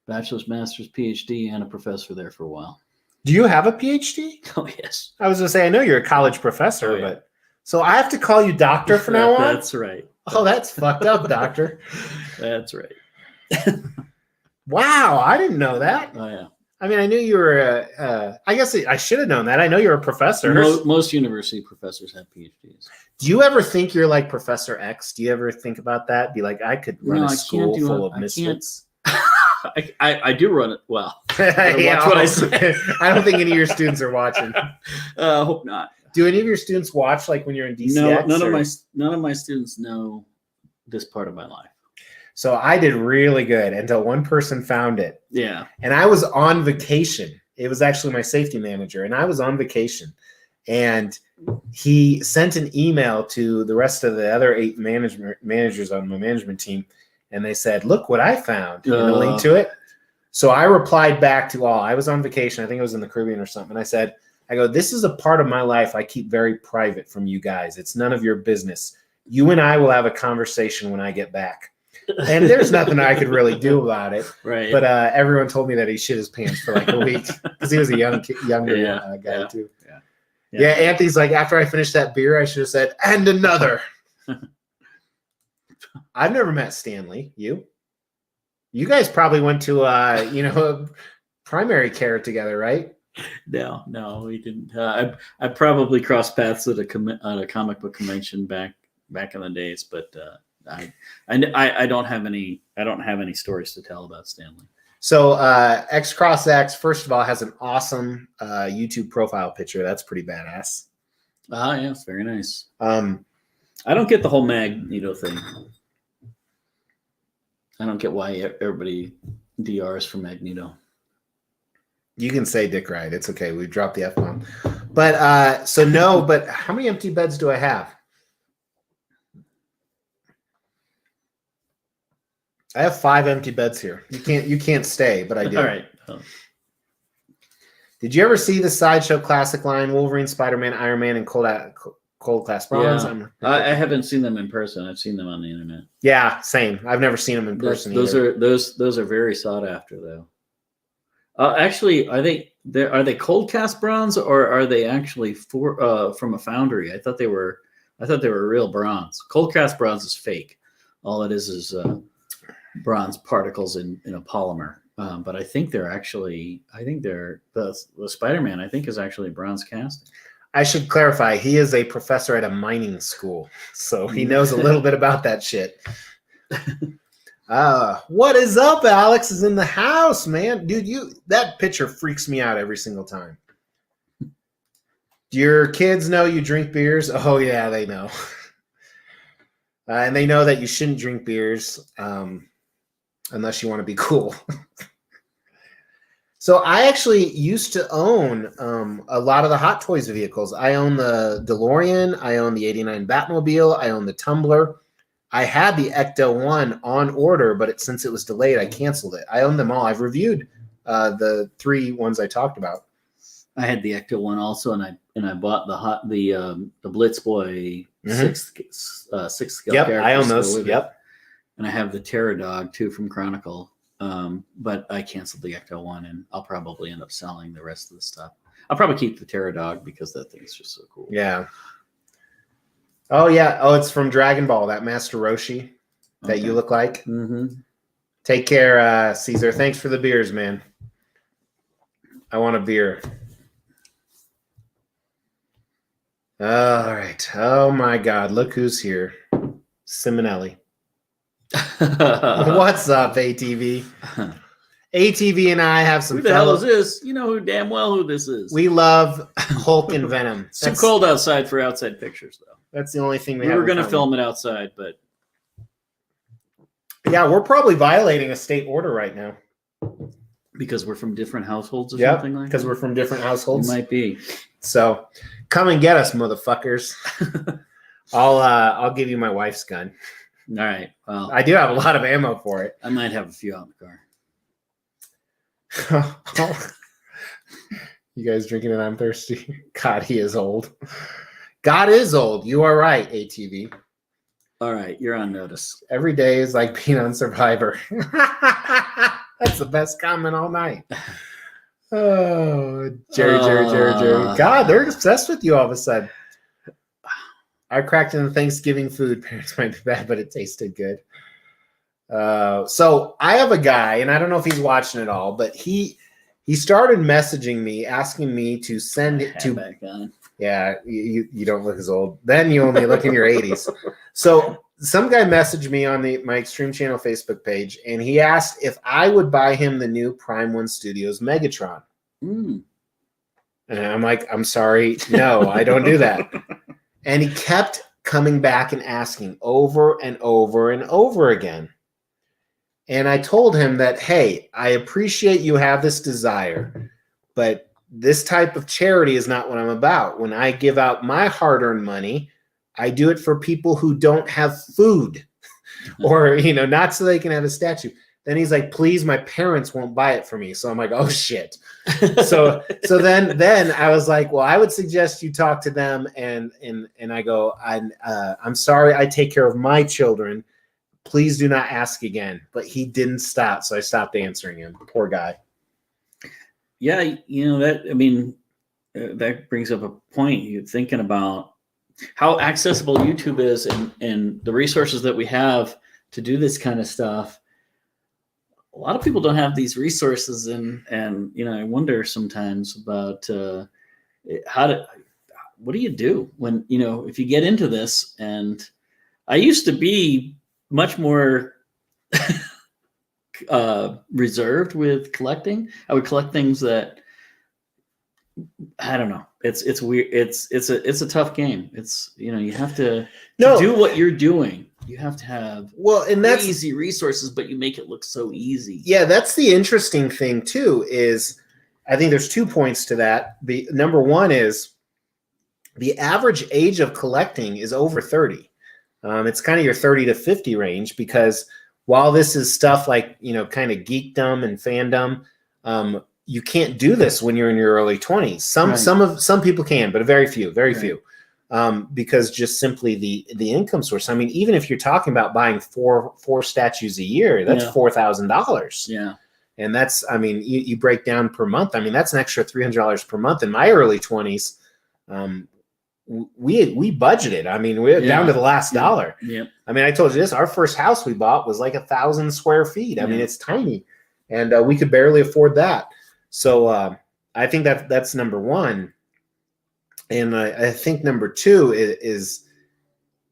[SPEAKER 2] bachelor's, master's, PhD, and a professor there for a while.
[SPEAKER 1] Do you have a PhD?
[SPEAKER 2] Oh yes.
[SPEAKER 1] I was gonna say I know you're a college professor,
[SPEAKER 2] yeah.
[SPEAKER 1] But so I have to call you doctor from now on.
[SPEAKER 2] That's right.
[SPEAKER 1] Oh, that's fucked up, doctor.
[SPEAKER 2] That's right.
[SPEAKER 1] Wow, I didn't know that.
[SPEAKER 2] Oh yeah.
[SPEAKER 1] I mean, I knew you were. I guess I should have known that. I know you're a professor.
[SPEAKER 2] Most university professors have PhDs.
[SPEAKER 1] Do you ever think you're like Professor X? Do you ever think about that? Be like, I could run a school full of misfits.
[SPEAKER 2] I do run it well.
[SPEAKER 1] Yeah,
[SPEAKER 2] watch what I say.
[SPEAKER 1] I don't think any of your students are watching.
[SPEAKER 2] Hope not.
[SPEAKER 1] Do any of your students watch like when you're in DCX?
[SPEAKER 2] No, none of my students know this part of my life.
[SPEAKER 1] So I did really good until one person found it.
[SPEAKER 2] Yeah.
[SPEAKER 1] And I was on vacation. It was actually my safety manager, and I was on vacation. And he sent an email to the rest of the other 8 managers on my management team, and they said, "Look what I found," and a link to it. So I replied back to all. I was on vacation. I think I was in the Caribbean or something. And I go, "This is a part of my life I keep very private from you guys. It's none of your business. You and I will have a conversation when I get back." And there's nothing I could really do about it.
[SPEAKER 2] Right.
[SPEAKER 1] But everyone told me that he shit his pants for like a week because he was a younger guy too. Yeah. Anthony's like, after I finished that beer, I should have said, "And another." I've never met Stanley. You guys probably went to primary care together, right?
[SPEAKER 2] No, we didn't. I probably crossed paths at a comic book convention back in the days, but I don't have any stories to tell about Stanley.
[SPEAKER 1] So X Cross X, first of all, has an awesome YouTube profile picture. That's pretty badass.
[SPEAKER 2] Yeah, it's very nice. I don't get the whole Magneto thing. I don't get why everybody DRs for Magneto.
[SPEAKER 1] You can say Dick Ride. It's okay. We dropped the F-bomb. But but how many empty beds do I have? I have 5 empty beds here. You can't stay, but I do.
[SPEAKER 2] All right.
[SPEAKER 1] Did you ever see the Sideshow Classic line? Wolverine, Spider-Man, Iron Man, and Cold Class Bronze?
[SPEAKER 2] Yeah. I haven't seen them in person. I've seen them on the internet.
[SPEAKER 1] Yeah, same. I've never seen them in person.
[SPEAKER 2] Those are very sought after, though. Actually, are they cold cast bronze or are they actually from a foundry? I thought they were real bronze. Cold cast bronze is fake. All it is bronze particles in a polymer. But I think the Spider-Man, I think, is actually bronze casting.
[SPEAKER 1] I should clarify, he is a professor at a mining school, so he knows a little bit about that shit. What is up? Alex is in the house, man. Dude, that picture freaks me out every single time. Do your kids know you drink beers? Oh, yeah, they know. And they know that you shouldn't drink beers unless you want to be cool. So I actually used to own a lot of the Hot Toys vehicles. I own the DeLorean. I own the '89 Batmobile. I own the Tumbler. I had the Ecto 1 on order, but since it was delayed, I canceled it. I own them all. I've reviewed the 3 ones I talked about.
[SPEAKER 2] I had the Ecto 1 also, and I bought the Blitz Boy six scale.
[SPEAKER 1] Yep, I own those. Yep.
[SPEAKER 2] And I have the Terror Dog too from Chronicle. But I canceled the Ecto 1, and I'll probably end up selling the rest of the stuff. I'll probably keep the Terror Dog because that thing's just so cool.
[SPEAKER 1] Yeah. Oh, yeah. Oh, it's from Dragon Ball, that Master Roshi that you look like.
[SPEAKER 2] Mm-hmm.
[SPEAKER 1] Take care, Caesar. Thanks for the beers, man. I want a beer. All right. Oh, my God. Look who's here. Simonelli. What's up, ATV? ATV and I have some.
[SPEAKER 2] Who the hell is this? You know who damn well who this is.
[SPEAKER 1] We love Hulk and Venom.
[SPEAKER 2] It's too cold outside for outside pictures, though.
[SPEAKER 1] That's the only thing
[SPEAKER 2] we were going to film it outside, but
[SPEAKER 1] yeah, we're probably violating a state order right now
[SPEAKER 2] because we're from different households or something like that.
[SPEAKER 1] Because we're from different households.
[SPEAKER 2] We might be.
[SPEAKER 1] So, come and get us, motherfuckers. I'll give you my wife's gun.
[SPEAKER 2] All right. Well,
[SPEAKER 1] I do have a lot of ammo for it.
[SPEAKER 2] I might have a few out in the car.
[SPEAKER 1] You guys drinking and I'm thirsty? God, he is old. God is old. You are right, ATV.
[SPEAKER 2] All right, you're on notice.
[SPEAKER 1] Every day is like being on Survivor. That's the best comment all night. Oh, Jerry. God, they're obsessed with you all of a sudden. I cracked into Thanksgiving food. Parents might be bad, but it tasted good. So I have a guy, and I don't know if he's watching it all, but he started messaging me, asking me to send it to.
[SPEAKER 2] Back on.
[SPEAKER 1] Yeah, you don't look as old. Then you only look in your 80s. So some guy messaged me on my Extreme Channel Facebook page, and he asked if I would buy him the new Prime One Studios Megatron.
[SPEAKER 2] Mm.
[SPEAKER 1] And I'm like, I'm sorry, no, I don't do that. And he kept coming back and asking over and over and over again. And I told him that, hey, I appreciate you have this desire, but this type of charity is not what I'm about. When I give out my hard-earned money, I do it for people who don't have food or, not so they can have a statue. Then he's like, please, my parents won't buy it for me. So I'm like, oh, shit. So then I was like, well, I would suggest you talk to them. And I go, I'm sorry, I take care of my children. Please do not ask again. But he didn't stop. So I stopped answering him. Poor guy.
[SPEAKER 2] Yeah. That brings up a point. You're thinking about how accessible YouTube is and the resources that we have to do this kind of stuff. A lot of people don't have these resources, and I wonder sometimes about what do you do when if you get into this? And I used to be much more reserved with collecting. I would collect things that I don't know. It's weird. It's a tough game. It's you have to do what you're doing. You have to have that's easy resources, but you make it look so easy.
[SPEAKER 1] Yeah, that's the interesting thing too. Is I think there's 2 points to that. The number one is the average age of collecting is over 30. It's kind of your 30 to 50 range because while this is stuff like kind of geekdom and fandom, you can't do this when you're in your early 20s. Some people can, but very few. Because just simply the income source. I mean, even if you're talking about buying four statues a year, that's $4,000.
[SPEAKER 2] Yeah.
[SPEAKER 1] And that's, you break down per month. That's an extra $300 per month. In my early 20s, we budgeted. We're down to the last dollar.
[SPEAKER 2] Yeah.
[SPEAKER 1] I told you this, our first house we bought was like 1,000 square feet. It's tiny and we could barely afford that. So I think that's number one. And I think number two is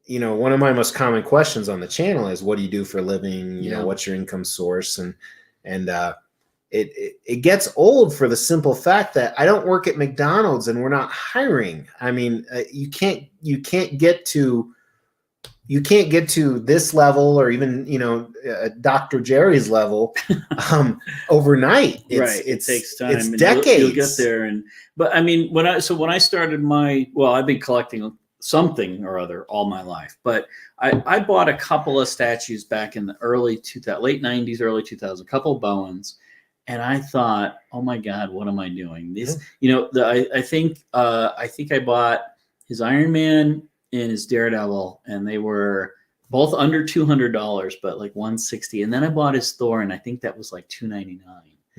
[SPEAKER 1] one of my most common questions on the channel is, what do you do for a living? What's your income source? And it gets old for the simple fact that I don't work at McDonald's and we're not hiring. You can't get to this level or even Dr. Jerry's level overnight.
[SPEAKER 2] It takes time.
[SPEAKER 1] It's decades.
[SPEAKER 2] You'll get there. But when I started I've been collecting something or other all my life. But I bought a couple of statues back in the late 90s, early 2000s, a couple of Bowens. And I thought, oh my God, what am I doing? This, I think I bought his Iron Man and his Daredevil, and they were both under $200, but like $160. And then I bought his Thor, and I think that was like $299.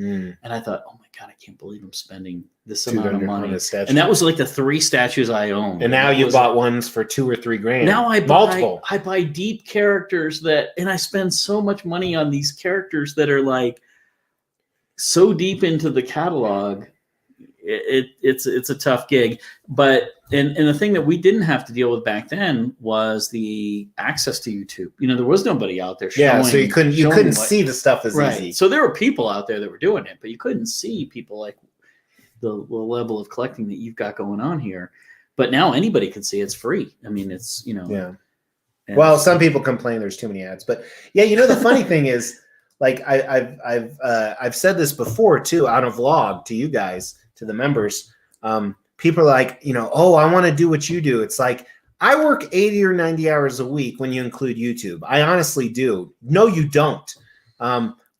[SPEAKER 2] And I thought, oh my God, I can't believe I'm spending this amount of money. And that was like the 3 statues I owned.
[SPEAKER 1] And now you bought ones for $2,000 or $3,000.
[SPEAKER 2] Now I buy deep characters and I spend so much money on these characters that are like so deep into the catalog. It's a tough gig. But and the thing that we didn't have to deal with back then was the access to YouTube. There was nobody out there showing.
[SPEAKER 1] Yeah, so you couldn't see the stuff as easy.
[SPEAKER 2] So there were people out there that were doing it, but you couldn't see people like the level of collecting that you've got going on here. But now anybody can see. It's free. I mean, it's
[SPEAKER 1] Yeah. Well, some people complain there's too many ads, but yeah, the funny thing is, like I've said this before too on a vlog to you guys, to the members. People are like, oh, I want to do what you do. It's like, I work 80 or 90 hours a week when you include YouTube. I honestly do. No, you don't.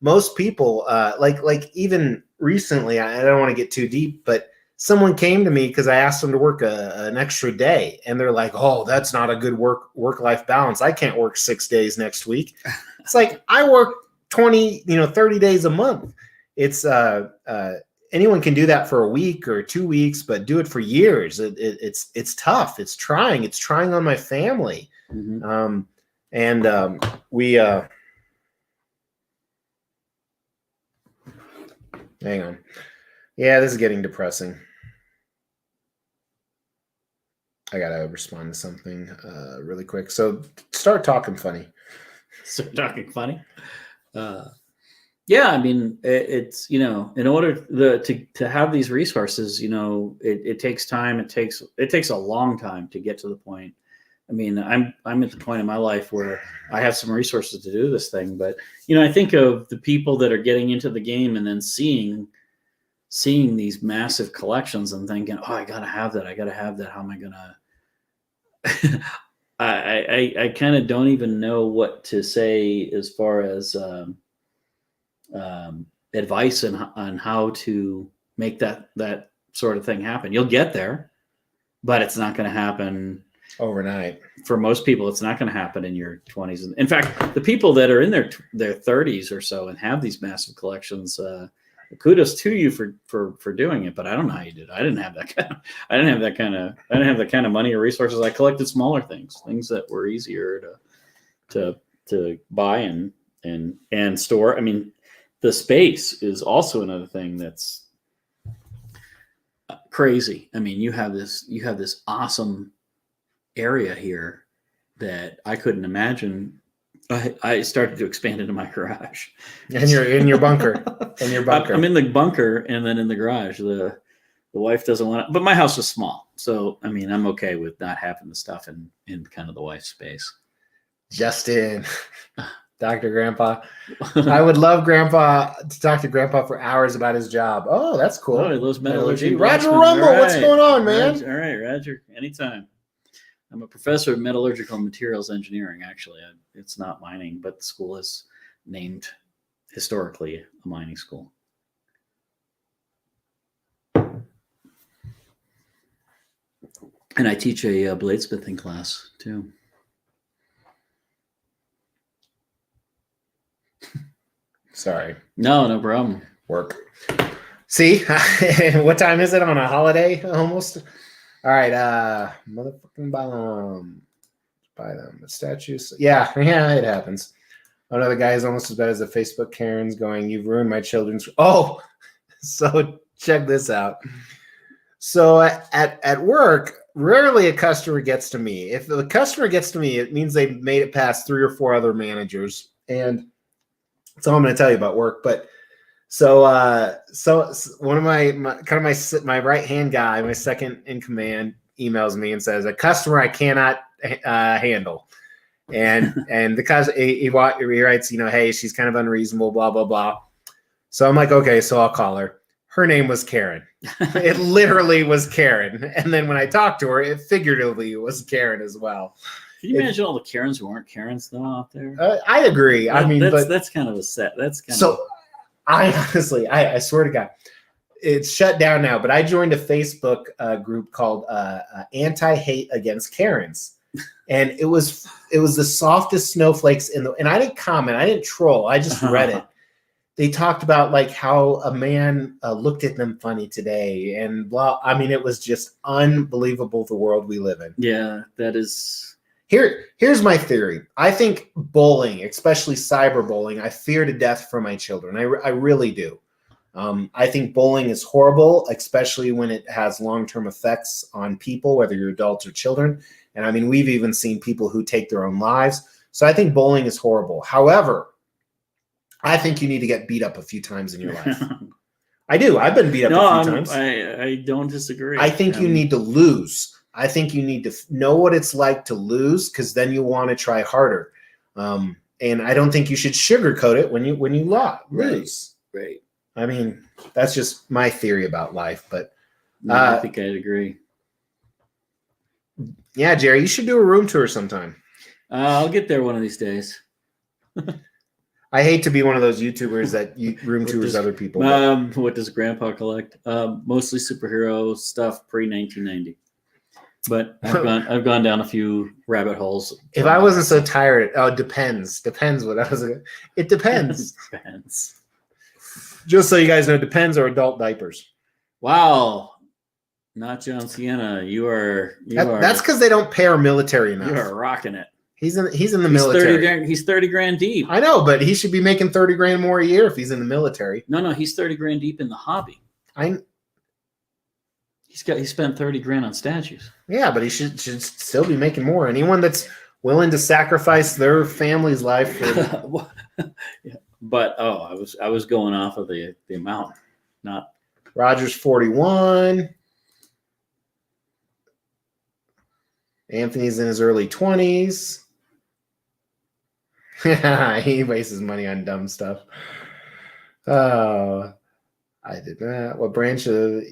[SPEAKER 1] Most people, like even recently, I don't want to get too deep, but someone came to me because I asked them to work an extra day, and they're like, oh, that's not a good work-life balance. I can't work 6 days next week. It's like, I work 20, 30 days a month. It's anyone can do that for a week or 2 weeks, but do it for years. It's tough. It's trying on my family.
[SPEAKER 2] Mm-hmm.
[SPEAKER 1] We hang on. Yeah, this is getting depressing. I gotta respond to something really quick. So start talking funny.
[SPEAKER 2] Start talking funny. Yeah, I mean, it's in order to have these resources, it takes time. It takes a long time to get to the point. I mean, I'm at the point in my life where I have some resources to do this thing, but I think of the people that are getting into the game and then seeing these massive collections and thinking, oh, I gotta have that. How am I gonna? I kind of don't even know what to say as far as advice on how to make that sort of thing happen. You'll get there, but it's not going to happen
[SPEAKER 1] overnight. For
[SPEAKER 2] most people, it's not going to happen in your 20s. In fact, the people that are in their 30s or so and have these massive collections, kudos to you for doing it. But I don't know how you did. I didn't have that kind of money or resources. I collected smaller things that were easier to buy and store. I mean, the space is also another thing that's crazy. I mean, you have this awesome area here that I couldn't imagine. I started to expand into my garage.
[SPEAKER 1] And you're in your bunker.
[SPEAKER 2] I'm in the bunker and then in the garage. The wife doesn't want it, but my house is small, so I mean, I'm okay with not having the stuff in kind of the wife's space.
[SPEAKER 1] Justin. Dr. Grandpa. I would love Grandpa to talk to Grandpa for hours about his job. Oh, that's cool.
[SPEAKER 2] Oh, he loves metallurgy.
[SPEAKER 1] Roger Rumble, right. What's going on, man?
[SPEAKER 2] All right, Roger. Anytime. I'm a professor of metallurgical materials engineering, actually. It's not mining, but the school is named historically a mining school. And I teach a bladesmithing class, too.
[SPEAKER 1] Sorry.
[SPEAKER 2] No problem.
[SPEAKER 1] Work. See? What time is it on a holiday almost? All right. Motherfucking bomb. Buy them. The statues. Yeah, it happens. Another guy is almost as bad as the Facebook Karen's going, you've ruined my children's. Oh, so check this out. So at work, rarely a customer gets to me. If the customer gets to me, it means they've made it past 3 or 4 other managers. And that's all I'm going to tell you about work. But so one of my right hand guy, my second in command, emails me and says, a customer I cannot handle. And because he writes, hey, she's kind of unreasonable, blah, blah, blah. So I'm like, okay, so I'll call her. Her name was Karen. It literally was Karen. And then when I talked to her, it figuratively was Karen as well.
[SPEAKER 2] Can you imagine all the Karens who aren't Karens though out there?
[SPEAKER 1] I agree.
[SPEAKER 2] That's kind of a set. That's kind of.
[SPEAKER 1] I honestly, I swear to God, it's shut down now. But I joined a Facebook group called Anti-Hate Against Karens, and it was the softest snowflakes in the. And I didn't comment. I didn't troll. I just read it. They talked about like how a man looked at them funny today and blah. I mean, it was just unbelievable the world we live in.
[SPEAKER 2] Yeah, that is.
[SPEAKER 1] Here's my theory. I think bullying, especially cyberbullying, I fear to death for my children. I really do. I think bullying is horrible, especially when it has long-term effects on people, whether you're adults or children. And I mean, we've even seen people who take their own lives. So I think bullying is horrible. However, I think you need to get beat up a few times in your life. I do. I've been beat up a few times.
[SPEAKER 2] I don't disagree.
[SPEAKER 1] I think you need to lose. I think you need to know what it's like to lose, because then you want to try harder. And I don't think you should sugarcoat it when you lose.
[SPEAKER 2] Right.
[SPEAKER 1] I mean, that's just my theory about life. But
[SPEAKER 2] no, I think I'd agree.
[SPEAKER 1] Yeah, Jerry, you should do a room tour sometime.
[SPEAKER 2] I'll get there one of these days.
[SPEAKER 1] I hate to be one of those YouTubers that room tours other people.
[SPEAKER 2] What does Grandpa collect? Mostly superhero stuff pre-1990. But I've gone down a few rabbit holes.
[SPEAKER 1] If I wasn't so tired, it depends. Depends what I was. It depends.
[SPEAKER 2] Depends.
[SPEAKER 1] Just so you guys know, depends are adult diapers.
[SPEAKER 2] Wow, not John Sienna. You are.
[SPEAKER 1] That's because they don't pay our military enough.
[SPEAKER 2] You are rocking it.
[SPEAKER 1] He's in the military.
[SPEAKER 2] He's 30 grand deep.
[SPEAKER 1] I know, but he should be making 30 grand more a year if he's in the military.
[SPEAKER 2] No, he's 30 grand deep in the hobby. He spent 30 grand on statues.
[SPEAKER 1] Yeah, but he should still be making more. Anyone that's willing to sacrifice their family's life for
[SPEAKER 2] yeah. But I was going off of the amount, not
[SPEAKER 1] Roger's 41. Anthony's in his early 20s. He wastes his money on dumb stuff. Oh, I did that. What branch of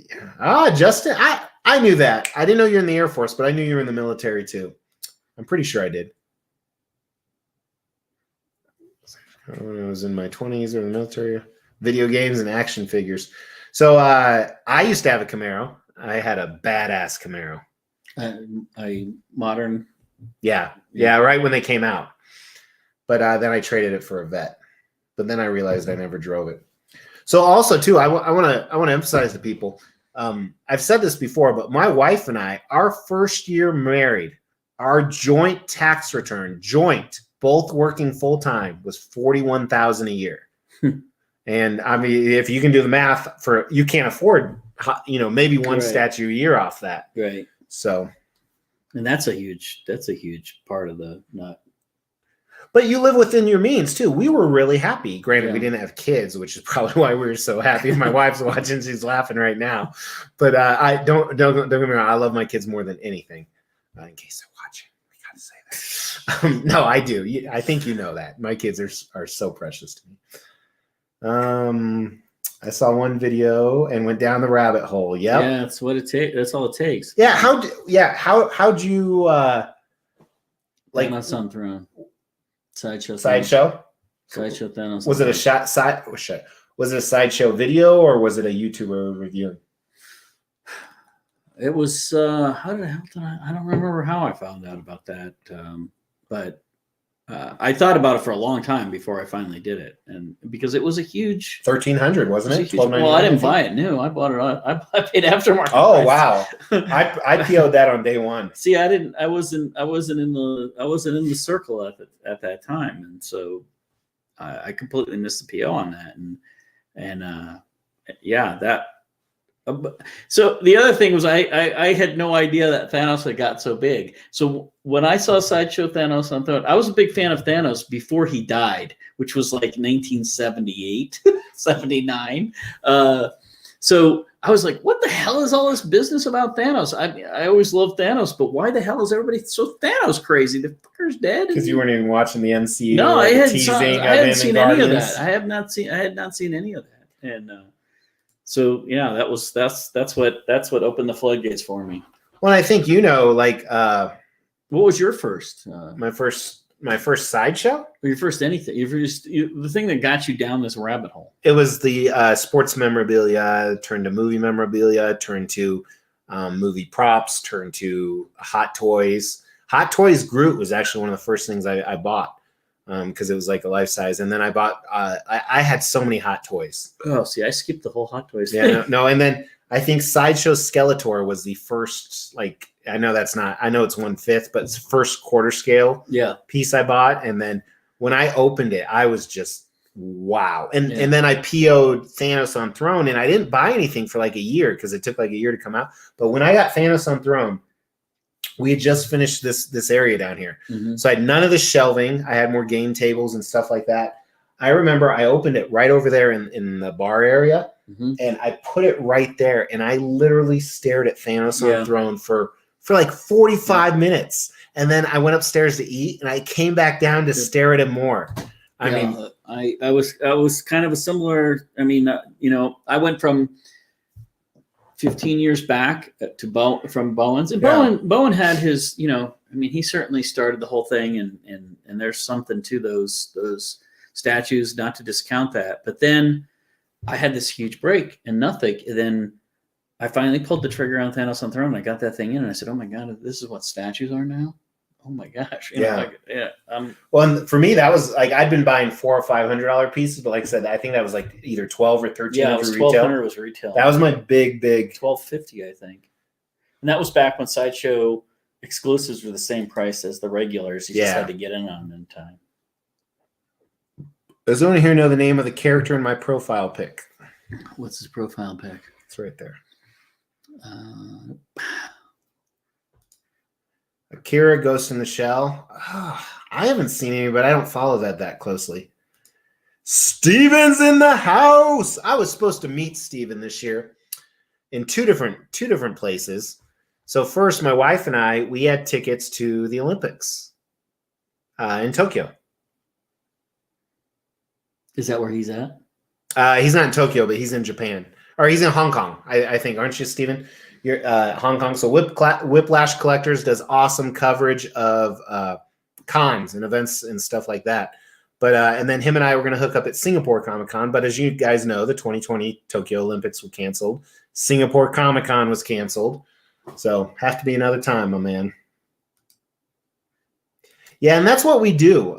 [SPEAKER 1] Justin? I knew that. I didn't know you're in the Air Force, but I knew you were in the military too. I'm pretty sure I did. When I was in my 20s or in the military, video games and action figures. So I used to have a Camaro. I had a badass Camaro.
[SPEAKER 2] A modern.
[SPEAKER 1] Yeah, right when they came out. But then I traded it for a Vet. But then I realized I never drove it. So also too, I want to emphasize to people. I've said this before, but my wife and I, our first year married, our joint tax return, both working full time, was $41,000 a year. And I mean, if you can do the math, you can't afford, maybe one statue a year off that.
[SPEAKER 2] Right.
[SPEAKER 1] So,
[SPEAKER 2] and that's a huge part of the nut.
[SPEAKER 1] But you live within your means too. We were really happy. Granted, we didn't have kids, which is probably why we were so happy. If my wife's watching, she's laughing right now. But I don't get me wrong. I love my kids more than anything. In case they're watching, I gotta say that. No, I do. I think you know that. My kids are so precious to me. I saw one video and went down the rabbit hole. Yep.
[SPEAKER 2] Yeah, that's what it takes. That's all it takes.
[SPEAKER 1] Yeah. How'd you like
[SPEAKER 2] Thanos on Throne? Sideshow Thanos.
[SPEAKER 1] Was it a Was it a sideshow video or was it a YouTuber reviewing?
[SPEAKER 2] It was. I don't remember how I found out about that. But I thought about it for a long time before I finally did it, and because it was a huge
[SPEAKER 1] $1,300, wasn't it?
[SPEAKER 2] Well, I didn't buy it new. I bought it. I paid aftermarket.
[SPEAKER 1] Oh wow! I PO'd that on day one.
[SPEAKER 2] See, I didn't. I wasn't in the circle at that time, and so I completely missed the PO on that, and that. So the other thing was I had no idea that Thanos had got so big. So when I saw Sideshow Thanos on Throne, I was a big fan of Thanos before he died, which was like 1978, 79. So I was like, what the hell is all this business about Thanos? I always loved Thanos, but why the hell is everybody so Thanos crazy? The fucker's dead.
[SPEAKER 1] Because you weren't even watching the MCU.
[SPEAKER 2] No, I hadn't seen any of that. I had not seen any of that. And So yeah, that's what opened the floodgates for me.
[SPEAKER 1] Well, I think like
[SPEAKER 2] What was your first?
[SPEAKER 1] my first sideshow.
[SPEAKER 2] Your first anything? The thing that got you down this rabbit hole.
[SPEAKER 1] It was the sports memorabilia. Turned to movie memorabilia. Turned to movie props. Turned to Hot Toys. Hot Toys Groot was actually one of the first things I bought because it was like a life size. And then I bought. I had so many Hot Toys.
[SPEAKER 2] Oh, see, I skipped the whole Hot Toys
[SPEAKER 1] thing. Yeah, no, and then I think Sideshow Skeletor was the first. Like, I know it's 1/5, but it's first quarter scale. Piece I bought, and then when I opened it, I was just wow. And then I PO'd Thanos on Throne, and I didn't buy anything for like a year because it took like a year to come out. But when I got Thanos on Throne, we had just finished this area down here. Mm-hmm. So I had none of the shelving. I had more game tables and stuff like that. I remember I opened it right over there in the bar area, mm-hmm. and I put it right there, and I literally stared at Thanos on Throne for like 45 minutes. And then I went upstairs to eat, and I came back down to stare at him more. I mean,
[SPEAKER 2] I was kind of a similar. I mean, I went from 15 years back to from Bowen's, and Bowen had his, he certainly started the whole thing, and there's something to those statues, not to discount that. But then I had this huge break and nothing. And then I finally pulled the trigger on Thanos on Throne. And I got that thing in, and I said, "Oh my god, this is what statues are now." Oh my gosh!
[SPEAKER 1] Well, and for me, that was like I'd been buying $400 or $500 pieces, but like I said, I think that was like either 12 or 13.
[SPEAKER 2] Yeah, it was 1,200 was retail.
[SPEAKER 1] That was my big
[SPEAKER 2] 1250, I think, and that was back when Sideshow exclusives were the same price as the regulars. You just had to get in on them in time.
[SPEAKER 1] Does anyone here know the name of the character in my profile pic?
[SPEAKER 2] What's his profile pic?
[SPEAKER 1] It's right there. Akira Ghost in the Shell. Oh, I haven't seen any, but I don't follow that closely. Steven's in the house. I was supposed to meet Steven this year in two different places. So first, my wife and we had tickets to the Olympics in Tokyo.
[SPEAKER 2] Is that where he's at?
[SPEAKER 1] He's not in Tokyo, but he's in Japan. Or he's in Hong Kong, I think. Aren't you, Steven? You're Hong Kong. So Whiplash Collectors does awesome coverage of cons and events and stuff like that. But and then him and I were going to hook up at Singapore Comic-Con. But as you guys know, the 2020 Tokyo Olympics were canceled. Singapore Comic-Con was canceled. So have to be another time, my man. Yeah, and that's what we do.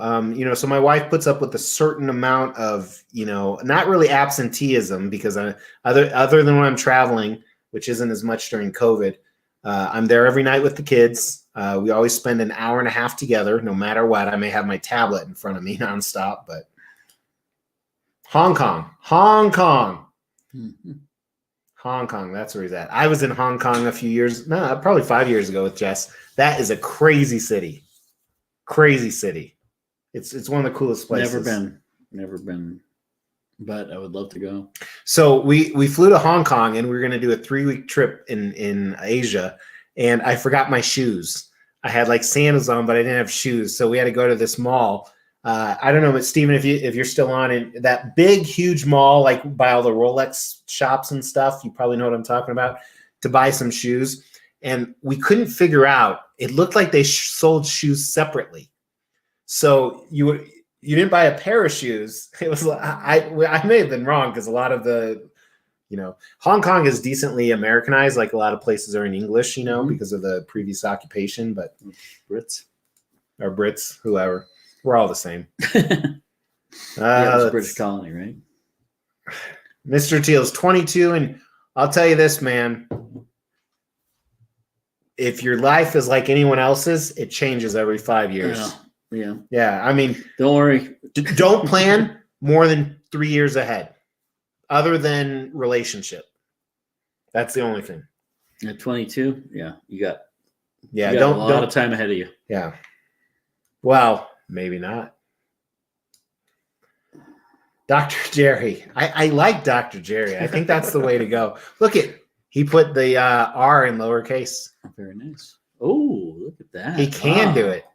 [SPEAKER 1] So my wife puts up with a certain amount of, not really absenteeism because other than when I'm traveling, which isn't as much during COVID, I'm there every night with the kids. We always spend an hour and a half together, no matter what. I may have my tablet in front of me nonstop, but Hong Kong. Mm-hmm. Hong Kong, that's where he's at. I was in Hong Kong probably 5 years ago with Jess. That is a crazy city. Crazy city. It's one of the coolest places.
[SPEAKER 2] Never been, but I would love to go.
[SPEAKER 1] So we flew to Hong Kong, and we were going to do a 3-week trip in Asia, and I forgot my shoes. I had like sandals on, but I didn't have shoes, so we had to go to this mall. I don't know, but Steven, if you're still on in that big, huge mall, like by all the Rolex shops and stuff, you probably know what I'm talking about, to buy some shoes. And we couldn't figure out. It looked like they sold shoes separately. So you didn't buy a pair of shoes. It was I may have been wrong because a lot of the, Hong Kong is decently Americanized, like a lot of places are in English, mm-hmm. because of the previous occupation. But
[SPEAKER 2] Brits,
[SPEAKER 1] whoever, we're all the same.
[SPEAKER 2] It's a British colony, right?
[SPEAKER 1] Mr. Teal's 22, and I'll tell you this, man. If your life is like anyone else's, it changes every 5 years. Yeah. I mean,
[SPEAKER 2] don't worry.
[SPEAKER 1] Don't plan more than 3 years ahead, other than relationship. That's the only thing.
[SPEAKER 2] At 22, you got
[SPEAKER 1] a
[SPEAKER 2] lot of time ahead of you.
[SPEAKER 1] Yeah. Well, maybe not. Dr. Jerry. I like Dr. Jerry. I think that's the way to go. He put the R in lowercase.
[SPEAKER 2] Very nice. Oh, look at that.
[SPEAKER 1] He can do it.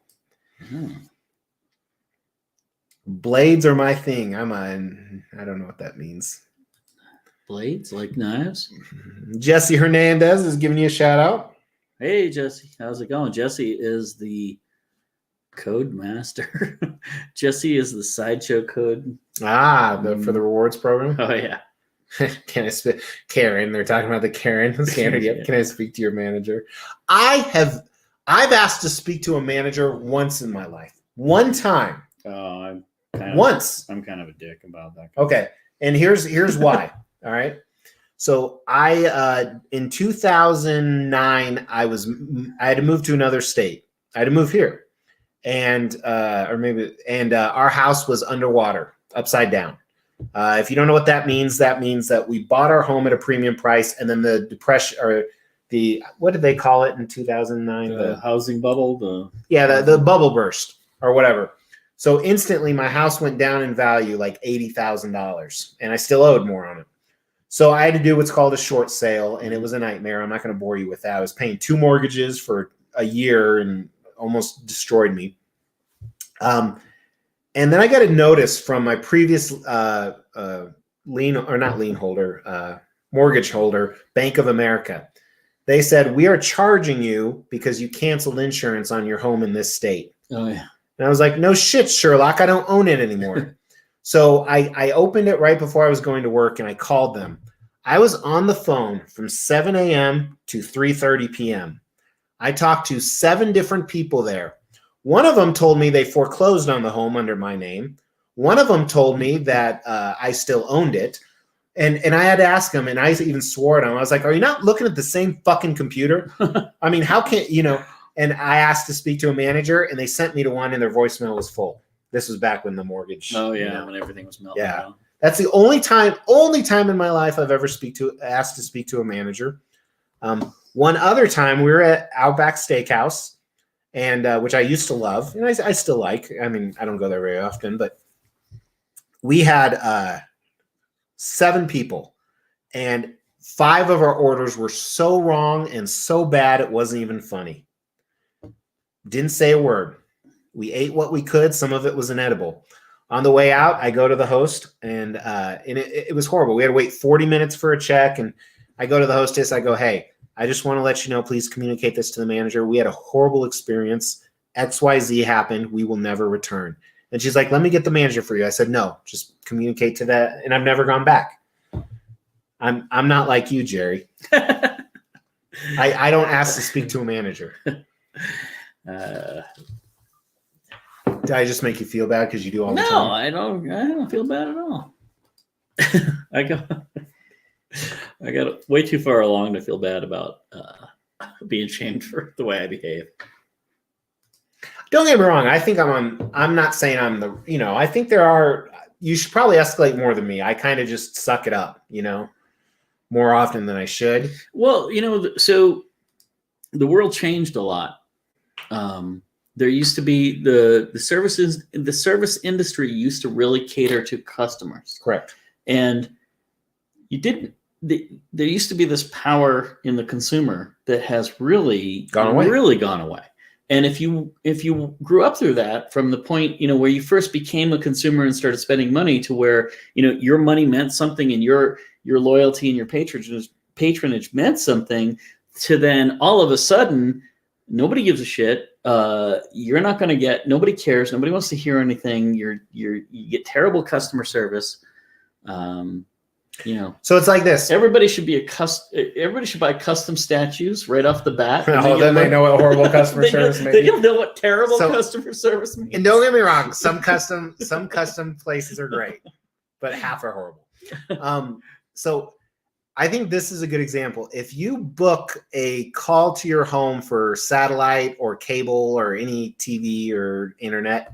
[SPEAKER 1] Blades are my thing. I don't know what that means.
[SPEAKER 2] Blades like knives.
[SPEAKER 1] Jesse Hernandez is giving you a shout out.
[SPEAKER 2] Hey, Jesse. How's it going? Jesse is the code master. Jesse is the sideshow code.
[SPEAKER 1] For the rewards program.
[SPEAKER 2] Oh, yeah.
[SPEAKER 1] Can I speak? Karen, they're talking about the Karen standard. Yep.
[SPEAKER 2] Yeah.
[SPEAKER 1] Can I speak to your manager? I've asked to speak to a manager once in my life. One time.
[SPEAKER 2] Oh,
[SPEAKER 1] Once.
[SPEAKER 2] I'm kind of a dick about that.
[SPEAKER 1] Okay. And here's why. All right. So I in 2009 I had to move to another state. I had to move here, and our house was underwater, upside down. If you don't know what that means that we bought our home at a premium price, and then the depression or what did they call it in 2009?
[SPEAKER 2] The housing bubble.
[SPEAKER 1] The bubble burst or whatever. So instantly my house went down in value like $80,000, and I still owed more on it. So I had to do what's called a short sale, and it was a nightmare. I'm not going to bore you with that. I was paying 2 mortgages for a year and almost destroyed me. And then I got a notice from my previous mortgage holder, Bank of America. They said, we are charging you because you canceled insurance on your home in this state.
[SPEAKER 2] Oh, yeah.
[SPEAKER 1] And I was like, no shit, Sherlock, I don't own it anymore. So I opened it right before I was going to work, and I called them. I was on the phone from 7 a.m. to 3:30 p.m. I talked to 7 different people there. One of them told me they foreclosed on the home under my name. One of them told me that I still owned it. And I had to ask him, and I even swore at him. I was like, are you not looking at the same fucking computer? I mean, how can, and I asked to speak to a manager, and they sent me to one, and their voicemail was full. This was back when the mortgage.
[SPEAKER 2] Oh, yeah, when everything was melting down.
[SPEAKER 1] That's the only time in my life I've ever asked to speak to a manager. One other time we were at Outback Steakhouse, and which I used to love, and I still like. I mean, I don't go there very often, but we had 7 people, and 5 of our orders were so wrong and so bad it wasn't even funny. Didn't say a word. We ate what we could. Some of it was inedible. On the way out, I go to the host, and it was horrible. We had to wait 40 minutes for a check, and I go to the hostess. I go, hey, I just want to let you know, please communicate this to the manager. We had a horrible experience. XYZ happened. We will never return. And she's like, let me get the manager for you. I said, no, just communicate to that. And I've never gone back. I'm not like you, Jerry. I don't ask to speak to a manager. Did I just make you feel bad because you do all the time?
[SPEAKER 2] No, I don't feel bad at all. I got way too far along to feel bad about being shamed for the way I behave.
[SPEAKER 1] Don't get me wrong. I think I'm not saying I'm I think you should probably escalate more than me. I kind of just suck it up, more often than I should.
[SPEAKER 2] Well, so the world changed a lot. There used to be the service industry used to really cater to customers.
[SPEAKER 1] Correct. And
[SPEAKER 2] there used to be this power in the consumer that has really gone away. And if you grew up through that from the point, where you first became a consumer and started spending money to where, your money meant something and your loyalty and your patronage meant something, to then all of a sudden, nobody gives a shit. You're not going to get, nobody cares. Nobody wants to hear anything. You get terrible customer service.
[SPEAKER 1] So it's like this.
[SPEAKER 2] Everybody should buy custom statues right off the bat.
[SPEAKER 1] Then they know what horrible customer service means.
[SPEAKER 2] They don't know what terrible customer service means.
[SPEAKER 1] And don't get me wrong, some custom places are great, but half are horrible. So I think this is a good example. If you book a call to your home for satellite or cable or any TV or internet,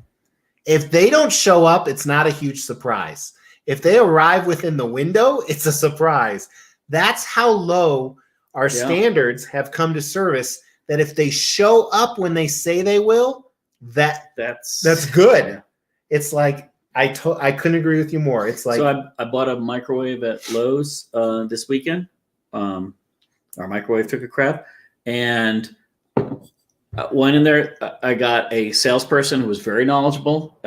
[SPEAKER 1] if they don't show up, it's not a huge surprise. If they arrive within the window, it's a surprise. That's how low our standards have come to service, that if they show up when they say they will, that's good. It's like, I couldn't agree with you more. It's like,
[SPEAKER 2] so I bought a microwave at Lowe's this weekend. Our microwave took a crap, and went in there. I got a salesperson who was very knowledgeable.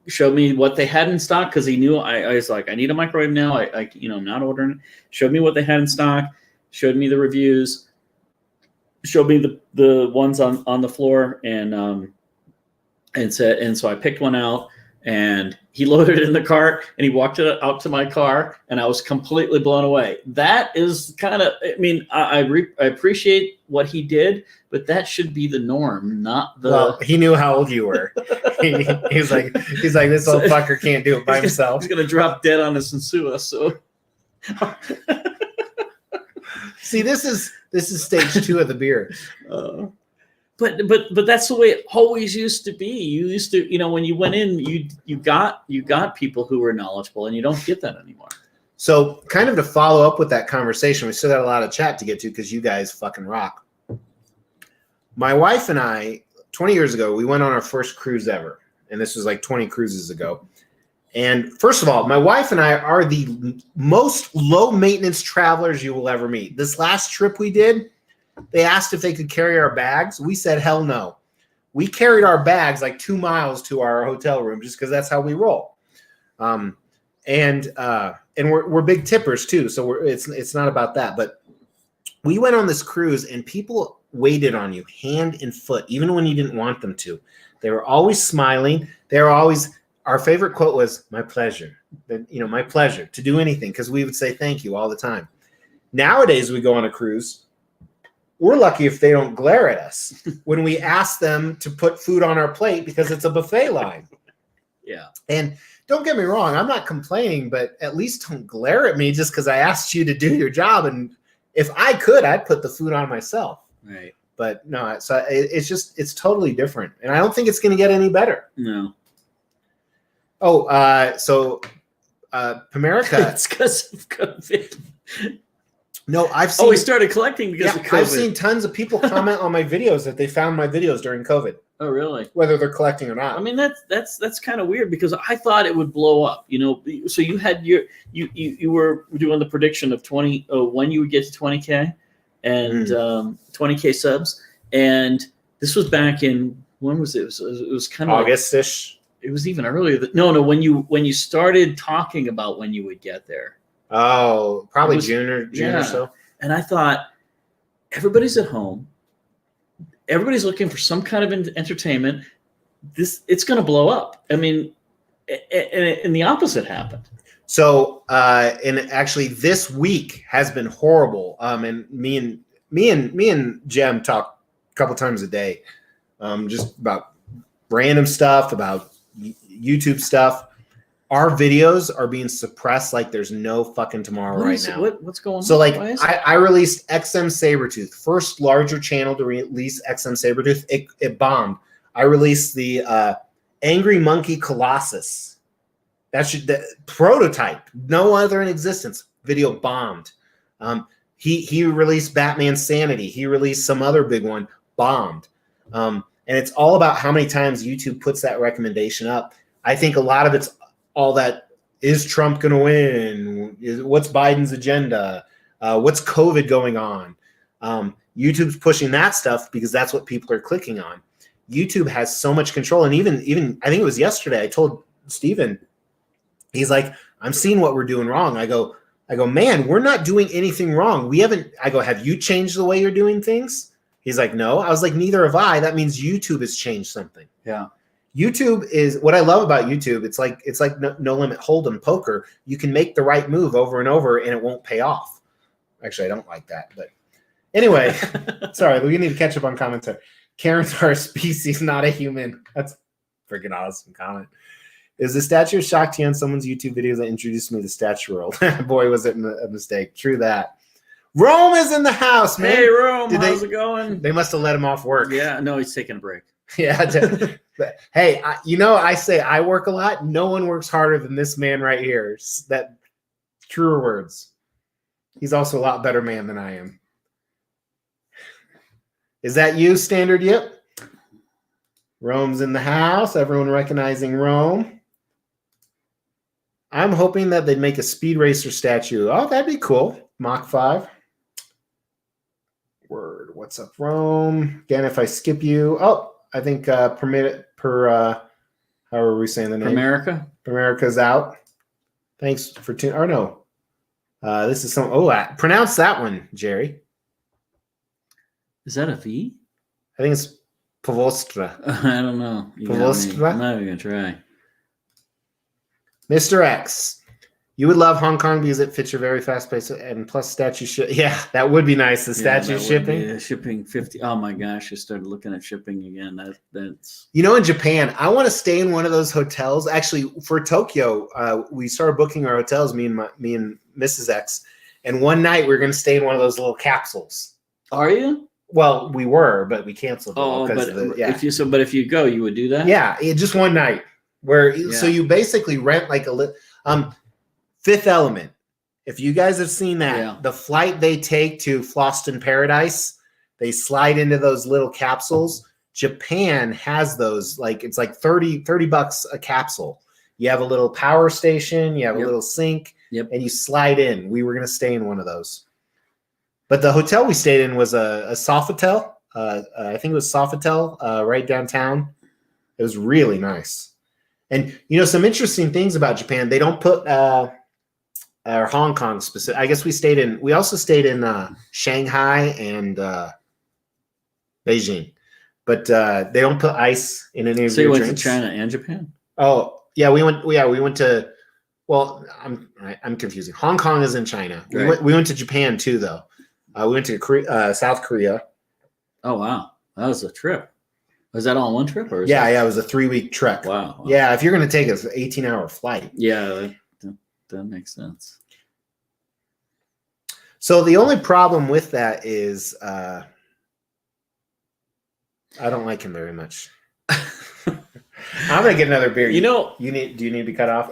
[SPEAKER 2] showed me what they had in stock because he knew I was like, I need a microwave now. I'm not ordering it. Showed me what they had in stock. Showed me the reviews. Showed me the ones on the floor and so I picked one out and he loaded it in the cart and he walked it out to my car and I was completely blown away. That is kind of, I mean, I appreciate what he did, but that should be the norm, not the.
[SPEAKER 1] Well, he knew how old you were. He's like, this old fucker can't do it by himself.
[SPEAKER 2] He's gonna drop dead on us and sue us. So.
[SPEAKER 1] See, this is stage 2 of the beer.
[SPEAKER 2] But that's the way it always used to be. You used to, when you went in, you got people who were knowledgeable, and you don't get that anymore.
[SPEAKER 1] So, kind of to follow up with that conversation, we still got a lot of chat to get to because you guys fucking rock. My wife and I, 20 years ago, we went on our first cruise ever, and this was like 20 cruises ago. And first of all, my wife and I are the most low maintenance travelers you will ever meet. This last trip we did, they asked if they could carry our bags. We said, hell no. We carried our bags like 2 miles to our hotel room just because that's how we roll. And we're big tippers too. So it's not about that. But we went on this cruise and people waited on you hand and foot, even when you didn't want them to. They were always smiling. They were always, our favorite quote was, my pleasure. My pleasure to do anything, because we would say thank you all the time. Nowadays, we go on a cruise. We're lucky if they don't glare at us when we ask them to put food on our plate because it's a buffet line.
[SPEAKER 2] Yeah.
[SPEAKER 1] And don't get me wrong, I'm not complaining, but at least don't glare at me just because I asked you to do your job. And if I could, I'd put the food on myself.
[SPEAKER 2] Right.
[SPEAKER 1] But no, so it's totally different. And I don't think it's going to get any better.
[SPEAKER 2] No.
[SPEAKER 1] Oh, so Pomerica.
[SPEAKER 2] It's because of COVID.
[SPEAKER 1] No, I've seen.
[SPEAKER 2] Oh, we started collecting because of COVID.
[SPEAKER 1] I've seen tons of people comment on my videos that they found my videos during COVID.
[SPEAKER 2] Oh, really?
[SPEAKER 1] Whether they're collecting or not.
[SPEAKER 2] I mean, that's kind of weird because I thought it would blow up. So you had you were doing the prediction of when you would get to 20K and 20K subs, and this was back in, when was it? It was kind of
[SPEAKER 1] August-ish.
[SPEAKER 2] It was even earlier. No, when you started talking about when you would get there.
[SPEAKER 1] Oh, probably June or so.
[SPEAKER 2] And I thought, everybody's at home. Everybody's looking for some kind of entertainment. It's going to blow up. I mean, and the opposite happened.
[SPEAKER 1] So, and actually, this week has been horrible. And me and Jem talk a couple times a day, just about random stuff, about YouTube stuff. Our videos are being suppressed like there's no fucking tomorrow right now.
[SPEAKER 2] What's going on?
[SPEAKER 1] So like I released XM Sabretooth, first larger channel to release XM Sabretooth. It bombed. I released the Angry Monkey Colossus. The prototype, no other in existence. Video bombed. He released Batman Sanity. He released some other big one, bombed. And it's all about how many times YouTube puts that recommendation up. I think a lot of it's all that, is Trump going to win? What's Biden's agenda? What's COVID going on? YouTube's pushing that stuff because that's what people are clicking on. YouTube has so much control. And even I think it was yesterday, I told Steven, he's like, I'm seeing what we're doing wrong. I go, man, we're not doing anything wrong. I go, have you changed the way you're doing things? He's like, no. I was like, neither have I. That means YouTube has changed something.
[SPEAKER 2] Yeah.
[SPEAKER 1] YouTube is what I love about YouTube. It's like no limit hold'em poker. You can make the right move over and over and it won't pay off. Actually, I don't like that, but anyway, sorry, we need to catch up on commentary. Karens are a species, not a human. That's a freaking awesome comment. Is the statue of Shakti on someone's YouTube video that introduced me to the statue world? Boy, was it a mistake. True that. Rome is in the house, man.
[SPEAKER 2] Hey, Rome, how's it going?
[SPEAKER 1] They must have let him off work.
[SPEAKER 2] Yeah, no, he's taking a break.
[SPEAKER 1] Yeah. Hey, I say I work a lot. No one works harder than this man right here. That truer words. He's also a lot better man than I am. Is that you, Standard? Yep. Rome's in the house. Everyone recognizing Rome. I'm hoping that they'd make a Speed Racer statue. Oh, that'd be cool. Mach 5. Word. What's up, Rome? Again, if I skip you. Oh, I think how How are we saying the name? Primerica's out. Thanks for tuning. Or no, this is some. Oh, pronounce that one, Jerry.
[SPEAKER 2] Is that a V?
[SPEAKER 1] I think it's Povostra.
[SPEAKER 2] I don't know.
[SPEAKER 1] Povostra?
[SPEAKER 2] I'm not even gonna try.
[SPEAKER 1] Mr. X. You would love Hong Kong because it fits your very fast pace and plus statue ship. Yeah, that would be nice. The statue shipping.
[SPEAKER 2] Shipping 50. Oh my gosh, I started looking at shipping again. That's
[SPEAKER 1] in Japan, I want to stay in one of those hotels. Actually, for Tokyo, we started booking our hotels, me and Mrs. X. And one night we were going to stay in one of those little capsules.
[SPEAKER 2] Are you?
[SPEAKER 1] Well, we were, but we canceled.
[SPEAKER 2] But if you go, you would do that.
[SPEAKER 1] Yeah, just one night. So you basically rent like Fifth Element. If you guys have seen that, the flight they take to Floston Paradise, they slide into those little capsules. Japan has those. Like it's like $30 a capsule. You have a little power station, you have a little sink, and you slide in. We were going to stay in one of those. But the hotel we stayed in was a Sofitel. I think it was Sofitel right downtown. It was really nice. And, some interesting things about Japan. They don't put or Hong Kong specific. I guess we also stayed in Shanghai and Beijing. But they don't put ice in any of your drinks. So you went to
[SPEAKER 2] China and Japan?
[SPEAKER 1] Oh, yeah, we went to. Well, I'm confusing. Hong Kong is in China. Right. We went to Japan too, though. We went to South Korea.
[SPEAKER 2] Oh wow, that was a trip. Was that all one trip, or?
[SPEAKER 1] Yeah, it was a 3-week trek.
[SPEAKER 2] Wow.
[SPEAKER 1] Yeah, if you're going to take an 18-hour flight.
[SPEAKER 2] Yeah, that makes sense.
[SPEAKER 1] So the only problem with that is I don't like him very much. I'm gonna get another beer. Do you need to be cut off?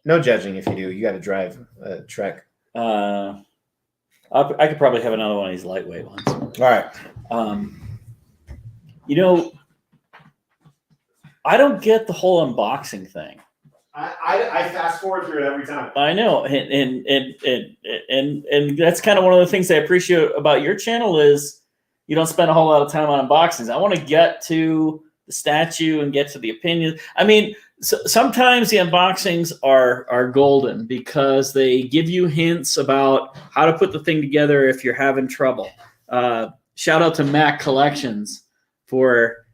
[SPEAKER 1] No judging if you do. You got to drive a trek.
[SPEAKER 2] I could probably have another one of these lightweight ones.
[SPEAKER 1] All right.
[SPEAKER 2] I don't get the whole unboxing thing.
[SPEAKER 1] I fast forward through it every time.
[SPEAKER 2] I know, and that's kind of one of the things I appreciate about your channel is you don't spend a whole lot of time on unboxings. I want to get to the statue and get to the opinion. I mean, sometimes the unboxings are golden because they give you hints about how to put the thing together if you're having trouble. Shout out to Mac Collections for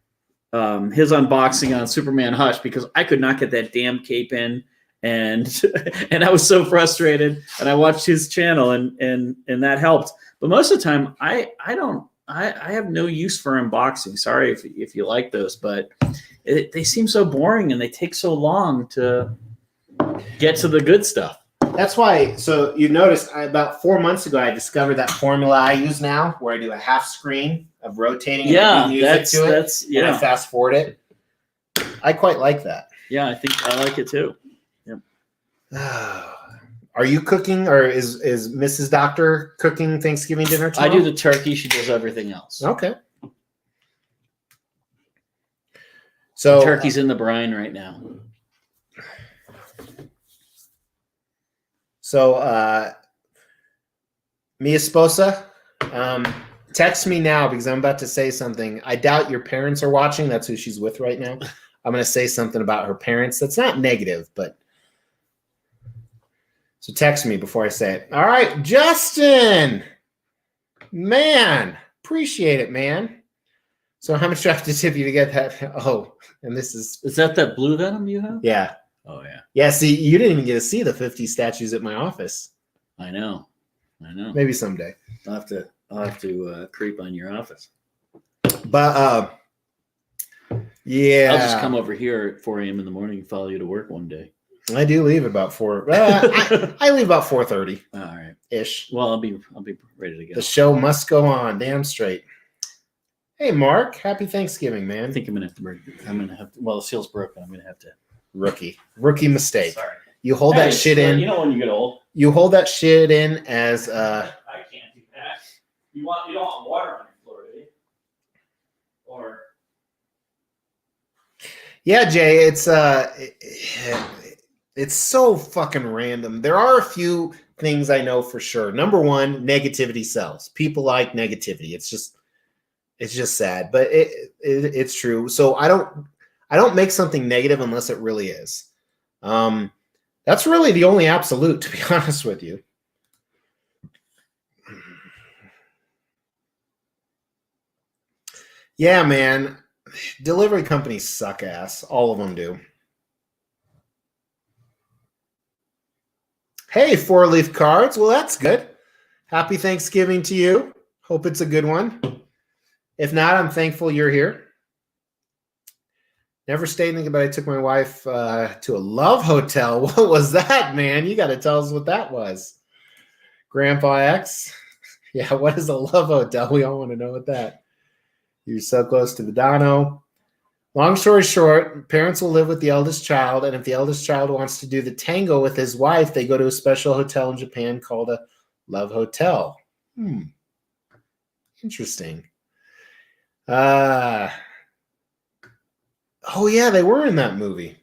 [SPEAKER 2] his unboxing on Superman Hush because I could not get that damn cape in, and I was so frustrated. And I watched his channel, and that helped. But most of the time, I have no use for unboxing. Sorry if you like those, but they seem so boring and they take so long to get to the good stuff.
[SPEAKER 1] That's why. So you noticed about 4 months ago, I discovered that formula I use now, where I do a half screen of rotating music to it. And I fast forward it. I quite like that.
[SPEAKER 2] Yeah, I think I like it too. Yeah.
[SPEAKER 1] Are you cooking, or is Mrs. Doctor cooking Thanksgiving dinner tomorrow?
[SPEAKER 2] I do the turkey. She does everything else.
[SPEAKER 1] Okay. So
[SPEAKER 2] the turkey's in the brine right now.
[SPEAKER 1] So, mi esposa, text me now because I'm about to say something. I doubt your parents are watching. That's who she's with right now. I'm going to say something about her parents. That's not negative, but so text me before I say it. All right, Justin, man, appreciate it, man. So how much do I have to tip you to get that? Oh, and this is
[SPEAKER 2] that blue Venom you have?
[SPEAKER 1] Yeah.
[SPEAKER 2] Oh yeah.
[SPEAKER 1] Yeah. See, you didn't even get to see the 50 statues at my office.
[SPEAKER 2] I know.
[SPEAKER 1] Maybe someday.
[SPEAKER 2] I'll have to creep on your office.
[SPEAKER 1] But yeah,
[SPEAKER 2] I'll just come over here at 4 a.m. in the morning and follow you to work one day.
[SPEAKER 1] I do leave at about 4. I leave about 4:30.
[SPEAKER 2] All right,
[SPEAKER 1] ish.
[SPEAKER 2] Well, I'll be ready to go.
[SPEAKER 1] The show must go on. Damn straight. Hey, Mark. Happy Thanksgiving, man.
[SPEAKER 2] I think I'm gonna have to break. Well, the seal's broken. I'm gonna have to.
[SPEAKER 1] Rookie mistake.
[SPEAKER 2] Sorry.
[SPEAKER 1] You hold that shit in.
[SPEAKER 2] You know when you get old.
[SPEAKER 1] You hold that shit in as
[SPEAKER 2] I can't do that. You don't want water on your floor, do you? Or
[SPEAKER 1] yeah, Jay, it's so fucking random. There are a few things I know for sure. Number one, negativity sells. People like negativity. It's just sad, but it's true. So I don't make something negative unless it really is. That's really the only absolute, to be honest with you. Yeah, man. Delivery companies suck ass. All of them do. Hey, 4-leaf cards. Well, that's good. Happy Thanksgiving to you. Hope it's a good one. If not, I'm thankful you're here. Never stayed in, but I took my wife to a love hotel. What was that, man? You got to tell us what that was. Grandpa X. Yeah, what is a love hotel? We all want to know what that. You're so close to the Dono. Long story short, parents will live with the eldest child, and if the eldest child wants to do the tango with his wife, they go to a special hotel in Japan called a love hotel. Interesting. Oh, yeah, they were in that movie.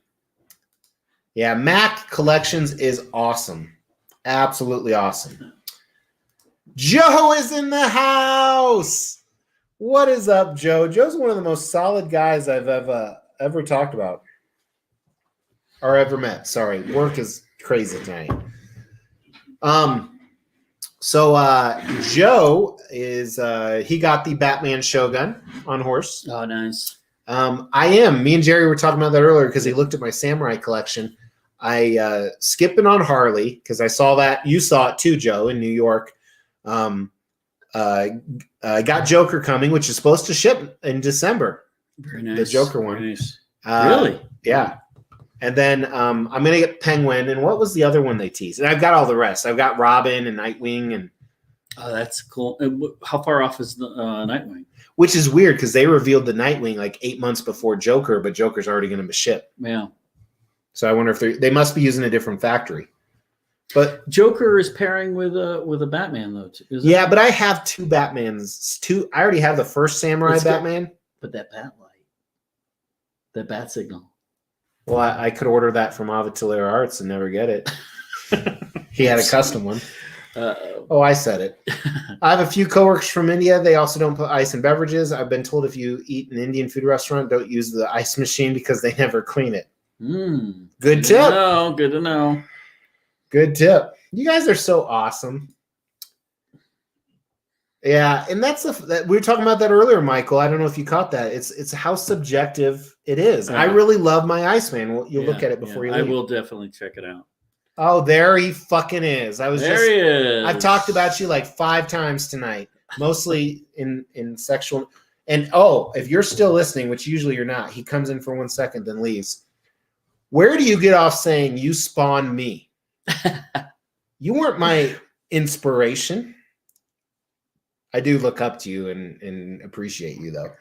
[SPEAKER 1] Yeah, Mac Collections is awesome. Absolutely awesome. Joe is in the house. What is up, Joe? Joe's one of the most solid guys I've ever talked about. Or ever met. Sorry. Work is crazy tonight. So Joe is he got the Batman Shogun on horse.
[SPEAKER 2] Oh, nice.
[SPEAKER 1] I am. Me and Jerry were talking about that earlier because he looked at my samurai collection. I skipping on Harley because I saw that. You saw it too, Joe, in New York. Got Joker coming, which is supposed to ship in December.
[SPEAKER 2] Very nice.
[SPEAKER 1] The Joker one.
[SPEAKER 2] Very nice. Really?
[SPEAKER 1] Yeah. And then I'm going to get Penguin. And what was the other one they teased? And I've got all the rest. I've got Robin and Nightwing. And
[SPEAKER 2] oh, that's cool. How far off is the Nightwing?
[SPEAKER 1] Which is weird because they revealed the Nightwing like 8 months before Joker, but Joker's already going to ship.
[SPEAKER 2] Yeah.
[SPEAKER 1] So I wonder if they must be using a different factory. But
[SPEAKER 2] Joker is pairing with a Batman though.
[SPEAKER 1] Yeah, but I have two Batmans. I already have the first Samurai Batman.
[SPEAKER 2] But that bat light, that bat signal.
[SPEAKER 1] Well, I could order that from Avatilar Arts and never get it. He had a custom one. Oh, I said it. I have a few coworkers from India. They also don't put ice in beverages. I've been told if you eat an Indian food restaurant, don't use the ice machine because they never clean it. Good tip.
[SPEAKER 2] Good to know.
[SPEAKER 1] Good tip. You guys are so awesome. Yeah, and that's we were talking about that earlier, Michael. I don't know if you caught that. It's how subjective it is. I really love my Iceman. Well, you'll look at it before you leave.
[SPEAKER 2] I will definitely check it out.
[SPEAKER 1] Oh, there he fucking is.
[SPEAKER 2] He is.
[SPEAKER 1] I've talked about you like 5 times tonight, mostly in sexual. And if you're still listening, which usually you're not, he comes in for 1 second, then leaves. Where do you get off saying you spawned me? You weren't my inspiration. I do look up to you and appreciate you, though.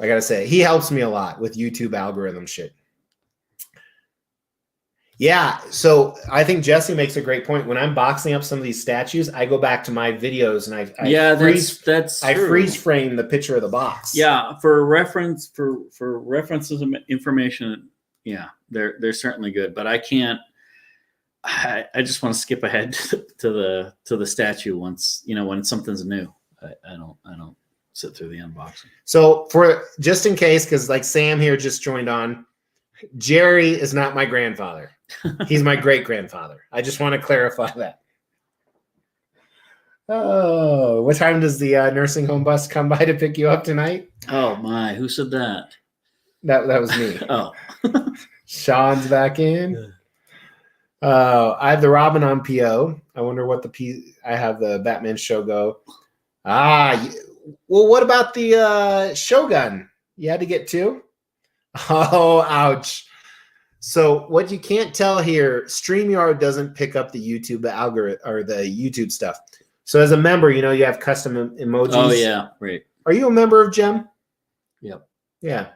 [SPEAKER 1] I gotta say, he helps me a lot with YouTube algorithm shit. Yeah, so I think Jesse makes a great point. When I'm boxing up some of these statues, I go back to my videos and I freeze frame the picture of the box.
[SPEAKER 2] Yeah, for reference, for references and information. Yeah, they're certainly good, but I can't. I just want to skip ahead to the statue once, when something's new. I don't sit through the unboxing. So
[SPEAKER 1] for just in case, because like Sam here just joined on, Jerry is not my grandfather. He's my great grandfather. I just want to clarify that. Oh, what time does the nursing home bus come by to pick you up tonight?
[SPEAKER 2] Oh my, who said that?
[SPEAKER 1] That was me.
[SPEAKER 2] Oh,
[SPEAKER 1] Sean's back in. I have the Robin on PO. I wonder what I have the Batman Shogo. Well, what about the Shogun? You had to get 2? Oh, ouch. So what you can't tell here, StreamYard doesn't pick up the YouTube algorithm or the YouTube stuff. So as a member, you have custom emojis.
[SPEAKER 2] Oh, yeah, right.
[SPEAKER 1] Are you a member of Gem?
[SPEAKER 2] Yep.
[SPEAKER 1] Yeah.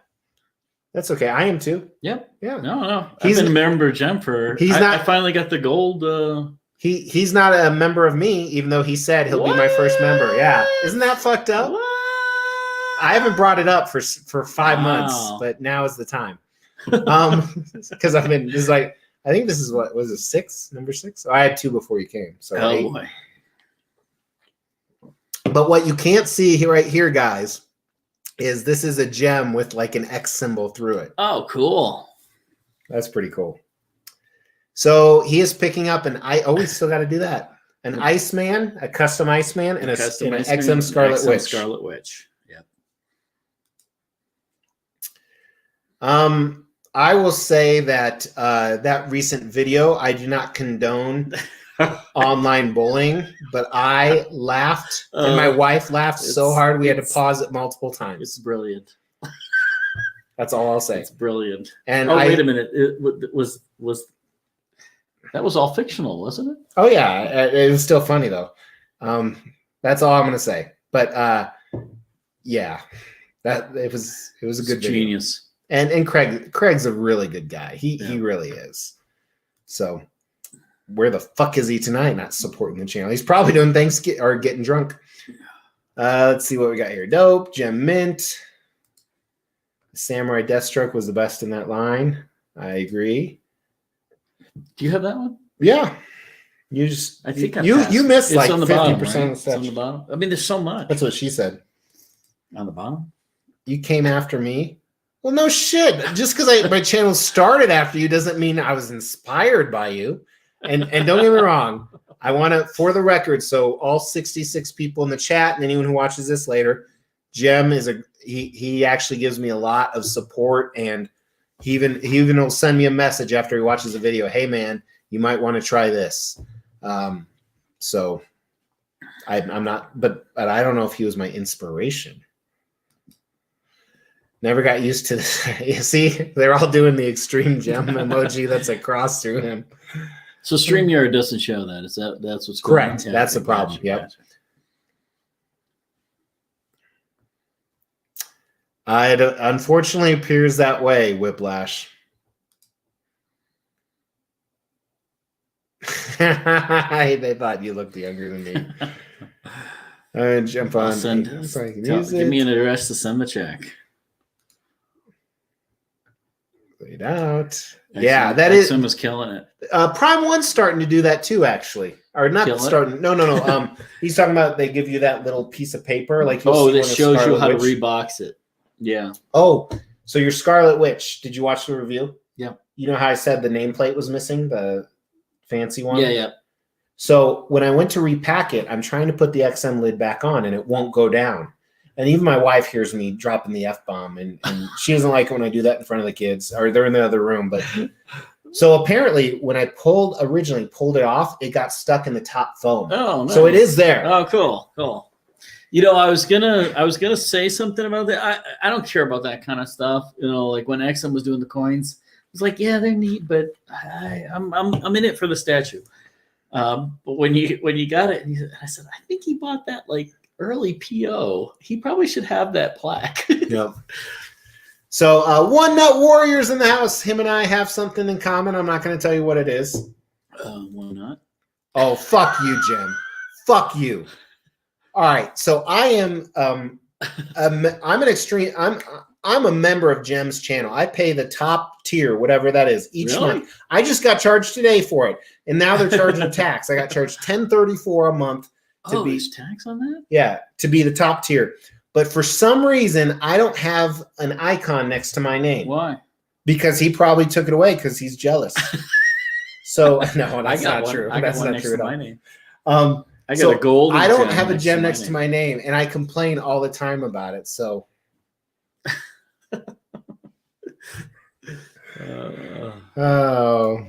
[SPEAKER 1] That's okay. I am too.
[SPEAKER 2] Yep.
[SPEAKER 1] Yeah.
[SPEAKER 2] No. He's been a member of Gem for. I finally got the gold.
[SPEAKER 1] He's not a member of me, even though he said he'll be my first member. Yeah. Isn't that fucked up?
[SPEAKER 2] What?
[SPEAKER 1] I haven't brought it up for 5 months, but now is the time. Because I've been. This is like, I think this is what was it 6, number 6. Oh, I had 2 before you came. So 8.
[SPEAKER 2] Boy.
[SPEAKER 1] But what you can't see here, right here, guys, this is a gem with like an X symbol through it.
[SPEAKER 2] Oh, cool.
[SPEAKER 1] That's pretty cool. So he is picking up we still got to do that. An Iceman, a custom Iceman, and an XM Scarlet Witch.
[SPEAKER 2] Scarlet Witch. Yep.
[SPEAKER 1] I will say that that recent video, I do not condone online bullying, but I laughed and my wife laughed so hard we had to pause it multiple times.
[SPEAKER 2] It's brilliant.
[SPEAKER 1] That's all I'll say.
[SPEAKER 2] It's brilliant.
[SPEAKER 1] And
[SPEAKER 2] wait a minute. It was that was all fictional, wasn't it?
[SPEAKER 1] Oh yeah, it was still funny though. That's all I'm gonna say. But yeah, that it was a good video.
[SPEAKER 2] Genius.
[SPEAKER 1] And Craig's a really good guy. He really is. So where the fuck is he tonight? Not supporting the channel. He's probably doing Thanksgiving or getting drunk. Let's see what we got here. Dope, Gem Mint. Samurai Deathstroke was the best in that line. I agree.
[SPEAKER 2] Do you have that one?
[SPEAKER 1] Yeah. You just
[SPEAKER 2] I think
[SPEAKER 1] you missed
[SPEAKER 2] it's
[SPEAKER 1] like
[SPEAKER 2] on the
[SPEAKER 1] 50%
[SPEAKER 2] bottom,
[SPEAKER 1] of the
[SPEAKER 2] right?
[SPEAKER 1] stuff.
[SPEAKER 2] It's on the bottom. I mean, there's so much.
[SPEAKER 1] That's what she said.
[SPEAKER 2] On the bottom?
[SPEAKER 1] You came after me? Well, no shit. Just because my channel started after you doesn't mean I was inspired by you. And don't get me wrong. I want to, for the record, so all 66 people in the chat and anyone who watches this later, Jem is he actually gives me a lot of support, and he even will send me a message after he watches the video. Hey man, you might want to try this. So I'm not, but I don't know if he was my inspiration. Never got used to this. You see, they're all doing the extreme gem emoji that's a cross through him.
[SPEAKER 2] So StreamYard doesn't show that. That's what's
[SPEAKER 1] correct?
[SPEAKER 2] Going on?
[SPEAKER 1] That's the problem. Yep. It unfortunately appears that way, Whiplash. They thought you looked younger than me. Jump on.
[SPEAKER 2] Give me an address to send the check.
[SPEAKER 1] Laid out. Yeah, that is.
[SPEAKER 2] XM is killing it.
[SPEAKER 1] Prime One's starting to do that too, actually. Or not starting. No. He's talking about they give you that little piece of paper, like
[SPEAKER 2] that shows you how to rebox it. Yeah.
[SPEAKER 1] Oh, so your Scarlet Witch. Did you watch the review?
[SPEAKER 2] Yeah.
[SPEAKER 1] You know how I said the nameplate was missing, the fancy one?
[SPEAKER 2] Yeah.
[SPEAKER 1] So when I went to repack it, I'm trying to put the XM lid back on, and it won't go down. And even my wife hears me dropping the F-bomb, and she doesn't like it when I do that in front of the kids, or they're in the other room. But so apparently when I originally pulled it off, it got stuck in the top foam.
[SPEAKER 2] Oh, nice.
[SPEAKER 1] So it is there.
[SPEAKER 2] Oh, cool. You know, I was gonna say something about that. I don't care about that kind of stuff. You know, like when XM was doing the coins, it's like, yeah, they're neat, but I'm in it for the statue. But when you got it, I said, I think he bought that like early PO. He probably should have that plaque.
[SPEAKER 1] Yep. So One Nut Warriors in the house. Him and I have something in common. I'm not going to tell you what it is.
[SPEAKER 2] Why not?
[SPEAKER 1] Oh, fuck you, Jim. Fuck you. All right. So I am I'm an extreme. I'm a member of Jem's channel. I pay the top tier, whatever that is, each month. I just got charged today for it, and now they're charging tax. I got charged $10.34 a month to be
[SPEAKER 2] there's tax on that.
[SPEAKER 1] Yeah, to be the top tier. But for some reason, I don't have an icon next to my name.
[SPEAKER 2] Why?
[SPEAKER 1] Because he probably took it away because he's jealous. So no, that's not true. That's not true at all.
[SPEAKER 2] My name. I got a gold.
[SPEAKER 1] I don't have a gem next to my name, and I complain all the time about it. So. Oh,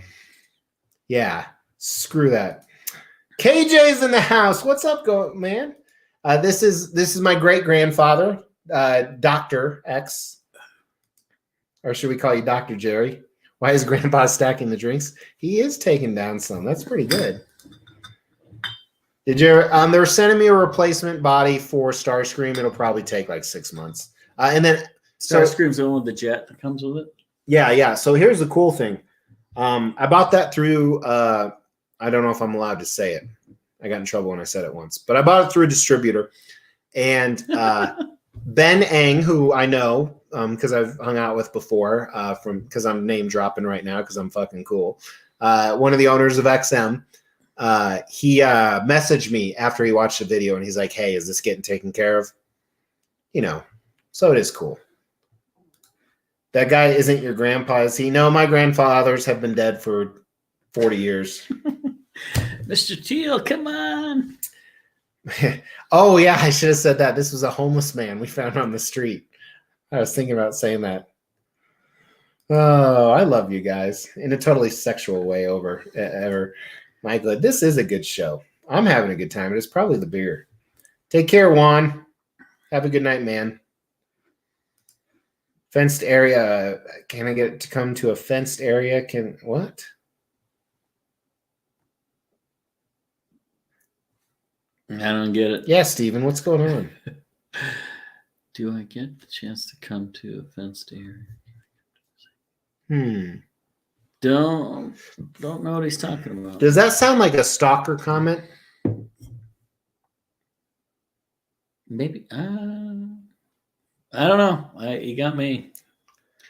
[SPEAKER 1] yeah. Screw that. KJ's in the house. What's up, man? This is my great grandfather, Dr. X, or should we call you Dr. Jerry? Why is Grandpa stacking the drinks? He is taking down some. That's pretty good. Did you? They're sending me a replacement body for Starscream. It'll probably take like 6 months, and then
[SPEAKER 2] Starscream's the one with the jet that comes with it.
[SPEAKER 1] Yeah. So here's the cool thing. I bought that through. I don't know if I'm allowed to say it. I got in trouble when I said it once, but I bought it through a distributor. And Ben Eng, who I know because I've hung out with before, because I'm name dropping right now because I'm fucking cool. One of the owners of XM. He messaged me after he watched the video, and he's like, "Hey, is this getting taken care of?" You know, So it is cool. That guy isn't your grandpa, is he? No, my grandfathers have been dead for 40 years.
[SPEAKER 2] Mr. Teal, come on.
[SPEAKER 1] Oh, yeah, I should have said that. This was a homeless man we found on the street. I was thinking about saying that. Oh, I love you guys in a totally sexual way ever. My God, this is a good show. I'm having a good time. It's probably the beer. Take care, Juan. Have a good night, man. Fenced area. Can I get to come to a fenced area? What?
[SPEAKER 2] I don't get it.
[SPEAKER 1] Yeah, Steven, what's going on?
[SPEAKER 2] Do I get the chance to come to a fenced area? Don't know what he's talking about.
[SPEAKER 1] Does that sound like a stalker comment?
[SPEAKER 2] Maybe. I don't know. You got me.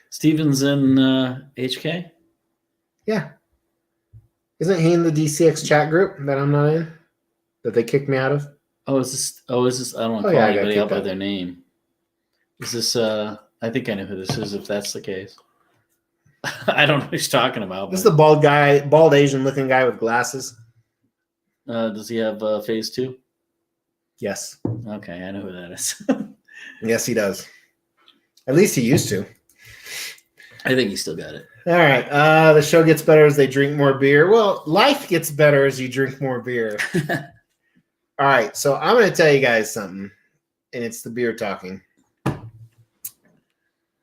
[SPEAKER 2] Steven's in HK?
[SPEAKER 1] Yeah. Isn't he in the DCX chat group that I'm not in? That they kicked me out of?
[SPEAKER 2] Is this? I don't want to call anybody out by their name. Is this? I think I know who this is. If that's the case, I don't know what he's talking about.
[SPEAKER 1] This is the bald Asian looking guy with glasses.
[SPEAKER 2] Does he have phase 2?
[SPEAKER 1] Yes.
[SPEAKER 2] Okay, I know who that is.
[SPEAKER 1] Yes, he does. At least he used to.
[SPEAKER 2] I think he still got it.
[SPEAKER 1] All right. The show gets better as they drink more beer. Well, life gets better as you drink more beer. All right. So I'm going to tell you guys something, and it's the beer talking.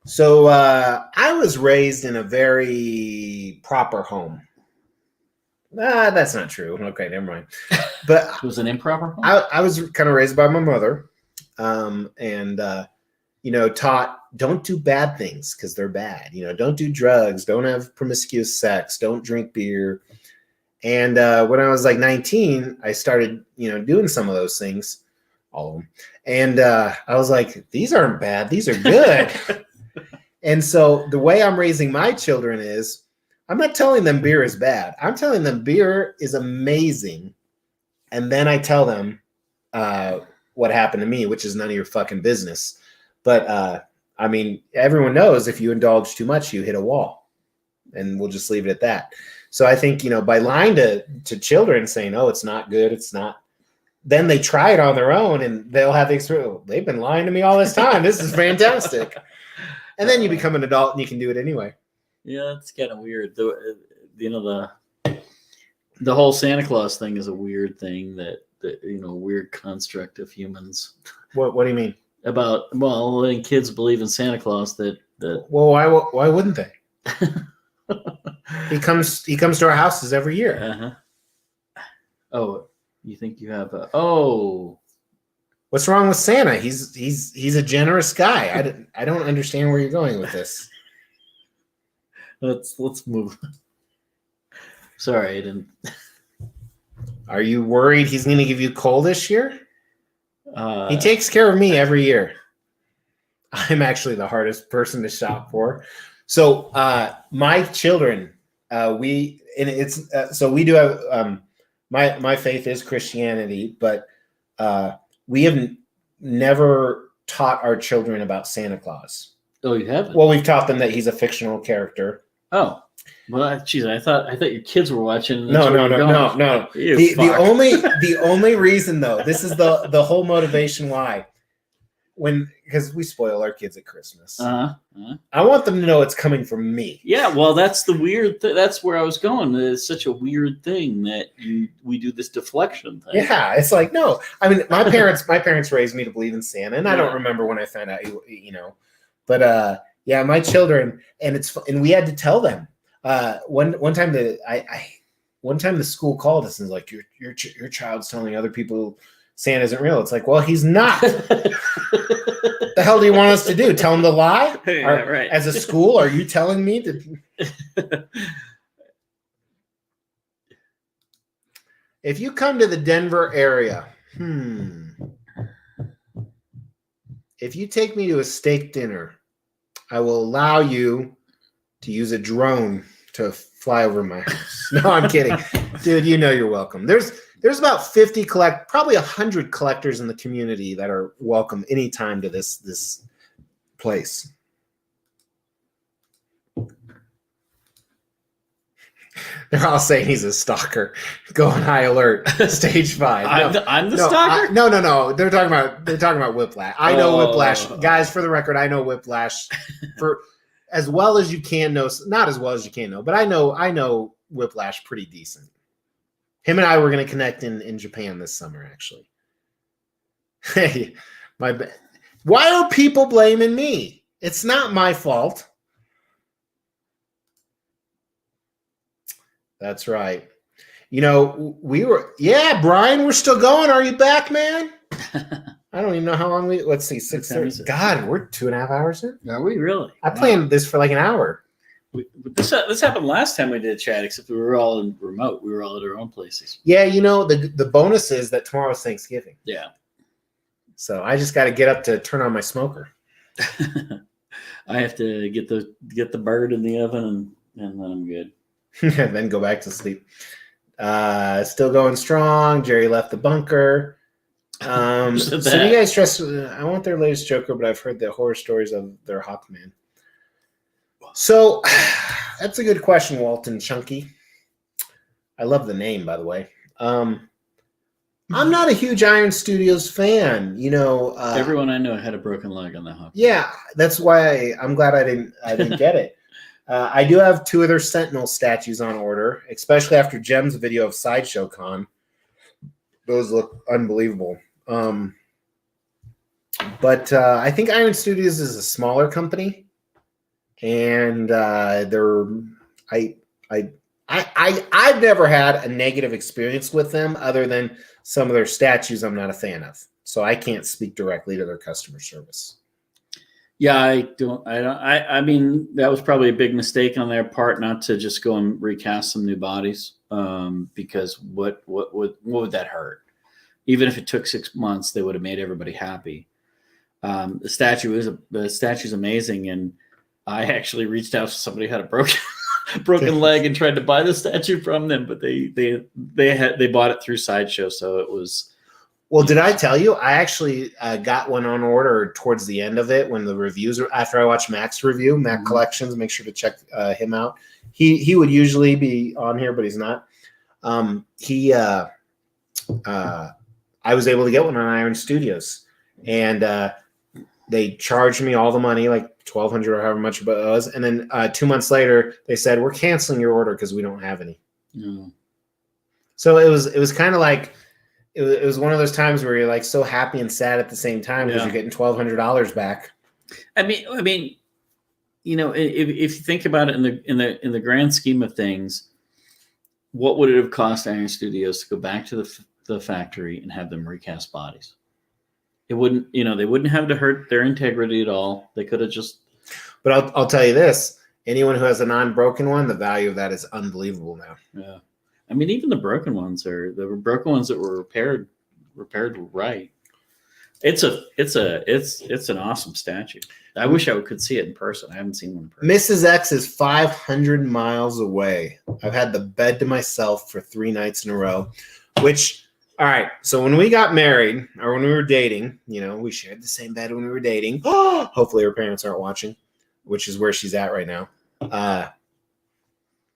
[SPEAKER 1] So I was raised in a very proper home. That's not true. Okay, never mind. But
[SPEAKER 2] it was an improper home?
[SPEAKER 1] I was kind of raised by my mother, and taught don't do bad things because they're bad. Don't do drugs, don't have promiscuous sex, don't drink beer. And when I was like 19, I started doing some of those things, all of them. And I was like, these aren't bad, these are good. And so the way I'm raising my children is, I'm not telling them beer is bad. I'm telling them beer is amazing. And then I tell them what happened to me, which is none of your fucking business. But I mean, everyone knows if you indulge too much, you hit a wall. And we'll just leave it at that. So I think, by lying to children saying, oh, it's not good, it's not, then they try it on their own and they'll have the experience. Oh, they've been lying to me all this time. This is fantastic. And then you become an adult and you can do it anyway.
[SPEAKER 2] Yeah, that's kind of weird. The whole Santa Claus thing is a weird thing that weird construct of humans.
[SPEAKER 1] What do you mean?
[SPEAKER 2] About letting kids believe in Santa Claus that
[SPEAKER 1] well, why wouldn't they? He comes to our houses every year.
[SPEAKER 2] Uh-huh. Oh, you think you have
[SPEAKER 1] What's wrong with Santa? He's a generous guy. I don't understand where you're going with this.
[SPEAKER 2] Let's move. Sorry, I didn't.
[SPEAKER 1] Are you worried he's going to give you coal this year? He takes care of me every year. I'm actually the hardest person to shop for. So my children, we do have my faith is Christianity, but we have never taught our children about Santa Claus.
[SPEAKER 2] Oh, you haven't?
[SPEAKER 1] Well, we've taught them that he's a fictional character.
[SPEAKER 2] Oh, well, geez, I thought your kids were watching.
[SPEAKER 1] No. The only reason though, this is the whole motivation why. Because we spoil our kids at Christmas. I want them to know it's coming from me.
[SPEAKER 2] Yeah, well, that's the weird thing. That's where I was going. It's such a weird thing that we do this deflection thing.
[SPEAKER 1] Yeah, it's like, no. I mean, my parents raised me to believe in Santa, and I don't remember when I found out, But yeah, my children, and we had to tell them. One time the school called us and was like, your child's telling other people Santa isn't real. It's like, well, he's not. The hell do you want us to do? Tell him to lie?
[SPEAKER 2] Yeah, right.
[SPEAKER 1] As a school, are you telling me to? If you come to the Denver area, if you take me to a steak dinner, I will allow you to use a drone to fly over my house. No, I'm kidding. Dude, you're welcome. There's about 50 probably 100 collectors in the community that are welcome anytime to this place. They're all saying he's a stalker. Go on high alert. Stage 5. No,
[SPEAKER 2] I'm the stalker?
[SPEAKER 1] No. They're talking about Whiplash. I know Whiplash. Guys, for the record, I know Whiplash for as well as you can know. Not as well as you can know, but I know Whiplash pretty decent. Him and I were going to connect in Japan this summer, actually. Hey, why are people blaming me? It's not my fault. That's right. You know, Brian, we're still going. Are you back, man? I don't even know how long let's see, 6:30. God, we're 2.5 hours in.
[SPEAKER 2] Are we really?
[SPEAKER 1] I planned this for like an hour.
[SPEAKER 2] This happened last time we did a chat, except we were all in remote. We were all at our own places.
[SPEAKER 1] Yeah, you know, the bonus is that tomorrow's Thanksgiving.
[SPEAKER 2] Yeah.
[SPEAKER 1] So I just got to get up to turn on my smoker.
[SPEAKER 2] I have to get the bird in the oven and then I'm good.
[SPEAKER 1] And then go back to sleep. Still going strong. Jerry left the bunker. So you guys trust? I want their latest Joker, but I've heard the horror stories of their Hawkman. So that's a good question, Walton Chunky. I love the name, by the way. I'm not a huge Iron Studios fan. You know,
[SPEAKER 2] everyone I know had a broken leg on the Hawkman.
[SPEAKER 1] Yeah, that's why I'm glad I didn't get it. I do have 2 of their Sentinel statues on order, especially after Jem's video of Sideshow Con. Those look unbelievable. But I think Iron Studios is a smaller company, and I've never had a negative experience with them other than some of their statues I'm not a fan of. So I can't speak directly to their customer service.
[SPEAKER 2] Yeah, I mean, that was probably a big mistake on their part not to just go and recast some new bodies. Because what would that hurt? Even if it took 6 months, they would have made everybody happy. The statue's amazing, and I actually reached out to somebody who had a broken leg and tried to buy the statue from them, but they bought it through Sideshow, so it was.
[SPEAKER 1] Well, did I tell you? I actually got one on order towards the end of it when the reviews are after I watched Mac's review, Mac Collections. Make sure to check him out. He would usually be on here, but he's not. I was able to get one on Iron Studios, and they charged me all the money, like $1,200 or however much it was. And then 2 months later, they said, "We're canceling your order because we don't have any."
[SPEAKER 2] Mm.
[SPEAKER 1] So it was kind of like. It was one of those times where you're like so happy and sad at the same time because you're getting $1,200 back.
[SPEAKER 2] I mean, you know, if you think about it in the grand scheme of things, what would it have cost Iron Studios to go back to the factory and have them recast bodies? It wouldn't, they wouldn't have to hurt their integrity at all. They could have just.
[SPEAKER 1] But I'll tell you this: anyone who has a non-broken one, the value of that is unbelievable now.
[SPEAKER 2] Yeah. I mean, even the broken ones that were repaired right. It's an awesome statue. I wish I could see it in person. I haven't seen one in person.
[SPEAKER 1] Mrs. X is 500 miles away. I've had the bed to myself for 3 nights in a row, which, all right. So when we got married or when we were dating, we shared the same bed when we were dating. Hopefully her parents aren't watching, which is where she's at right now.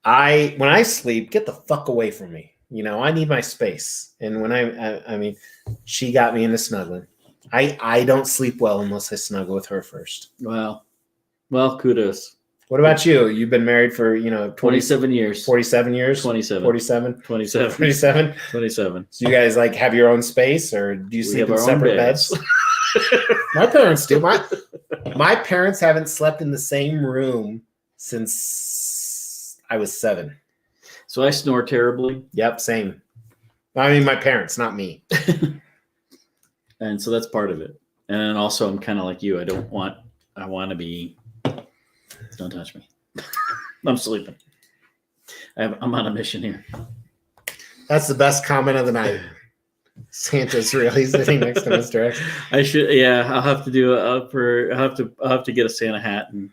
[SPEAKER 1] When I sleep, get the fuck away from me. I need my space. And when I mean, she got me into snuggling. I don't sleep well unless I snuggle with her first.
[SPEAKER 2] Well, kudos.
[SPEAKER 1] What about you? You've been married for,
[SPEAKER 2] 27 years.
[SPEAKER 1] 47 years?
[SPEAKER 2] 27.
[SPEAKER 1] 47?
[SPEAKER 2] 27.
[SPEAKER 1] 27?
[SPEAKER 2] 27.
[SPEAKER 1] So you guys have your own space, or do you sleep in separate beds? My parents do. My parents haven't slept in the same room since I was 7.
[SPEAKER 2] So I snore terribly.
[SPEAKER 1] Yep, same. I mean, my parents, not me.
[SPEAKER 2] And so that's part of it. And also, I'm kind of like you. I want to be. Don't touch me. I'm sleeping. I'm on a mission here.
[SPEAKER 1] That's the best comment of the night. Santa's really sitting next to Mr. X.
[SPEAKER 2] I should. Yeah, I'll have to do I'll have to get a Santa hat and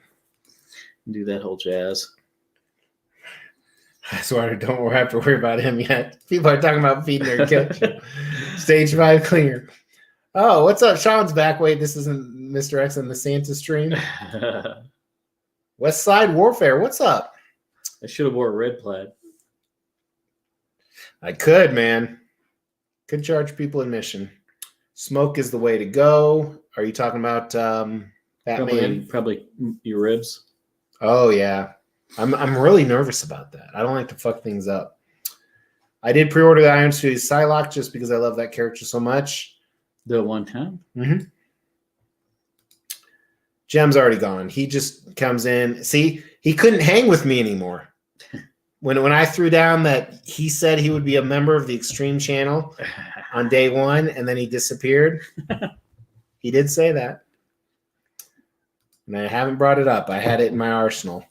[SPEAKER 2] do that whole jazz.
[SPEAKER 1] I swear, don't have to worry about him yet. People are talking about feeding their kitchen. Stage 5 cleaner. Oh, what's up? Sean's back. Wait, this isn't Mr. X and the Santa stream. West Side Warfare. What's up?
[SPEAKER 2] I should have wore a red plaid.
[SPEAKER 1] I could, man. Could charge people admission. Smoke is the way to go. Are you talking about Batman?
[SPEAKER 2] Probably your ribs.
[SPEAKER 1] Oh yeah. I'm really nervous about that. I don't like to fuck things up. I did pre-order the Iron Studios Psylocke just because I love that character so much.
[SPEAKER 2] The 110?
[SPEAKER 1] Mm-hmm. Jem's already gone. He just comes in. See, he couldn't hang with me anymore. When I threw down that he said he would be a member of the Extreme channel on day one, and then he disappeared. He did say that. And I haven't brought it up. I had it in my arsenal.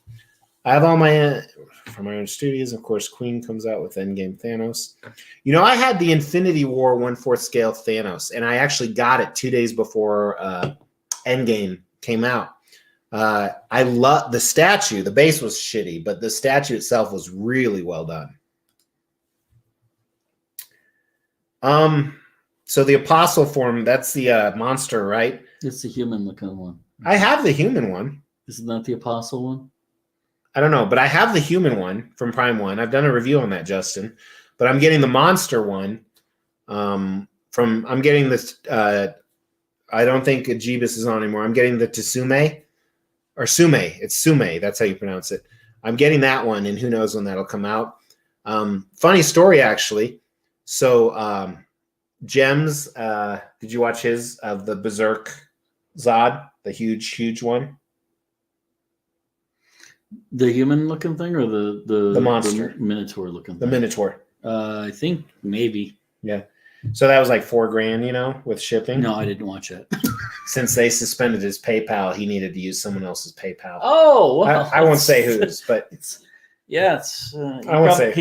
[SPEAKER 1] I have all my from Iron Studios. Of course, Queen comes out with Endgame Thanos. You know, I had the Infinity War 1/4 scale Thanos, and I actually got it 2 days before Endgame came out. I love the statue. The base was shitty, but the statue itself was really well done. So the Apostle form, that's the monster, right?
[SPEAKER 2] It's the human looking one.
[SPEAKER 1] I have the human one.
[SPEAKER 2] Isn't that the Apostle one?
[SPEAKER 1] I don't know, but I have the human one from Prime 1. I've done a review on that, Justin. But I'm getting the monster one I'm getting this, I don't think Ajibis is on anymore. I'm getting the Tsume, or Sume. It's Sume. That's how you pronounce it. I'm getting that one, and who knows when that'll come out. Funny story, actually. So Gems, did you watch his of the Berserk Zod, the huge one?
[SPEAKER 2] The human looking thing, or the
[SPEAKER 1] monster,
[SPEAKER 2] the Minotaur looking thing?
[SPEAKER 1] The Minotaur.
[SPEAKER 2] I think maybe.
[SPEAKER 1] Yeah. So that was like $4,000, you know, with shipping.
[SPEAKER 2] No, I didn't watch it.
[SPEAKER 1] Since they suspended his PayPal, he needed to use someone else's PayPal.
[SPEAKER 2] Oh, well,
[SPEAKER 1] I won't say whose, but
[SPEAKER 2] I won't say.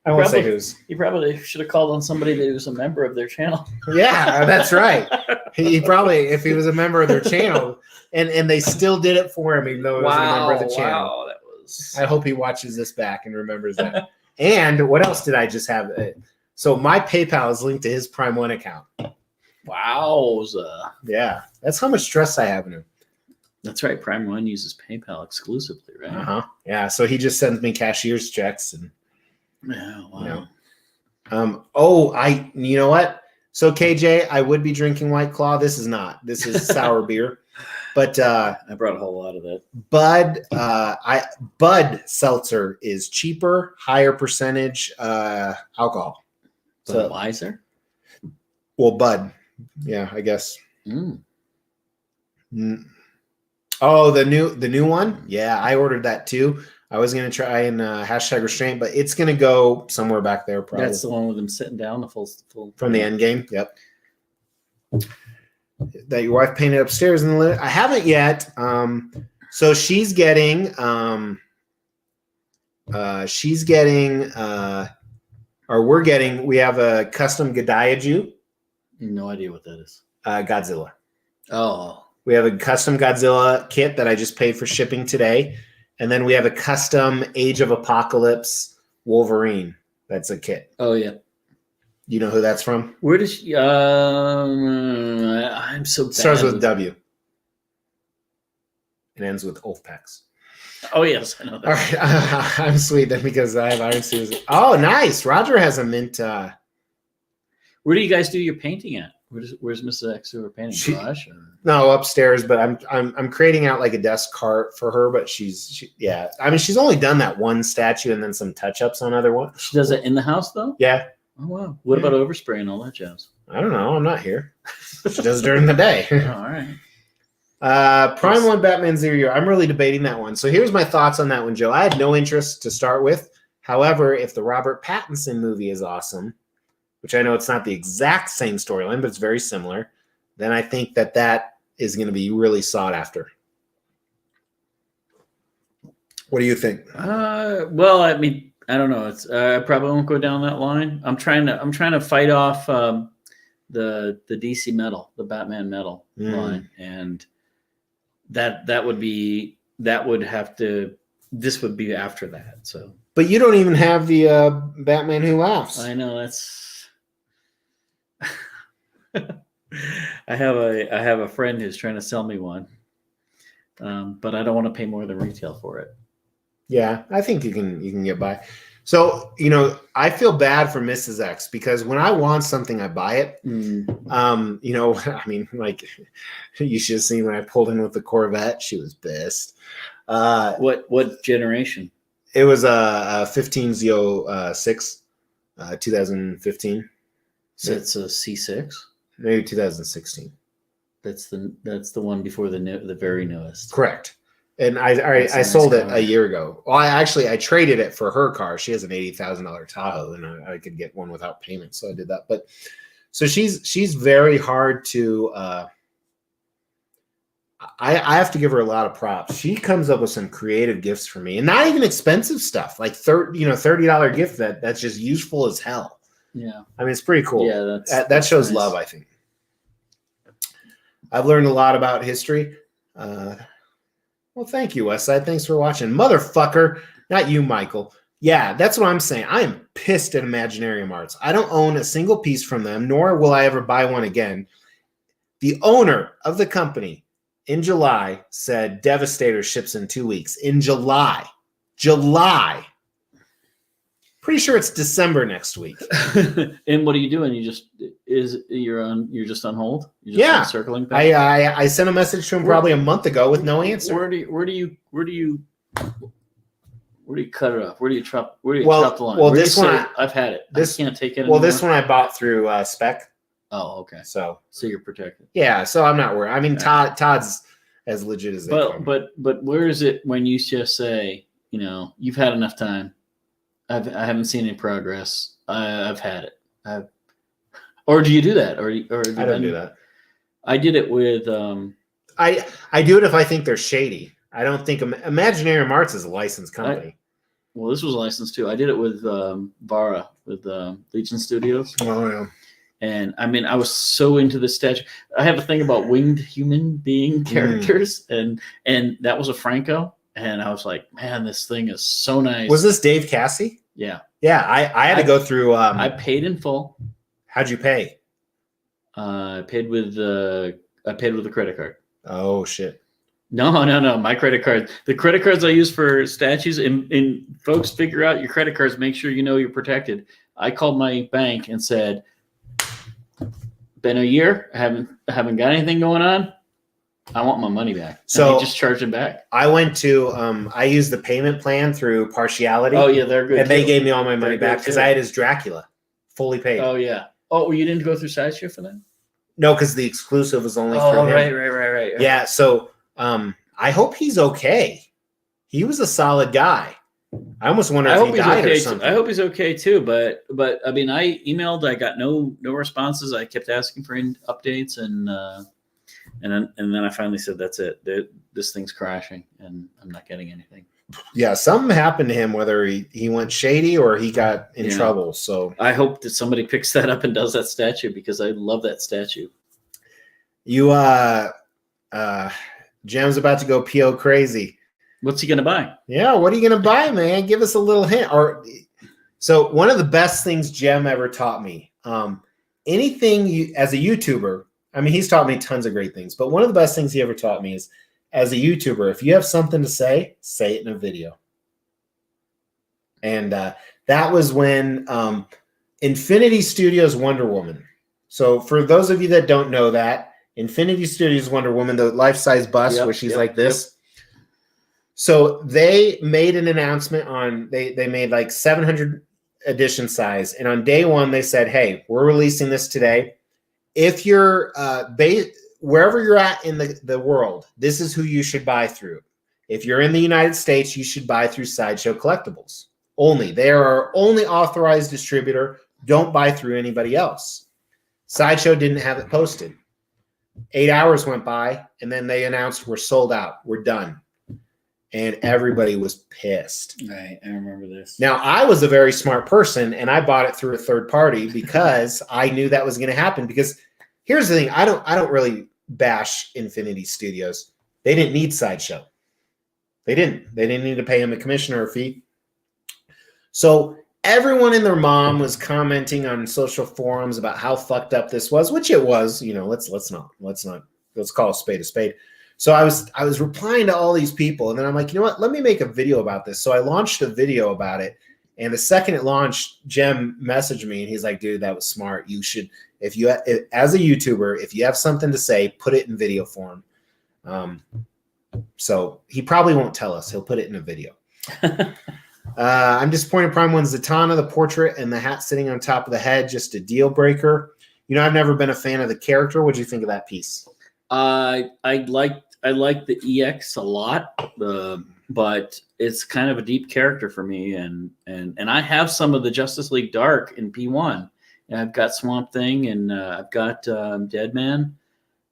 [SPEAKER 1] I won't say whose.
[SPEAKER 2] He probably should have called on somebody that was a member of their channel.
[SPEAKER 1] Yeah, that's right. He probably, if he was a member of their channel, and they still did it for him, even though he was a member of the channel.
[SPEAKER 2] Wow, that was.
[SPEAKER 1] I hope he watches this back and remembers that. And what else did I just have? So my PayPal is linked to his Prime 1 account.
[SPEAKER 2] Wowza.
[SPEAKER 1] Yeah, that's how much trust I have in him.
[SPEAKER 2] That's right. Prime 1 uses PayPal exclusively, right?
[SPEAKER 1] Uh-huh. Yeah, so he just sends me cashier's checks and.
[SPEAKER 2] Yeah, wow.
[SPEAKER 1] You know. You know what? So KJ, I would be drinking White Claw. This is not. This is sour beer. But
[SPEAKER 2] I brought a whole lot of that.
[SPEAKER 1] Bud seltzer is cheaper, higher percentage alcohol. So
[SPEAKER 2] Budweiser?
[SPEAKER 1] Well, Bud. Yeah, I guess.
[SPEAKER 2] Mm.
[SPEAKER 1] Oh, the new one? Yeah, I ordered that too. I was going to try and hashtag restraint, but it's going to go somewhere back there probably.
[SPEAKER 2] That's the one with them sitting down, the full
[SPEAKER 1] from the end game. Yep. That your wife painted upstairs in the living. I haven't yet. So she's getting we have a custom Godiaju.
[SPEAKER 2] No idea what that is.
[SPEAKER 1] Godzilla.
[SPEAKER 2] Oh.
[SPEAKER 1] We have a custom Godzilla kit that I just paid for shipping today. And then we have a custom Age of Apocalypse Wolverine. That's a kit.
[SPEAKER 2] Oh, yeah.
[SPEAKER 1] You know who that's from?
[SPEAKER 2] Where does she... I'm so bad.
[SPEAKER 1] Starts with W. It ends with Wolfpacks.
[SPEAKER 2] Oh, yes. I know that.
[SPEAKER 1] All right. I'm sweet then because I have Iron Suits. Oh, nice. Roger has a mint.
[SPEAKER 2] Where do you guys do your painting at? Where's Mrs. X who are painting? Garage?
[SPEAKER 1] No, upstairs. But I'm creating out like a desk cart for her. But she's only done that one statue and then some touch ups on other ones.
[SPEAKER 2] She does it in the house though.
[SPEAKER 1] Yeah.
[SPEAKER 2] Oh wow. What about overspray and all that jazz?
[SPEAKER 1] I don't know. I'm not here. She does it during the day.
[SPEAKER 2] Oh, all right.
[SPEAKER 1] Prime 1 Batman Zero Year. I'm really debating that one. So here's my thoughts on that one, Joe. I had no interest to start with. However, if the Robert Pattinson movie is awesome, which I know it's not the exact same storyline, but it's very similar, then I think that is going to be really sought after. What do you think?
[SPEAKER 2] Well, I mean, I don't know. It's I probably won't go down that line. I'm trying to fight off the DC metal, the Batman metal line, and this would be after that. So,
[SPEAKER 1] but you don't even have the Batman Who Laughs.
[SPEAKER 2] I know that's. I have a friend who's trying to sell me one, but I don't want to pay more than retail for it.
[SPEAKER 1] Yeah, I think you can get by. So, I feel bad for Mrs. X because when I want something, I buy it. I mean, like, you should have seen when I pulled in with the Corvette. She was pissed.
[SPEAKER 2] What generation?
[SPEAKER 1] It was a 15Z06, 2015.
[SPEAKER 2] That's a C6.
[SPEAKER 1] Maybe 2016.
[SPEAKER 2] That's the one before the very newest.
[SPEAKER 1] Correct. And I sold it a year ago. Well, I traded it for her car. She has an $80,000 Tahoe, and I could get one without payment, so I did that. But so she's very hard to. I have to give her a lot of props. She comes up with some creative gifts for me, and not even expensive stuff, like $30 gift that's just useful as hell.
[SPEAKER 2] Yeah,
[SPEAKER 1] I mean, it's pretty cool.
[SPEAKER 2] Yeah,
[SPEAKER 1] that shows
[SPEAKER 2] nice.
[SPEAKER 1] Love, I think. I've learned a lot about history. Well, thank you, Westside. Thanks for watching. Motherfucker. Not you, Michael. Yeah, that's what I'm saying. I am pissed at Imaginarium Arts. I don't own a single piece from them, nor will I ever buy one again. The owner of the company in July said Devastator ships in 2 weeks. In July. Pretty sure it's December next week.
[SPEAKER 2] And what are you doing? You're just on hold? You're just
[SPEAKER 1] Yeah.
[SPEAKER 2] circling back?
[SPEAKER 1] I sent a message to him probably a month ago with no answer.
[SPEAKER 2] Where do you cut it off? Where do you chop the line?
[SPEAKER 1] Well, this one
[SPEAKER 2] I've had it. I can't take it
[SPEAKER 1] anymore.
[SPEAKER 2] Well,
[SPEAKER 1] this one I bought through Spec.
[SPEAKER 2] Oh, okay.
[SPEAKER 1] So
[SPEAKER 2] you're protected.
[SPEAKER 1] Yeah, so I'm not worried. I mean, Todd's as legit as they come.
[SPEAKER 2] But where is it when you just say, you've had enough time? I haven't seen any progress. I've had it. Or do you do that? Or
[SPEAKER 1] I don't do that.
[SPEAKER 2] I did it with.
[SPEAKER 1] I do it if I think they're shady. I don't think Imaginarium Arts is a licensed company.
[SPEAKER 2] Well, this was licensed too. I did it with Vara with Legion Studios.
[SPEAKER 1] Oh yeah.
[SPEAKER 2] And I mean, I was so into this statue. I have a thing about winged human being characters, and that was a Franco. And I was like, man, this thing is so nice.
[SPEAKER 1] Was this Dave Cassie?
[SPEAKER 2] Yeah.
[SPEAKER 1] Yeah, I had to go through.
[SPEAKER 2] I paid in full.
[SPEAKER 1] How'd you pay?
[SPEAKER 2] I paid with a credit card.
[SPEAKER 1] Oh shit.
[SPEAKER 2] No. My credit card. The credit cards I use for statues, and folks figure out your credit cards. Make sure you're protected. I called my bank and said, been a year. I haven't got anything going on. I want my money back. So they just charged it back.
[SPEAKER 1] I went to I used the payment plan through Partiality.
[SPEAKER 2] Oh yeah, they're good.
[SPEAKER 1] And they gave me all my money back because I had his Dracula fully paid.
[SPEAKER 2] Oh yeah. Oh, well, you didn't go through Sideshow for that?
[SPEAKER 1] No, because the exclusive was only for him.
[SPEAKER 2] Right.
[SPEAKER 1] Yeah, so I hope he's okay. He was a solid guy. I almost wonder if he died or something.
[SPEAKER 2] I hope he's okay too. But I mean, I emailed. I got no responses. I kept asking for updates, and then I finally said, "That's it. This thing's crashing, and I'm not getting anything."
[SPEAKER 1] Yeah, something happened to him. Whether he went shady or he got in trouble. So
[SPEAKER 2] I hope that somebody picks that up and does that statue because I love that statue.
[SPEAKER 1] You Jem's about to go PO crazy.
[SPEAKER 2] What's he gonna buy?
[SPEAKER 1] Yeah, what are you gonna buy, man? Give us a little hint. So one of the best things Jem ever taught me, anything you as a YouTuber, I mean, he's taught me tons of great things, but one of the best things he ever taught me is as a YouTuber, if you have something to say it in a video. And that was when Infinity Studios Wonder Woman. So for those of you that don't know that, Infinity Studios Wonder Woman, the life-size bust where she's like this. Yep. So they made an announcement on they made like 700 edition size, and on day one they said, "Hey, we're releasing this today. If you're wherever you're at in the world, this is who you should buy through. If you're in the United States, you should buy through Sideshow Collectibles only. They are our only authorized distributor. Don't buy through anybody else." Sideshow didn't have it posted. 8 hours went by, and then they announced, "We're sold out. We're done." And everybody was pissed.
[SPEAKER 2] Right, I remember this.
[SPEAKER 1] Now, I was a very smart person, and I bought it through a third party because I knew that was going to happen. Because here's the thing: I don't really bash Infinity Studios. They didn't need Sideshow. They didn't need to pay him a commission or a fee. So everyone and their mom was commenting on social forums about how fucked up this was, which it was. You know, let's call a spade a spade. So I was replying to all these people, and then I'm like, you know what? Let me make a video about this. So I launched a video about it, and the second it launched, Jem messaged me, and he's like, dude, that was smart. You should, as a YouTuber, if you have something to say, put it in video form. So he probably won't tell us. He'll put it in a video. I'm disappointed Prime One's Zatanna, the portrait, and the hat sitting on top of the head, just a deal breaker. You know, I've never been a fan of the character. What'd you think of that piece?
[SPEAKER 2] I like the EX a lot, but it's kind of a deep character for me, and I have some of the Justice League Dark in P1. And I've got Swamp Thing, and I've got Deadman,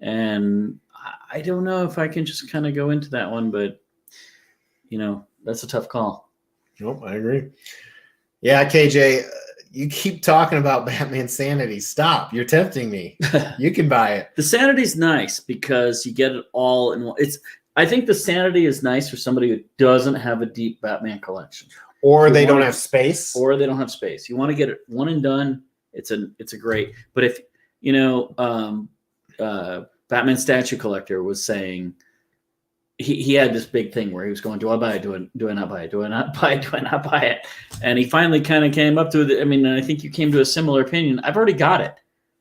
[SPEAKER 2] and I don't know if I can just kind of go into that one, but you know, that's a tough call.
[SPEAKER 1] Nope, I agree. Yeah, KJ, you keep talking about Batman Sanity. Stop. You're tempting me. You can buy it.
[SPEAKER 2] The Sanity's nice because you get it all in one. I think the Sanity is nice for somebody who doesn't have a deep Batman collection.
[SPEAKER 1] Or they don't have space.
[SPEAKER 2] Or they don't have space. You want to get it one and done. It's a great. But if, you know, Batman Statue Collector was saying, he had this big thing where he was going, do I buy it? Do I not buy it? Do I not buy it? Do I not buy it? And he finally kind of came up to it. I mean, I think you came to a similar opinion. I've already got it.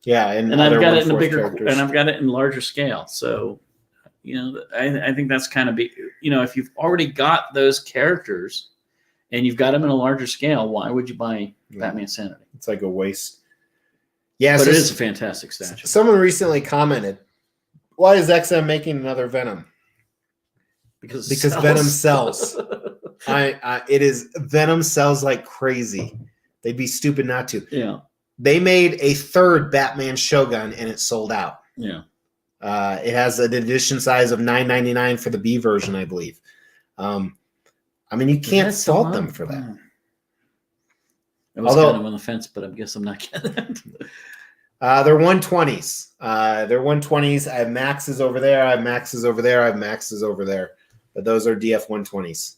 [SPEAKER 1] Yeah,
[SPEAKER 2] and I've got it in a bigger, and I've got it in larger scale. So, you know, I think that's kind of big. You know, if you've already got those characters and you've got them in a larger scale, why would you buy Batman Sanity?
[SPEAKER 1] It's like a waste. Yeah,
[SPEAKER 2] but it is a fantastic statue.
[SPEAKER 1] Someone recently commented, "Why is XM making another Venom?" Because Venom sells. It is Venom sells like crazy. They'd be stupid not to.
[SPEAKER 2] Yeah.
[SPEAKER 1] They made a third Batman Shogun and it sold out.
[SPEAKER 2] Yeah.
[SPEAKER 1] It has an edition size of $9.99 for the B version, I believe. I mean, you can't fault them for that.
[SPEAKER 2] I was kind of on the fence, but I guess I'm not getting it.
[SPEAKER 1] They're 120s. They're 120s. I have Maxes over there. I have Maxes over there. I have Maxes over there. But those are DF 120s.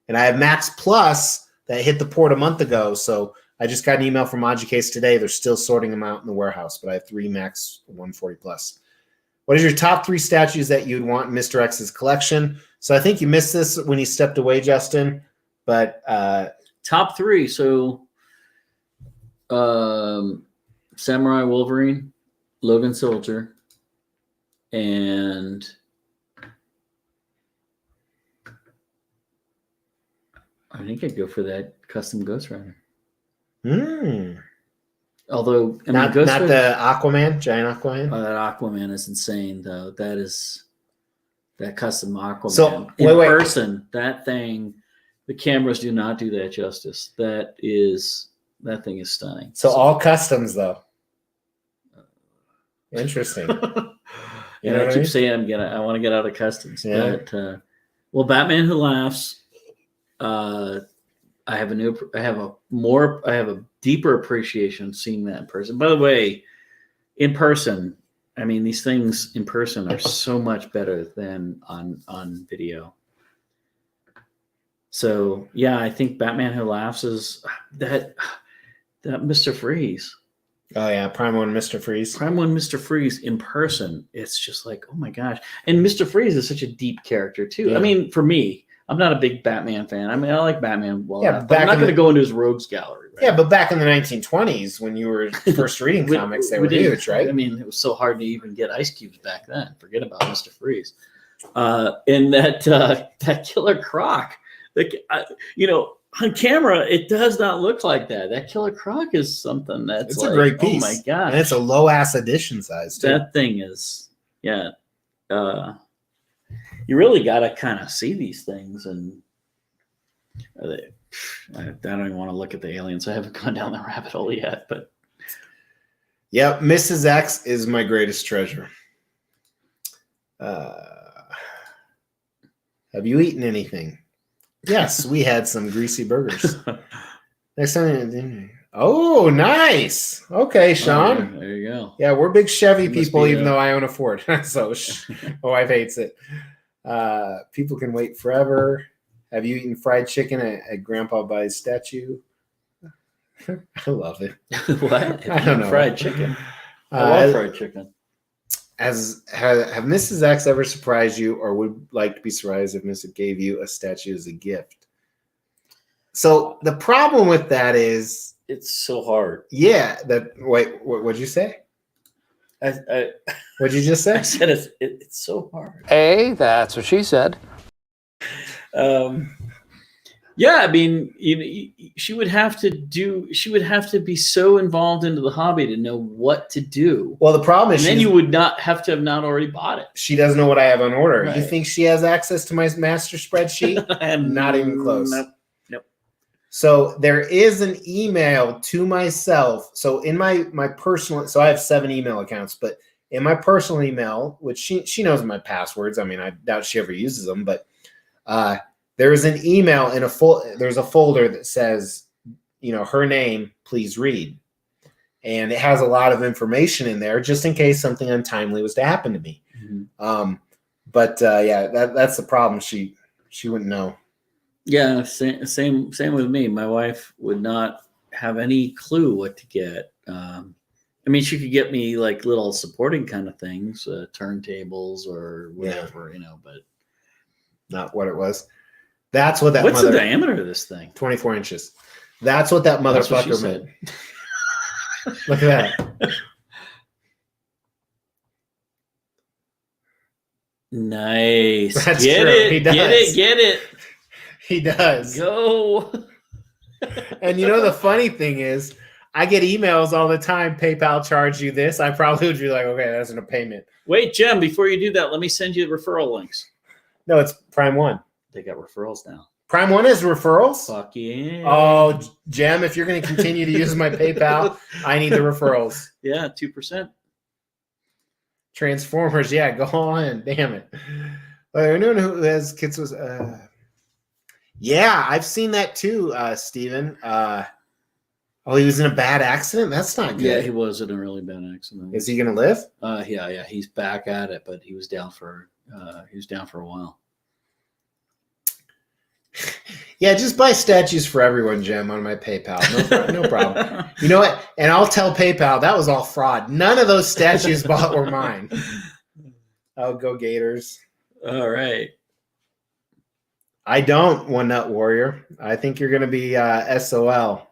[SPEAKER 1] And I have Max Plus that hit the port a month ago. So I just got an email from Magicase today. They're still sorting them out in the warehouse. But I have 3 Max 140 Plus. What is your top 3 statues that you'd want in Mr. X's collection? So I think you missed this when you stepped away, Justin. But
[SPEAKER 2] top 3. So Samurai Wolverine, Logan Soldier, and I think I'd go for that custom Ghost Rider. Although
[SPEAKER 1] not the Aquaman, giant Aquaman.
[SPEAKER 2] That Aquaman is insane, though. That custom Aquaman.
[SPEAKER 1] So
[SPEAKER 2] in person, that thing, the cameras do not do that justice. That thing is stunning.
[SPEAKER 1] So all customs, though. Interesting.
[SPEAKER 2] I keep saying I want to get out of customs. Yeah. But well, Batman Who Laughs. I have a deeper appreciation seeing that in person. By the way, in person, I mean, these things in person are so much better than on video. So yeah, I think Batman Who Laughs is that Mr. Freeze.
[SPEAKER 1] Oh yeah, Prime One Mr. Freeze.
[SPEAKER 2] Prime One Mr. Freeze in person, it's just like, oh my gosh. And Mr. Freeze is such a deep character too. Yeah. I mean, for me, I'm not a big Batman fan. I mean, I like Batman well enough, but I'm not going to go into his rogues gallery. Right?
[SPEAKER 1] Yeah, but back in the 1920s, when you were first reading comics, they were huge, right?
[SPEAKER 2] I mean, it was so hard to even get ice cubes back then. Forget about Mr. Freeze. And that Killer Croc, on camera, it does not look like that. That Killer Croc is something that's
[SPEAKER 1] it's like, a great piece.
[SPEAKER 2] Oh my gosh.
[SPEAKER 1] And it's a low ass edition size too.
[SPEAKER 2] That thing is, yeah. You really got to kind of see these things, and I don't even want to look at the aliens. I haven't gone down the rabbit hole yet, but
[SPEAKER 1] yeah, Mrs. X is my greatest treasure. Have you eaten anything? Yes, we had some greasy burgers. Next time, oh, nice. Okay, Sean.
[SPEAKER 2] Oh, there you go.
[SPEAKER 1] Yeah, we're big Chevy people, even though I own a Ford. So, my wife hates it. People can wait forever. Have you eaten fried chicken at Grandpa Buy's statue? I love it.
[SPEAKER 2] What?
[SPEAKER 1] I don't know.
[SPEAKER 2] Fried chicken. I love fried chicken.
[SPEAKER 1] Have Mrs. X ever surprised you, or would like to be surprised if Mrs. gave you a statue as a gift? So the problem with that is
[SPEAKER 2] it's so hard.
[SPEAKER 1] Yeah. What'd you say? What'd you just say?
[SPEAKER 2] I said it's so hard.
[SPEAKER 3] Hey, that's what she said.
[SPEAKER 2] Yeah, I mean, she would have to be so involved into the hobby to know what to do.
[SPEAKER 1] Well, the problem is,
[SPEAKER 2] and then you would not have to have not already bought it.
[SPEAKER 1] She doesn't know what I have on order.
[SPEAKER 2] Right.
[SPEAKER 1] You think she has access to my master spreadsheet? Not even close.
[SPEAKER 2] Nope.
[SPEAKER 1] So there is an email to myself. So in my personal, so I have 7 email accounts, but in my personal email, which she knows my passwords. I mean, I doubt she ever uses them, but there is an email in there's a folder that says, her name, please read. And it has a lot of information in there just in case something untimely was to happen to me. Mm-hmm. Yeah, that's the problem. She wouldn't know.
[SPEAKER 2] Yeah, same with me. My wife would not have any clue what to get. I mean, she could get me like little supporting kind of things, turntables or whatever, but
[SPEAKER 1] not what it was. That's what that.
[SPEAKER 2] What's the diameter of this thing?
[SPEAKER 1] 24 inches. That's what that motherfucker meant. Look at that.
[SPEAKER 2] Nice.
[SPEAKER 1] That's
[SPEAKER 2] get
[SPEAKER 1] true.
[SPEAKER 2] it.
[SPEAKER 1] He does.
[SPEAKER 2] Get it.
[SPEAKER 1] He does.
[SPEAKER 2] Go.
[SPEAKER 1] And the funny thing is, I get emails all the time. PayPal charged you this. I probably would be like, okay, that's a payment.
[SPEAKER 2] Wait, Jem, before you do that, let me send you the referral links.
[SPEAKER 1] No, it's Prime One.
[SPEAKER 2] They got referrals now.
[SPEAKER 1] Prime One has referrals?
[SPEAKER 2] Fuck yeah.
[SPEAKER 1] Oh, Jem, if you're going to continue to use my PayPal, I need the referrals.
[SPEAKER 2] Yeah, 2%.
[SPEAKER 1] Transformers, yeah, go on. Damn it. I know who has kids was. Yeah, I've seen that too, Steven. He was in a bad accident? That's not good.
[SPEAKER 2] Yeah, he was in a really bad accident.
[SPEAKER 1] Is he going to live?
[SPEAKER 2] Yeah, he's back at it, but he was down for a while.
[SPEAKER 1] Yeah, just buy statues for everyone, Jim, on my PayPal. No problem. You know what? And I'll tell PayPal that was all fraud. None of those statues bought were mine. Oh, go Gators.
[SPEAKER 2] All right.
[SPEAKER 1] I don't, One Nut Warrior. I think you're going to be SOL.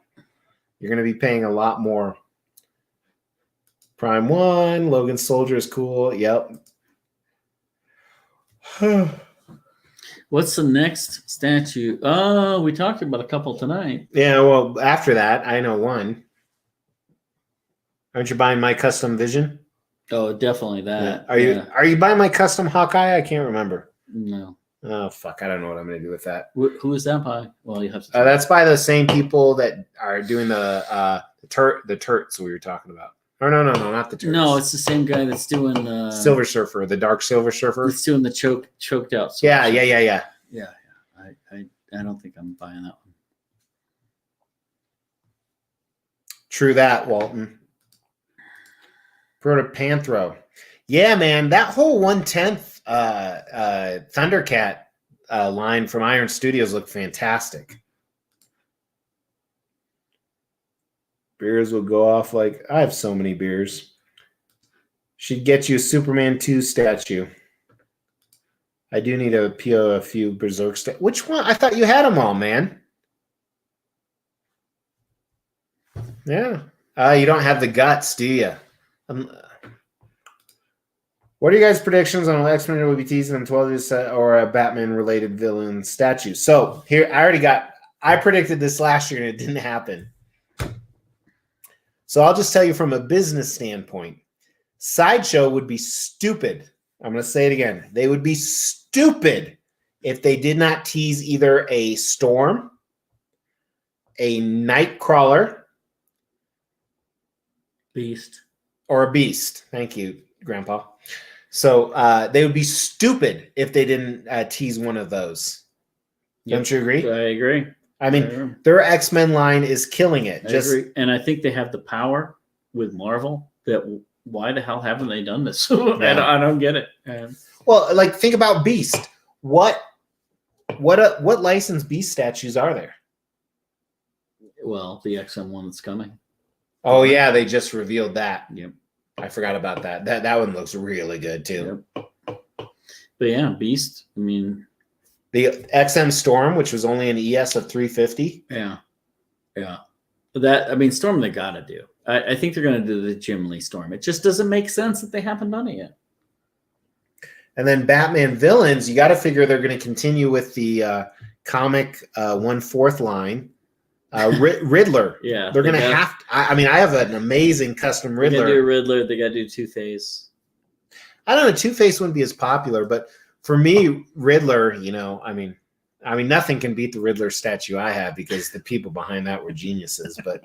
[SPEAKER 1] You're going to be paying a lot more. Prime One, Logan Soldier is cool. Yep.
[SPEAKER 2] What's the next statue? Oh, we talked about a couple tonight.
[SPEAKER 1] Yeah, well, after that, I know one. Aren't you buying my custom Vision?
[SPEAKER 2] Oh, definitely that.
[SPEAKER 1] Yeah. Are you buying my custom Hawkeye? I can't remember.
[SPEAKER 2] No.
[SPEAKER 1] Oh, fuck. I don't know what I'm going to do with that.
[SPEAKER 2] Who is that by? Well, you have to.
[SPEAKER 1] That's by the same people that are doing the turts we were talking about. Or no, not the turts.
[SPEAKER 2] No, it's the same guy that's doing
[SPEAKER 1] Silver Surfer, the Dark Silver Surfer.
[SPEAKER 2] It's doing the choked out.
[SPEAKER 1] Yeah.
[SPEAKER 2] Yeah. I don't think I'm buying that one.
[SPEAKER 1] True that, Walton. Protopanthro. Yeah, man, that whole 1/10 Thundercat line from Iron Studios looked fantastic. Beers will go off like I have so many beers. Should get you a Superman 2 statue. I do need to PO a few Berserk statues. Which one? I thought you had them all, man. Yeah. You don't have the guts, do you? What are you guys' predictions on X-Men will be teasing them 12 years or a Batman-related villain statue? So here, I predicted this last year and it didn't happen. So I'll just tell you from a business standpoint, Sideshow would be stupid. I'm going to say it again. They would be stupid if they did not tease either a Storm, a Nightcrawler,
[SPEAKER 2] Beast,
[SPEAKER 1] or a Beast. Thank you, Grandpa. So they would be stupid if they didn't tease one of those. Yep. Don't you agree?
[SPEAKER 2] I agree.
[SPEAKER 1] I mean, their X-Men line is killing it.
[SPEAKER 2] I agree. And I think they have the power with Marvel that why the hell haven't they done this? Yeah. I don't get it.
[SPEAKER 1] Well, like think about Beast. What licensed Beast statues are there?
[SPEAKER 2] Well, the XM one that's coming.
[SPEAKER 1] Oh yeah, they just revealed that.
[SPEAKER 2] Yep.
[SPEAKER 1] I forgot about that. That one looks really good too.
[SPEAKER 2] Yep. But yeah, Beast. I mean,
[SPEAKER 1] the XM Storm, which was only an ES of 350.
[SPEAKER 2] Yeah. That, I mean, Storm they gotta do. I think they're gonna do the Jim Lee Storm. It just doesn't make sense that they haven't done it yet.
[SPEAKER 1] And then Batman villains, you got to figure they're going to continue with the comic 1/4 line. Riddler.
[SPEAKER 2] Yeah,
[SPEAKER 1] they're going to have to. I mean, I have an amazing custom Riddler.
[SPEAKER 2] They got to do Riddler. They got to do Two-Face.
[SPEAKER 1] I don't know. Two-Face wouldn't be as popular, but for me, Riddler. I mean, nothing can beat the Riddler statue I have because the people behind that were geniuses. But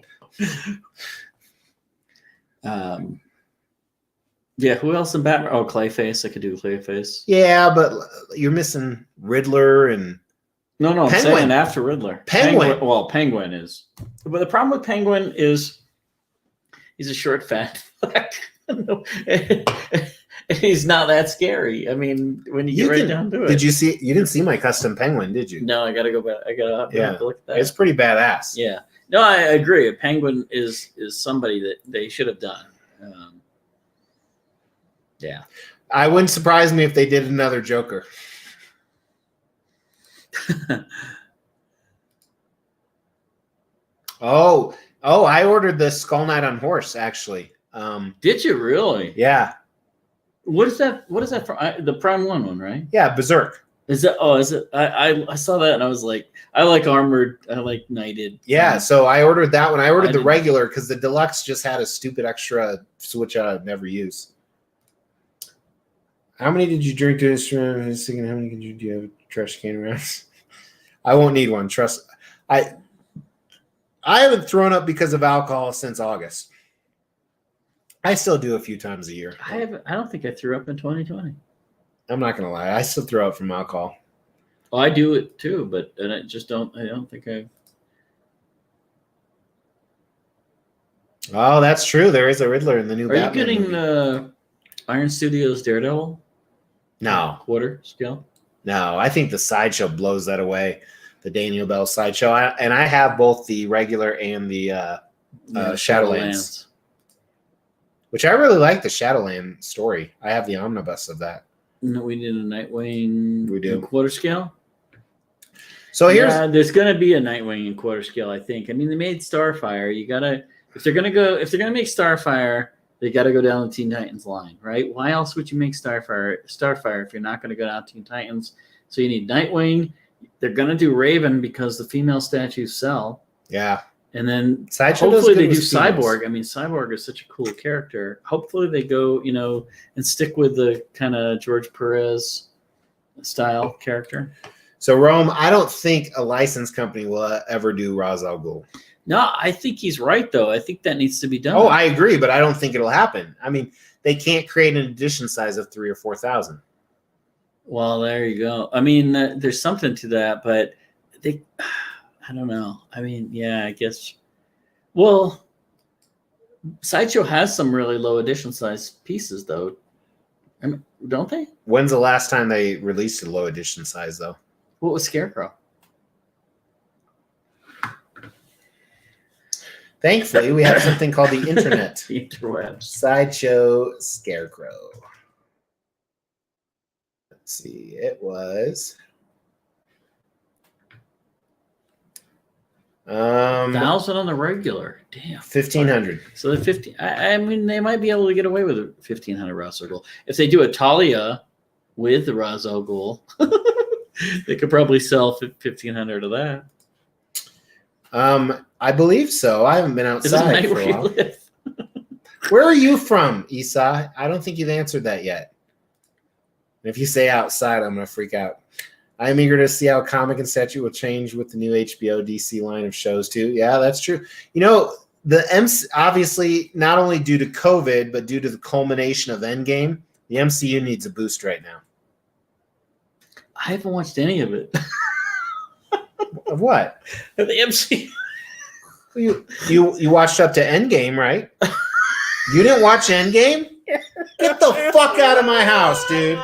[SPEAKER 2] yeah, who else in Batman? Oh, Clayface. I could do Clayface.
[SPEAKER 1] Yeah, but you're missing Riddler and
[SPEAKER 2] no.
[SPEAKER 1] Penguin.
[SPEAKER 2] I'm saying after Riddler.
[SPEAKER 1] Penguin.
[SPEAKER 2] Well, Penguin is. But the problem with Penguin is he's a short, fat. He's not that scary. I mean, when you get right down to it.
[SPEAKER 1] Did you see? You didn't see my custom Penguin, did you?
[SPEAKER 2] No, I got to go back. I got to look at that.
[SPEAKER 1] It's pretty badass.
[SPEAKER 2] Yeah. No, I agree. A Penguin is somebody that they should have done. Yeah.
[SPEAKER 1] I wouldn't surprise me if they did another Joker. Oh, I ordered the Skull Knight on Horse, actually.
[SPEAKER 2] Did you really?
[SPEAKER 1] Yeah.
[SPEAKER 2] What is that for? The Prime 1, right?
[SPEAKER 1] Yeah, Berserk.
[SPEAKER 2] Is it? I saw that and I was like, I like armored, I like knighted.
[SPEAKER 1] Yeah, so I ordered that one. I ordered the regular because the deluxe just had a stupid extra switch I'd never use. How many did you drink to this room? I was thinking, how many do you have a trash can around? I won't need one. Trust. I haven't thrown up because of alcohol since August. I still do a few times a year.
[SPEAKER 2] I don't think I threw up in 2020.
[SPEAKER 1] I'm not gonna lie. I still throw up from alcohol.
[SPEAKER 2] Oh, I do it too, but I don't think I've.
[SPEAKER 1] Oh, that's true. There is a Riddler in the new Batman.
[SPEAKER 2] Are you getting
[SPEAKER 1] movie.
[SPEAKER 2] Iron Studios Daredevil?
[SPEAKER 1] No.
[SPEAKER 2] Quarter scale?
[SPEAKER 1] No, I think the Sideshow blows that away. The Daniel Bell Sideshow. And I have both the regular and the Shadowlands. Which I really like the Shadowland story. I have the omnibus of that.
[SPEAKER 2] No, we need a Nightwing.
[SPEAKER 1] We do.
[SPEAKER 2] Quarter scale?
[SPEAKER 1] So
[SPEAKER 2] there's going to be a Nightwing in quarter scale, I think. I mean, they made Starfire. You got to, if they're going to make Starfire, they got to go down the Teen Titans line, right? Why else would you make Starfire if you're not going to go down Teen Titans? So you need Nightwing. They're going to do Raven because the female statues sell.
[SPEAKER 1] Yeah.
[SPEAKER 2] And then
[SPEAKER 1] Sideshow
[SPEAKER 2] hopefully they do
[SPEAKER 1] females.
[SPEAKER 2] Cyborg. I mean, Cyborg is such a cool character. Hopefully they go, and stick with the kind of George Perez style character.
[SPEAKER 1] So, Rome, I don't think a licensed company will ever do Ra's al Ghul.
[SPEAKER 2] No, I think he's right, though. I think that needs to be done.
[SPEAKER 1] Oh, I agree, but I don't think it'll happen. I mean, they can't create an edition size of 3,000 or 4,000.
[SPEAKER 2] Well, there you go. I mean, there's something to that, but I don't know. I mean, yeah, I guess. Well, Sideshow has some really low edition size pieces, though. I mean, don't they?
[SPEAKER 1] When's the last time they released a low edition size, though?
[SPEAKER 2] What was Scarecrow?
[SPEAKER 1] Thankfully, we have something called the internet.
[SPEAKER 2] The interwebs.
[SPEAKER 1] Sideshow Scarecrow. Let's see. It was
[SPEAKER 2] 1,000 on the regular. Damn.
[SPEAKER 1] 1,500.
[SPEAKER 2] So the 50. I mean, they might be able to get away with a 1,500 Ra's al Ghul if they do a Talia with the Ra's al Ghul. They could probably sell 1,500 of that.
[SPEAKER 1] I believe so. I haven't been outside for a while. Where are you from, Esau? I don't think you've answered that yet. If you say outside, I'm going to freak out. I'm eager to see how comic and statue will change with the new HBO DC line of shows, too. Yeah, that's true. The MC, obviously, not only due to COVID, but due to the culmination of Endgame, the MCU needs a boost right now.
[SPEAKER 2] I haven't watched any of it.
[SPEAKER 1] Of what?
[SPEAKER 2] The MCU.
[SPEAKER 1] You watched up to Endgame, right? You didn't watch Endgame? Get the fuck out of my house, dude.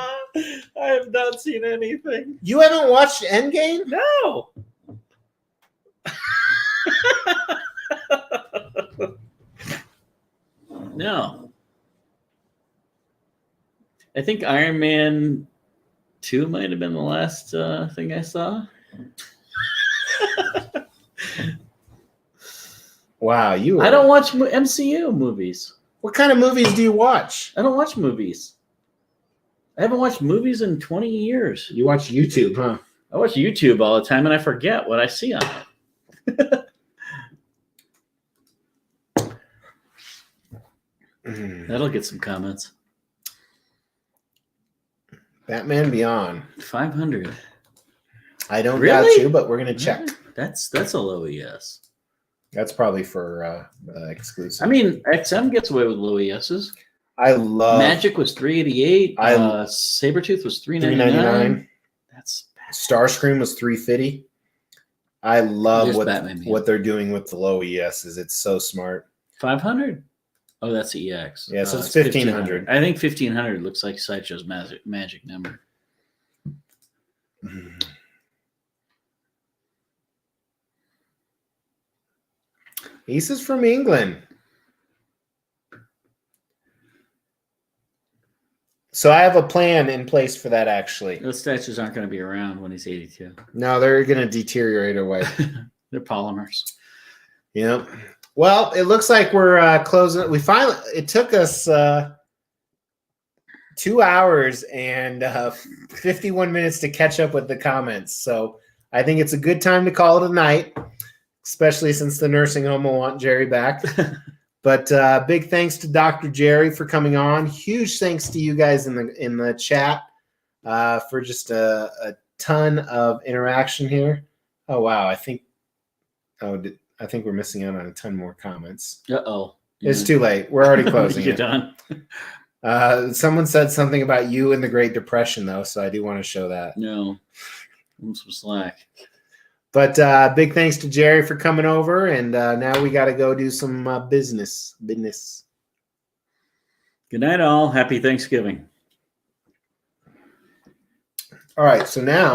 [SPEAKER 2] I have not seen anything.
[SPEAKER 1] You haven't watched Endgame?
[SPEAKER 2] No. No. I think Iron Man 2 might have been the last thing I saw.
[SPEAKER 1] Wow,
[SPEAKER 2] I don't watch MCU movies.
[SPEAKER 1] What kind of movies do you watch?
[SPEAKER 2] I don't watch movies. I haven't watched movies in 20 years.
[SPEAKER 1] You watch YouTube, huh?
[SPEAKER 2] I watch YouTube all the time and I forget what I see on it. That'll get some comments.
[SPEAKER 1] Batman Beyond.
[SPEAKER 2] 500.
[SPEAKER 1] I don't
[SPEAKER 2] Really?
[SPEAKER 1] got you, but we're gonna check.
[SPEAKER 2] That's a low ES.
[SPEAKER 1] That's probably for exclusive.
[SPEAKER 2] I mean, XM gets away with low ESs.
[SPEAKER 1] I love
[SPEAKER 2] Magic was 388. Sabretooth was 399. That's bad.
[SPEAKER 1] Starscream was 350. I love
[SPEAKER 2] There's
[SPEAKER 1] what they're doing with the low ESs. It's so smart.
[SPEAKER 2] 500. Oh, that's the EX.
[SPEAKER 1] Yeah, so it's 1500.
[SPEAKER 2] I think 1500 looks like Sideshow's magic number.
[SPEAKER 1] Aces from England. So I have a plan in place for that, actually.
[SPEAKER 2] Those statues aren't going to be around when he's 82.
[SPEAKER 1] No, they're going to deteriorate away.
[SPEAKER 2] They're polymers.
[SPEAKER 1] Yep. Well, it looks like we're closing. It took us 2 hours and 51 minutes to catch up with the comments. So I think it's a good time to call it a night, especially since the nursing home will want Jerry back. But big thanks to Dr. Jerry for coming on. Huge thanks to you guys in the chat for just a ton of interaction here. Oh wow, I think we're missing out on a ton more comments.
[SPEAKER 2] Uh-oh.
[SPEAKER 1] It's too late. We're already closing.
[SPEAKER 2] You're done.
[SPEAKER 1] Someone said something about you in the Great Depression, though, so I do want to show that.
[SPEAKER 2] No. I'm some slack.
[SPEAKER 1] But big thanks to Jerry for coming over, and now we got to go do some business.
[SPEAKER 2] Good night, all. Happy Thanksgiving.
[SPEAKER 1] All right, so now